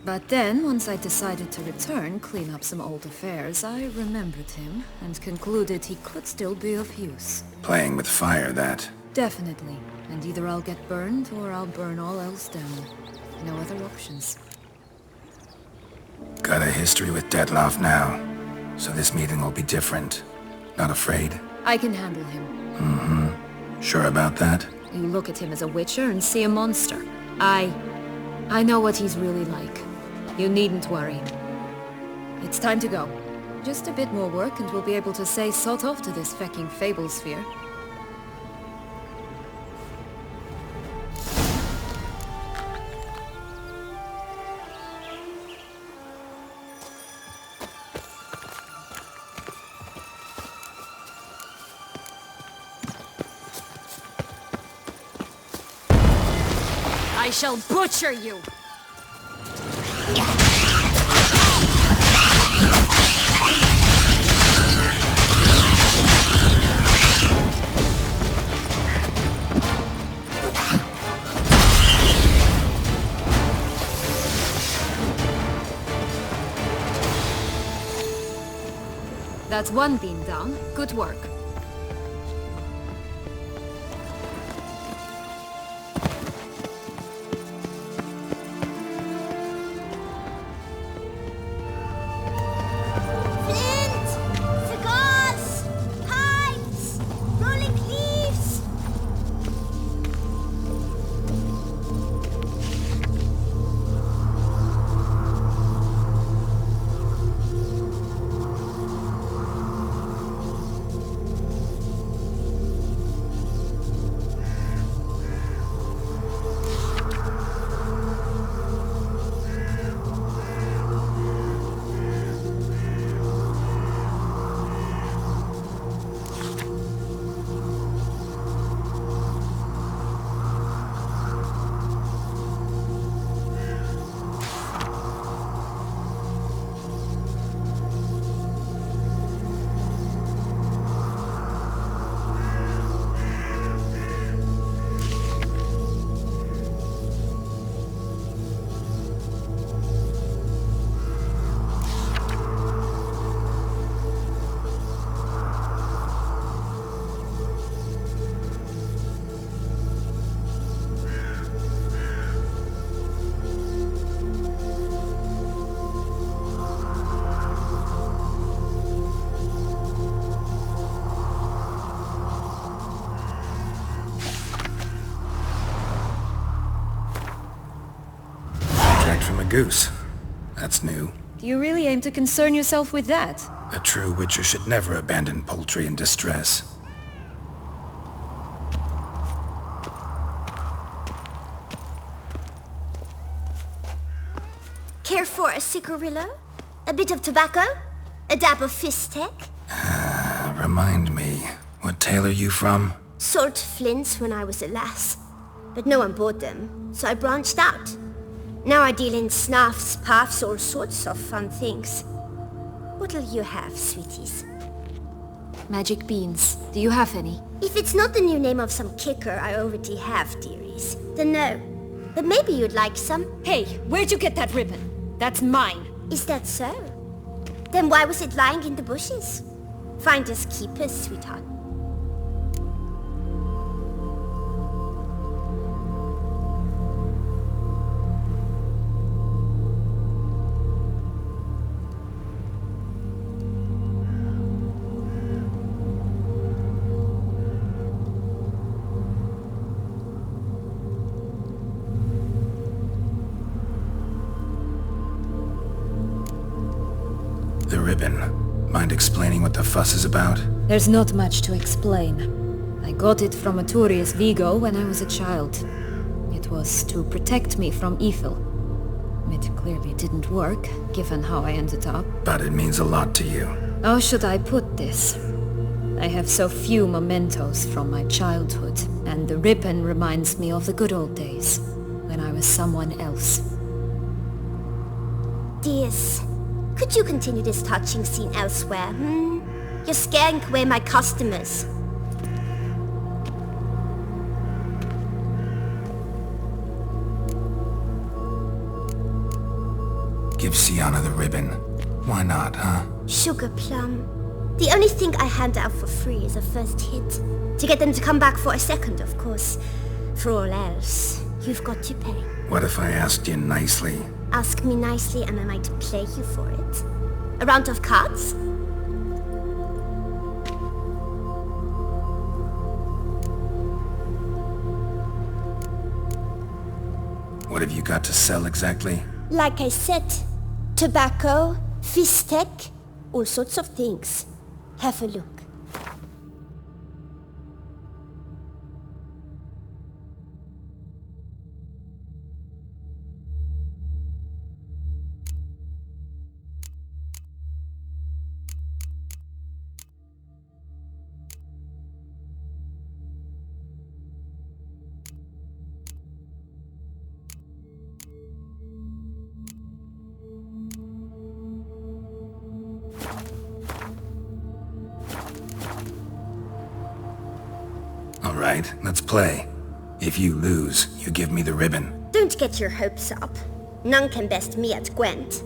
[SPEAKER 9] But then, once I decided to return, clean up some old affairs, I remembered him and concluded he could still be of use.
[SPEAKER 4] Playing with fire, that.
[SPEAKER 9] Definitely. And either I'll get burned or I'll burn all else down. No other options.
[SPEAKER 4] Got a history with Detlef now, so this meeting will be different. Not afraid?
[SPEAKER 9] I can handle him.
[SPEAKER 4] Mm-hmm. Sure about that?
[SPEAKER 9] You look at him as a witcher and see a monster. I know what he's really like. You needn't worry. It's time to go. Just a bit more work and we'll be able to say sod off to this fecking fable sphere. I shall butcher you! That's one beam down. Good work.
[SPEAKER 4] Direct from a goose. That's new.
[SPEAKER 9] Do you really aim to concern yourself with that?
[SPEAKER 4] A true witcher should never abandon poultry in distress.
[SPEAKER 12] Care for a cigarillo? A bit of tobacco? A dab of fistek?
[SPEAKER 4] Remind me, what tale are you from?
[SPEAKER 12] Sold flints when I was a lass. But no one bought them, so I branched out. Now I deal in snuffs, puffs, all sorts of fun things. What'll you have, sweeties?
[SPEAKER 9] Magic beans. Do you have any?
[SPEAKER 12] If it's not the new name of some kicker I already have, dearies, then no. But maybe you'd like some.
[SPEAKER 9] Hey, where'd you get that ribbon? That's mine.
[SPEAKER 12] Is that so? Then why was it lying in the bushes? Finders keepers, sweetheart.
[SPEAKER 4] The ribbon. Mind explaining what the fuss is about?
[SPEAKER 9] There's not much to explain. I got it from Arturius Vigo when I was a child. It was to protect me from evil. It clearly didn't work, given how I ended up.
[SPEAKER 4] But it means a lot to you.
[SPEAKER 9] How should I put this? I have so few mementos from my childhood, and the ribbon reminds me of the good old days, when I was someone else.
[SPEAKER 12] Dears, could you continue this touching scene elsewhere, You're scaring away my customers.
[SPEAKER 4] Give Sienna the ribbon. Why not, huh?
[SPEAKER 12] Sugar plum. The only thing I hand out for free is a first hit. To get them to come back for a second, of course. For all else, you've got to pay.
[SPEAKER 4] What if I asked you nicely?
[SPEAKER 12] Ask me nicely and I might play you for it. A round of cards?
[SPEAKER 4] What have you got to sell exactly?
[SPEAKER 12] Like I said, tobacco, fistek, all sorts of things. Have a look.
[SPEAKER 4] All right, let's play. If you lose, you give me the ribbon.
[SPEAKER 12] Don't get your hopes up. None can best me at Gwent.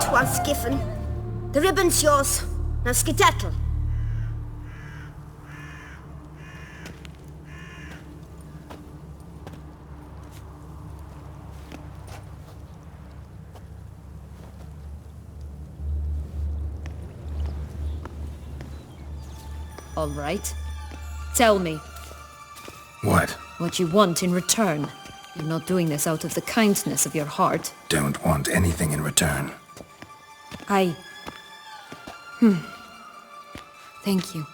[SPEAKER 12] right once, Giffen. The ribbon's yours. Now skedaddle.
[SPEAKER 9] All right. Tell me.
[SPEAKER 4] What?
[SPEAKER 9] What you want in return. You're not doing this out of the kindness of your heart.
[SPEAKER 4] Don't want anything in return.
[SPEAKER 9] Thank you.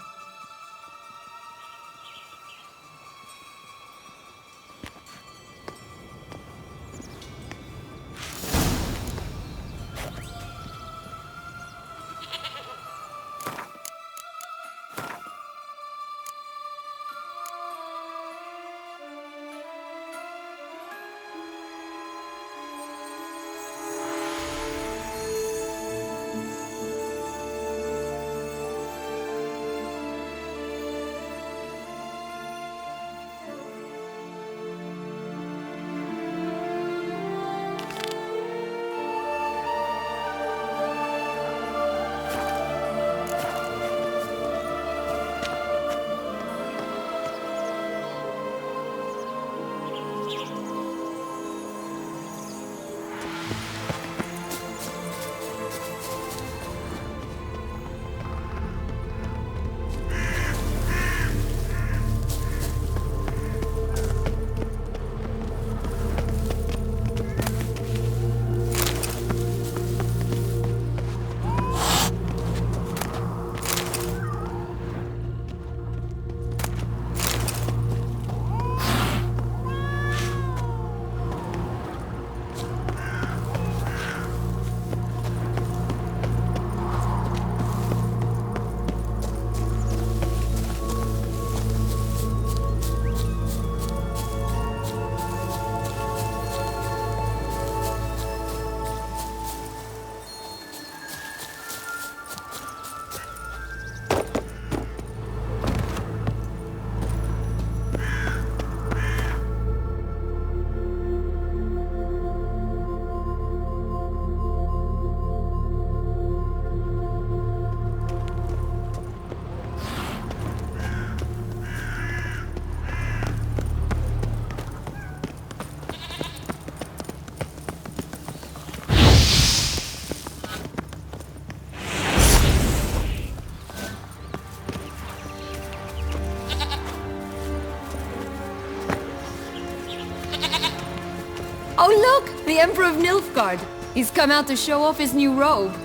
[SPEAKER 9] Oh look! The Emperor of Nilfgaard! He's come out to show off his new robe.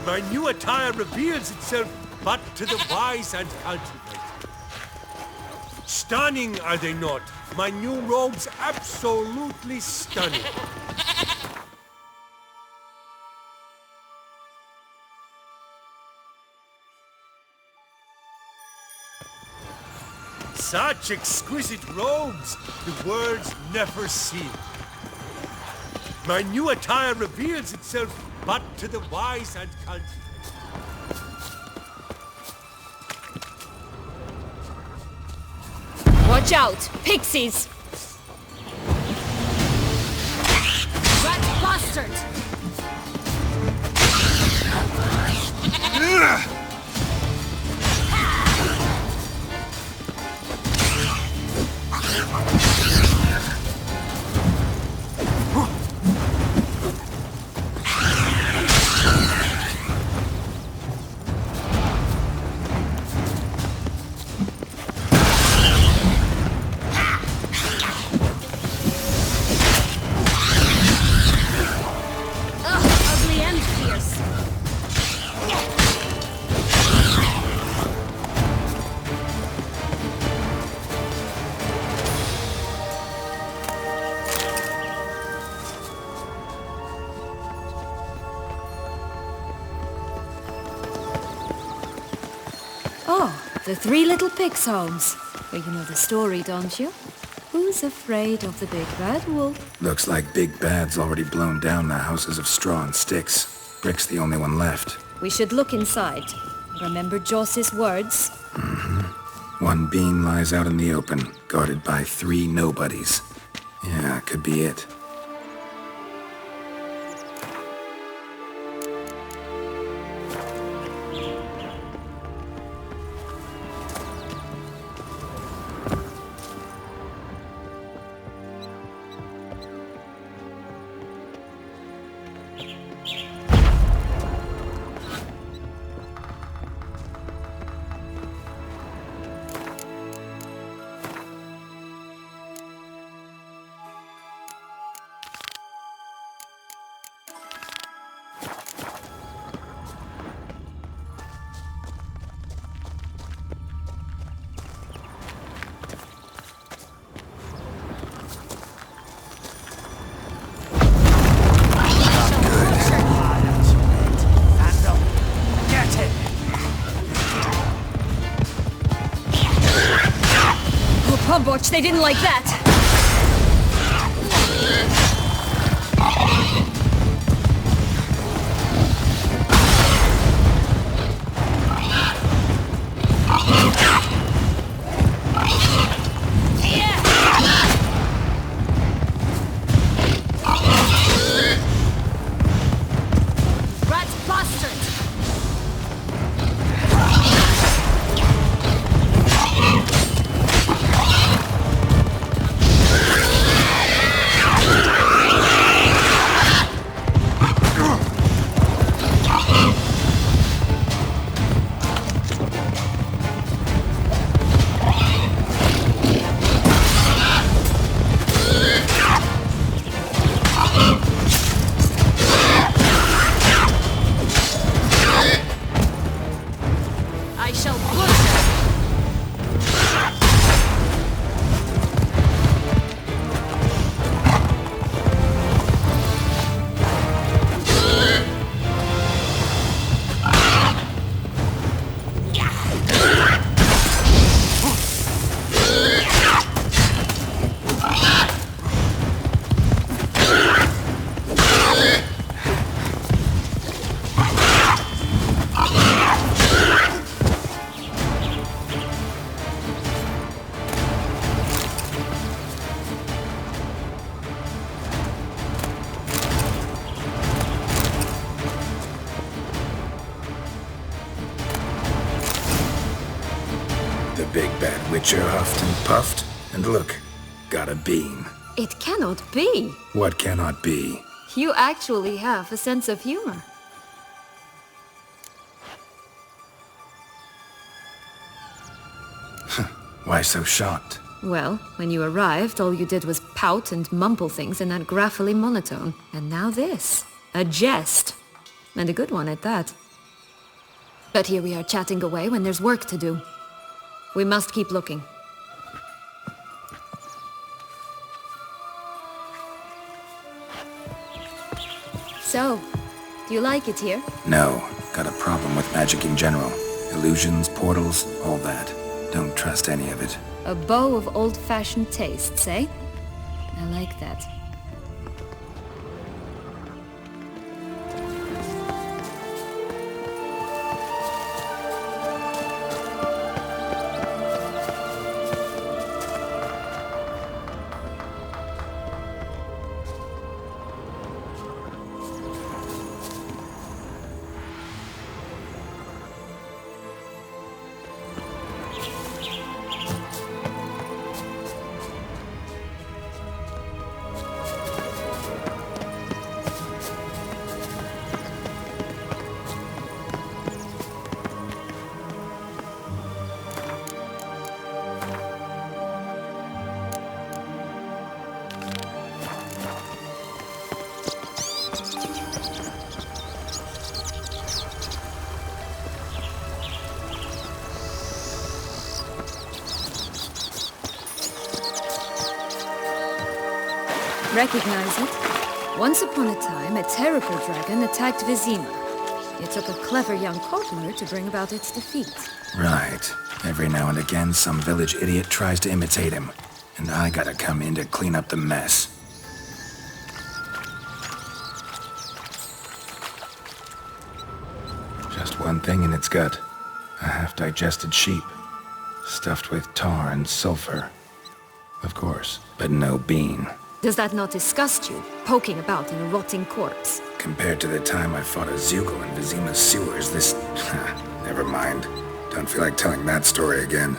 [SPEAKER 11] My new attire reveals itself but to the wise and cultivated. Stunning, are they not? My new robe's absolutely stunning. Such exquisite robes, the world's never seen. My new attire reveals itself but to the wise and cultivated.
[SPEAKER 9] Watch out! Pixies! Rat bastard! The Three Little Pigs homes. Well, you know the story, don't you? Who's afraid of the big bad wolf?
[SPEAKER 4] Looks like Big Bad's already blown down the houses of straw and sticks. Brick's the only one left.
[SPEAKER 9] We should look inside. Remember Joss's words?
[SPEAKER 4] Mm-hmm. One beam lies out in the open, guarded by 3 nobodies. Yeah, could be it.
[SPEAKER 9] they didn't like that.
[SPEAKER 4] Big bad witcher huffed and puffed, and look, got a beam.
[SPEAKER 9] It cannot be.
[SPEAKER 4] What cannot be?
[SPEAKER 9] You actually have a sense of humor.
[SPEAKER 4] Why so shocked?
[SPEAKER 9] Well, when you arrived, all you did was pout and mumble things in that graphically monotone. And now this. A jest. And a good one at that. But here we are chatting away when there's work to do. We must keep looking. So, do you like it here?
[SPEAKER 4] No. Got a problem with magic in general. Illusions, portals, all that. Don't trust any of it.
[SPEAKER 9] A bow of old-fashioned tastes, eh? I like that. Recognize it? Once upon a time, a terrible dragon attacked Vizima. It took a clever young cobbler to bring about its defeat.
[SPEAKER 4] Right. Every now and again, some village idiot tries to imitate him. And I gotta come in to clean up the mess. Just one thing in its gut. A half-digested sheep. Stuffed with tar and sulfur. Of course, but no bean.
[SPEAKER 9] Does that not disgust you, poking about in a rotting corpse?
[SPEAKER 4] Compared to the time I fought a Zugal in Vizima's sewers, this... never mind. Don't feel like telling that story again.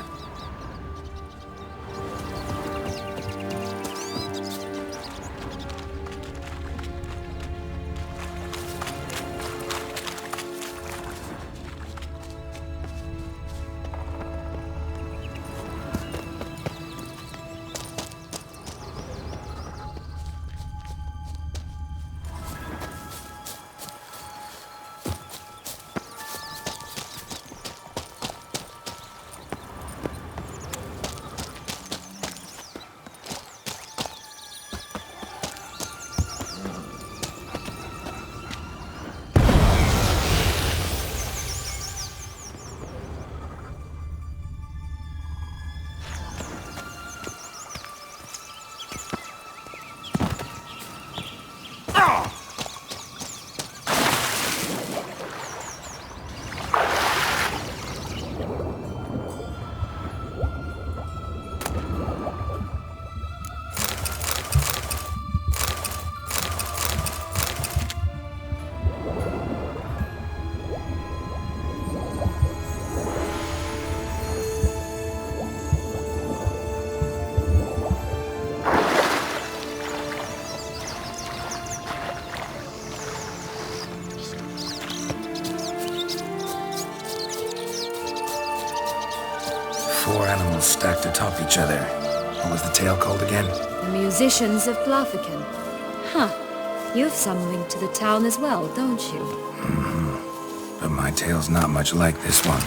[SPEAKER 4] stacked atop each other. What was the tale called again?
[SPEAKER 9] The musicians of Blaviken. Huh. You've some link to the town as well, don't you?
[SPEAKER 4] Mm-hmm. But my tale's not much like this one.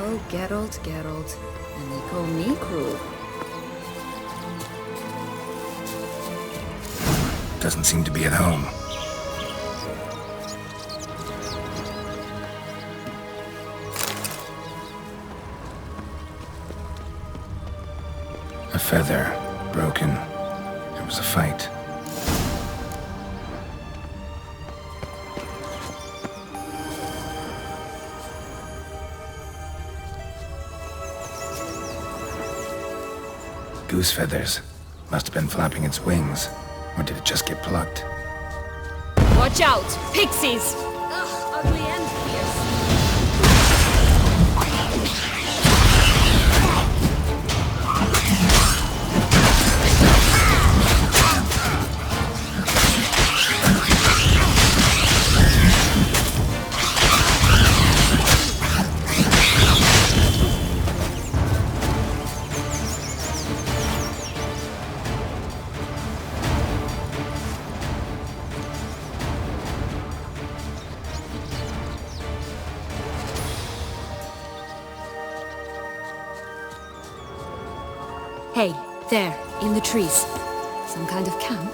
[SPEAKER 9] Oh, Geralt, Geralt. And they call me cruel.
[SPEAKER 4] Doesn't seem to be at home. A feather. Broken. There was a fight. Goose feathers. Must have been flapping its wings. Or did it just get plucked?
[SPEAKER 9] Watch out! Pixies! Ugh, ugly and fierce. Hey, there, in the trees. Some kind of camp?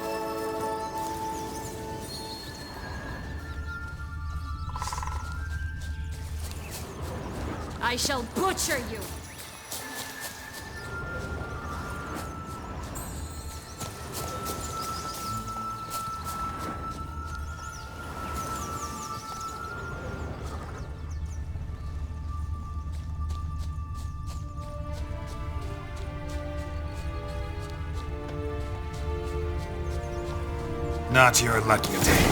[SPEAKER 9] I shall butcher you!
[SPEAKER 4] Not your lucky day.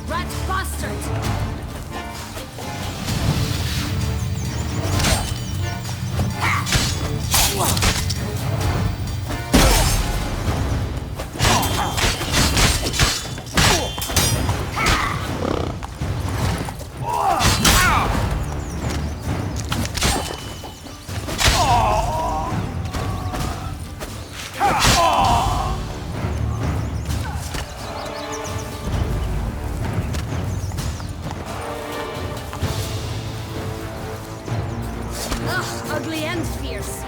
[SPEAKER 9] Rat bastard! Ugly and fierce.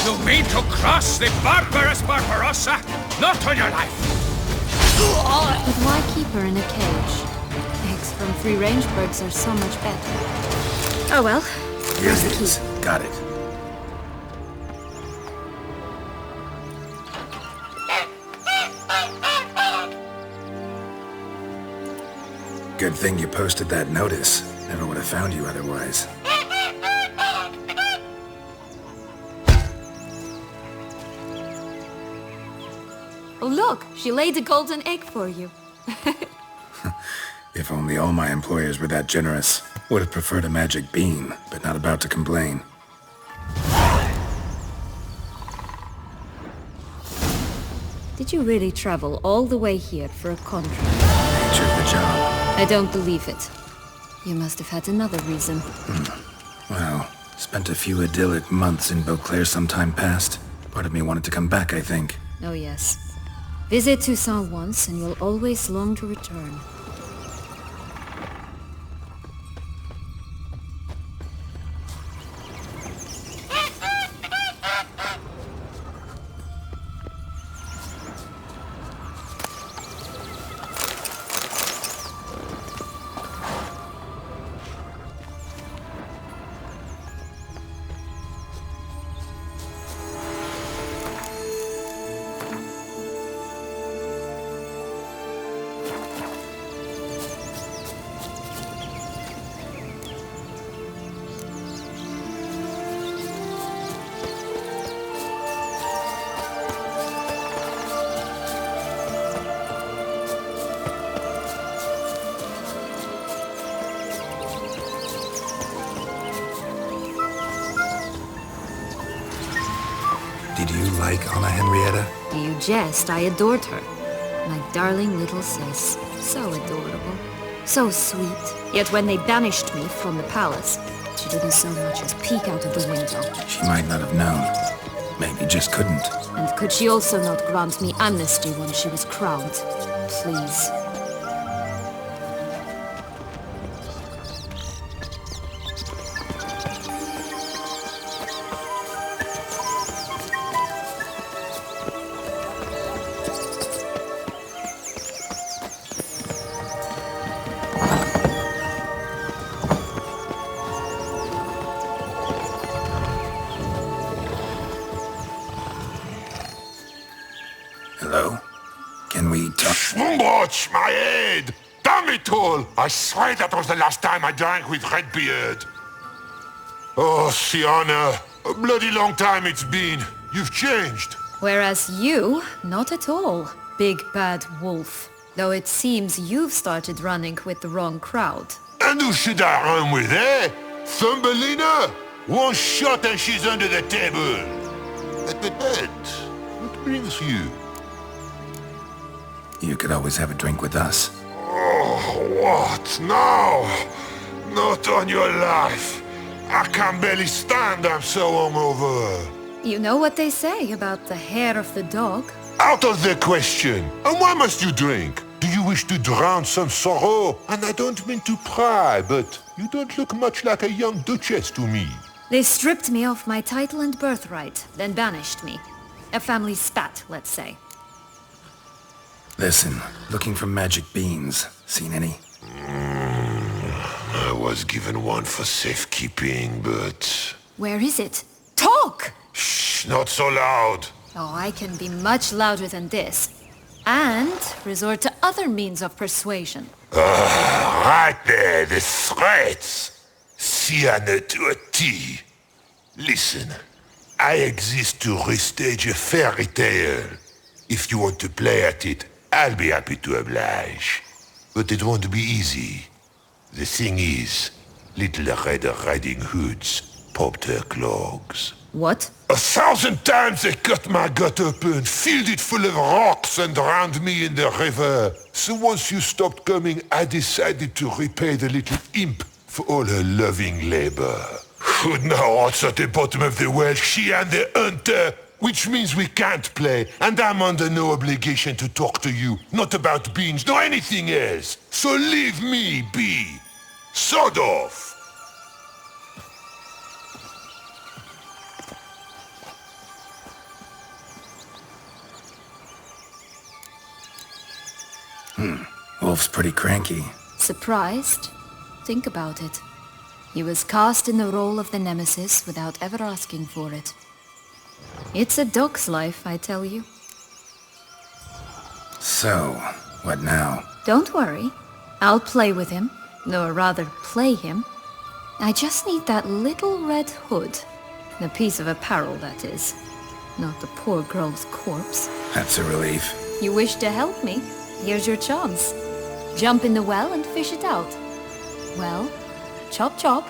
[SPEAKER 5] You mean to cross the barbarous Barbarossa? Not on your life!
[SPEAKER 9] But why keep her in a cage? Eggs from free-range birds are so much better. Oh well.
[SPEAKER 4] Here's the key. Got it. Good thing you posted that notice. Never would have found you otherwise.
[SPEAKER 9] Oh look, she laid a golden egg for you.
[SPEAKER 4] If only all my employers were that generous. Would have preferred a magic bean, but not about to complain.
[SPEAKER 9] Did you really travel all the way here for a contract?
[SPEAKER 4] Nature of the job.
[SPEAKER 9] I don't believe it. You must have had another reason.
[SPEAKER 4] Well, spent a few idyllic months in Beauclair some time past. Part of me wanted to come back, I think.
[SPEAKER 9] Oh yes. Visit Toussaint once and you'll always long to return.
[SPEAKER 4] Did you like Anna Henrietta?
[SPEAKER 9] You jest, I adored her. My darling little sis. So adorable. So sweet. Yet when they banished me from the palace, she didn't so much as peek out of the window.
[SPEAKER 4] She might not have known. Maybe just couldn't.
[SPEAKER 9] And could she also not grant me amnesty when she was crowned? Please.
[SPEAKER 4] Hello? Can we talk?
[SPEAKER 11] Watch my head! Damn it all! I swear that was the last time I drank with Redbeard. Oh, Sienna, a bloody long time it's been. You've changed.
[SPEAKER 9] Whereas you, not at all, big bad wolf. Though it seems you've started running with the wrong crowd.
[SPEAKER 11] And who should I run with, eh? Thumbelina? One shot and she's under the table. But what brings you?
[SPEAKER 4] You could always have a drink with us.
[SPEAKER 11] Oh, what now? Not on your life. I can barely stand, I'm so hungover.
[SPEAKER 9] You know what they say about the hair of the dog?
[SPEAKER 11] Out of the question. And why must you drink? Do you wish to drown some sorrow? And I don't mean to pry, but you don't look much like a young duchess to me.
[SPEAKER 9] They stripped me of my title and birthright, then banished me. A family spat, let's say.
[SPEAKER 4] Listen, looking for magic beans. Seen any?
[SPEAKER 11] I was given one for safekeeping, but...
[SPEAKER 9] Where is it? Talk!
[SPEAKER 11] Shh, not so loud.
[SPEAKER 9] Oh, I can be much louder than this. And resort to other means of persuasion.
[SPEAKER 11] Right there, the threats. Sienna to a T. Listen, I exist to restage a fairy tale. If you want to play at it, I'll be happy to oblige. But it won't be easy. The thing is, little Red Riding Hoods popped her clogs.
[SPEAKER 9] What?
[SPEAKER 11] 1,000 times they cut my gut open, filled it full of rocks and drowned me in the river. So once you stopped coming, I decided to repay the little imp for all her loving labor. Now it's at the bottom of the well, she and the hunter, which means we can't play, and I'm under no obligation to talk to you, not about beans, nor anything else. So leave me be. Sod off.
[SPEAKER 4] Wolf's pretty cranky.
[SPEAKER 9] Surprised? Think about it. He was cast in the role of the nemesis without ever asking for it. It's a dog's life, I tell you.
[SPEAKER 4] So, what now?
[SPEAKER 9] Don't worry. I'll play with him. Or rather, play him. I just need that little red hood. A piece of apparel, that is. Not the poor girl's corpse.
[SPEAKER 4] That's a relief.
[SPEAKER 9] You wish to help me? Here's your chance. Jump in the well and fish it out. Well, chop chop.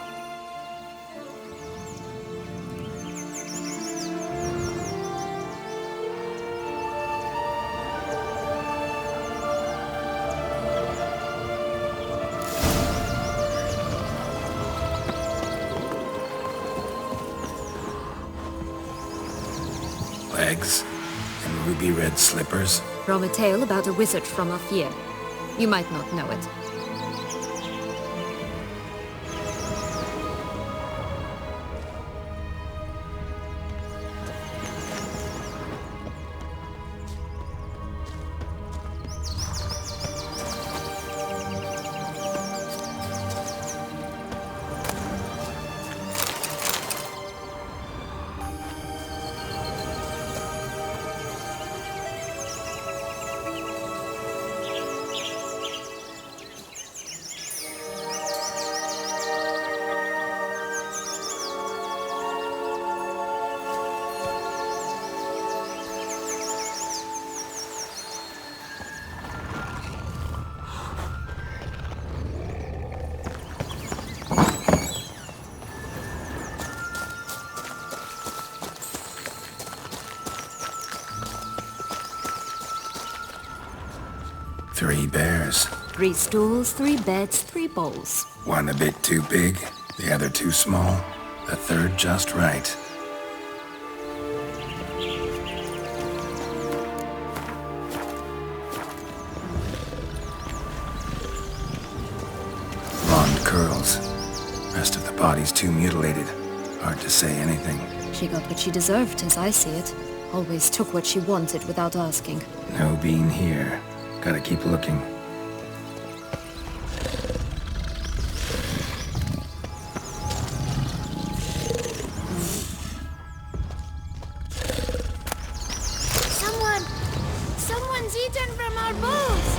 [SPEAKER 4] Legs and ruby red slippers.
[SPEAKER 9] From a tale about a wizard from Rivia. You might not know it.
[SPEAKER 4] 3 bears.
[SPEAKER 9] 3 stools, 3 beds, 3 bowls.
[SPEAKER 4] One a bit too big, the other too small, the third just right. Blonde curls. Rest of the body's too mutilated. Hard to say anything.
[SPEAKER 9] She got what she deserved, as I see it. Always took what she wanted without asking.
[SPEAKER 4] No bean here. Gotta keep looking.
[SPEAKER 12] Someone's eaten from our bowls!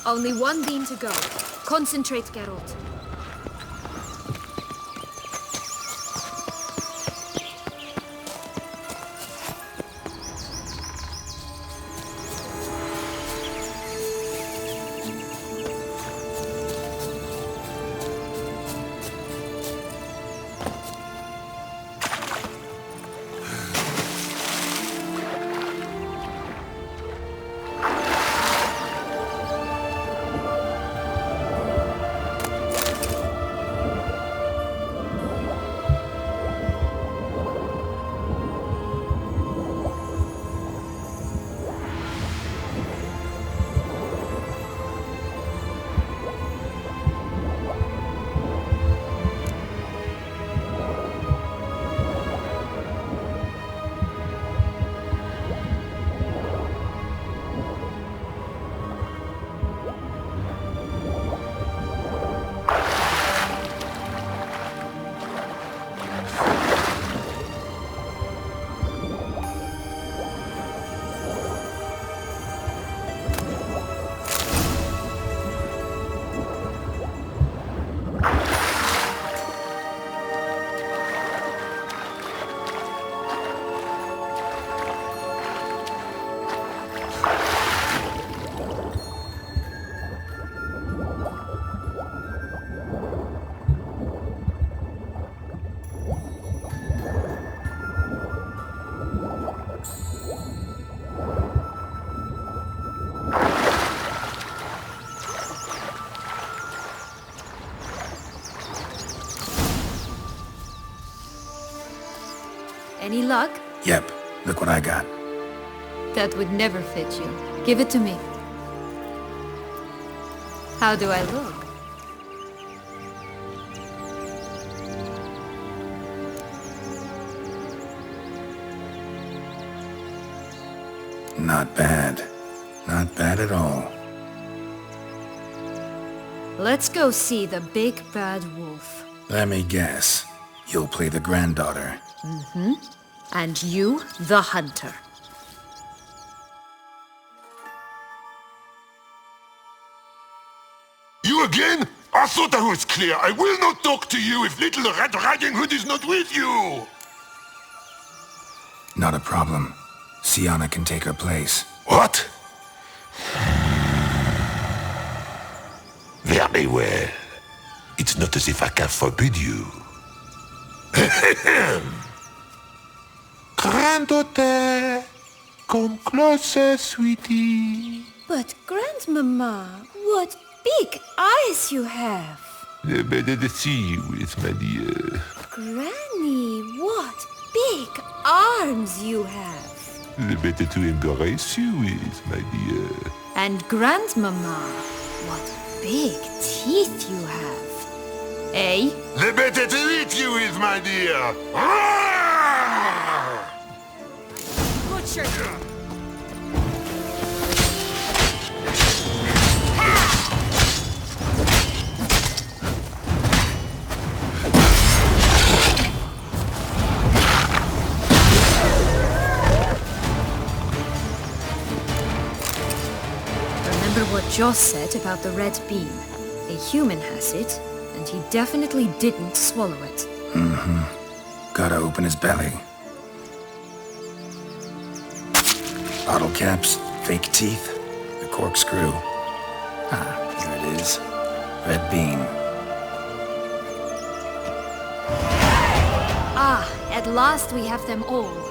[SPEAKER 9] Only 1 bean to go. Concentrate, Geralt. Any luck?
[SPEAKER 4] Yep, look what I got.
[SPEAKER 9] That would never fit you. Give it to me. How do I look?
[SPEAKER 4] Not bad. Not bad at all.
[SPEAKER 9] Let's go see the big bad wolf.
[SPEAKER 4] Let me guess. You'll play the granddaughter.
[SPEAKER 9] Mm-hmm. And you, the hunter.
[SPEAKER 11] You again? I thought I was clear. I will not talk to you if little Red Riding Hood is not with you!
[SPEAKER 4] Not a problem. Sienna can take her place.
[SPEAKER 11] What? Very well. It's not as if I can forbid you. Granddaughter, come closer, sweetie.
[SPEAKER 12] But Grandmama, what big eyes you have.
[SPEAKER 11] Better to see you with, my dear.
[SPEAKER 9] Granny, what big arms you have.
[SPEAKER 11] The better to embrace you with, my dear.
[SPEAKER 9] And Grandmama, what big teeth you have. Eh?
[SPEAKER 11] The better to eat you with, my dear.
[SPEAKER 9] Butcher! Remember what Joss said about the red beam. A human has it, and he definitely didn't swallow it.
[SPEAKER 4] Gotta open his belly. Bottle caps, fake teeth, the corkscrew. Ah, here it is. Red beam.
[SPEAKER 9] Ah, at last we have them all.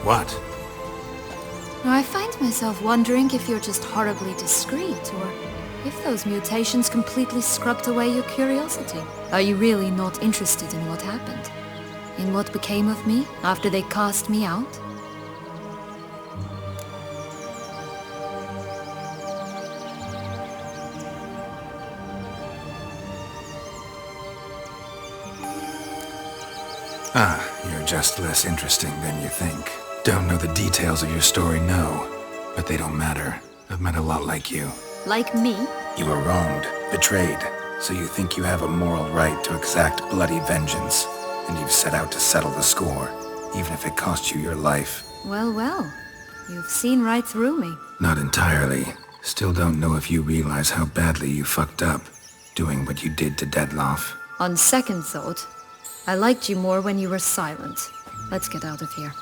[SPEAKER 4] What?
[SPEAKER 9] I find myself wondering if you're just horribly discreet, or if those mutations completely scrubbed away your curiosity. Are you really not interested in what happened? In what became of me after they cast me out?
[SPEAKER 4] Ah, you're just less interesting than you think. Don't know the details of your story, no. But they don't matter. I've met a lot like you.
[SPEAKER 9] Like me?
[SPEAKER 4] You were wronged, betrayed, so you think you have a moral right to exact bloody vengeance. And you've set out to settle the score, even if it costs you your life.
[SPEAKER 9] Well, well. You've seen right through me.
[SPEAKER 4] Not entirely. Still don't know if you realize how badly you fucked up, doing what you did to Dettlaff.
[SPEAKER 9] On second thought, I liked you more when you were silent. Let's get out of here.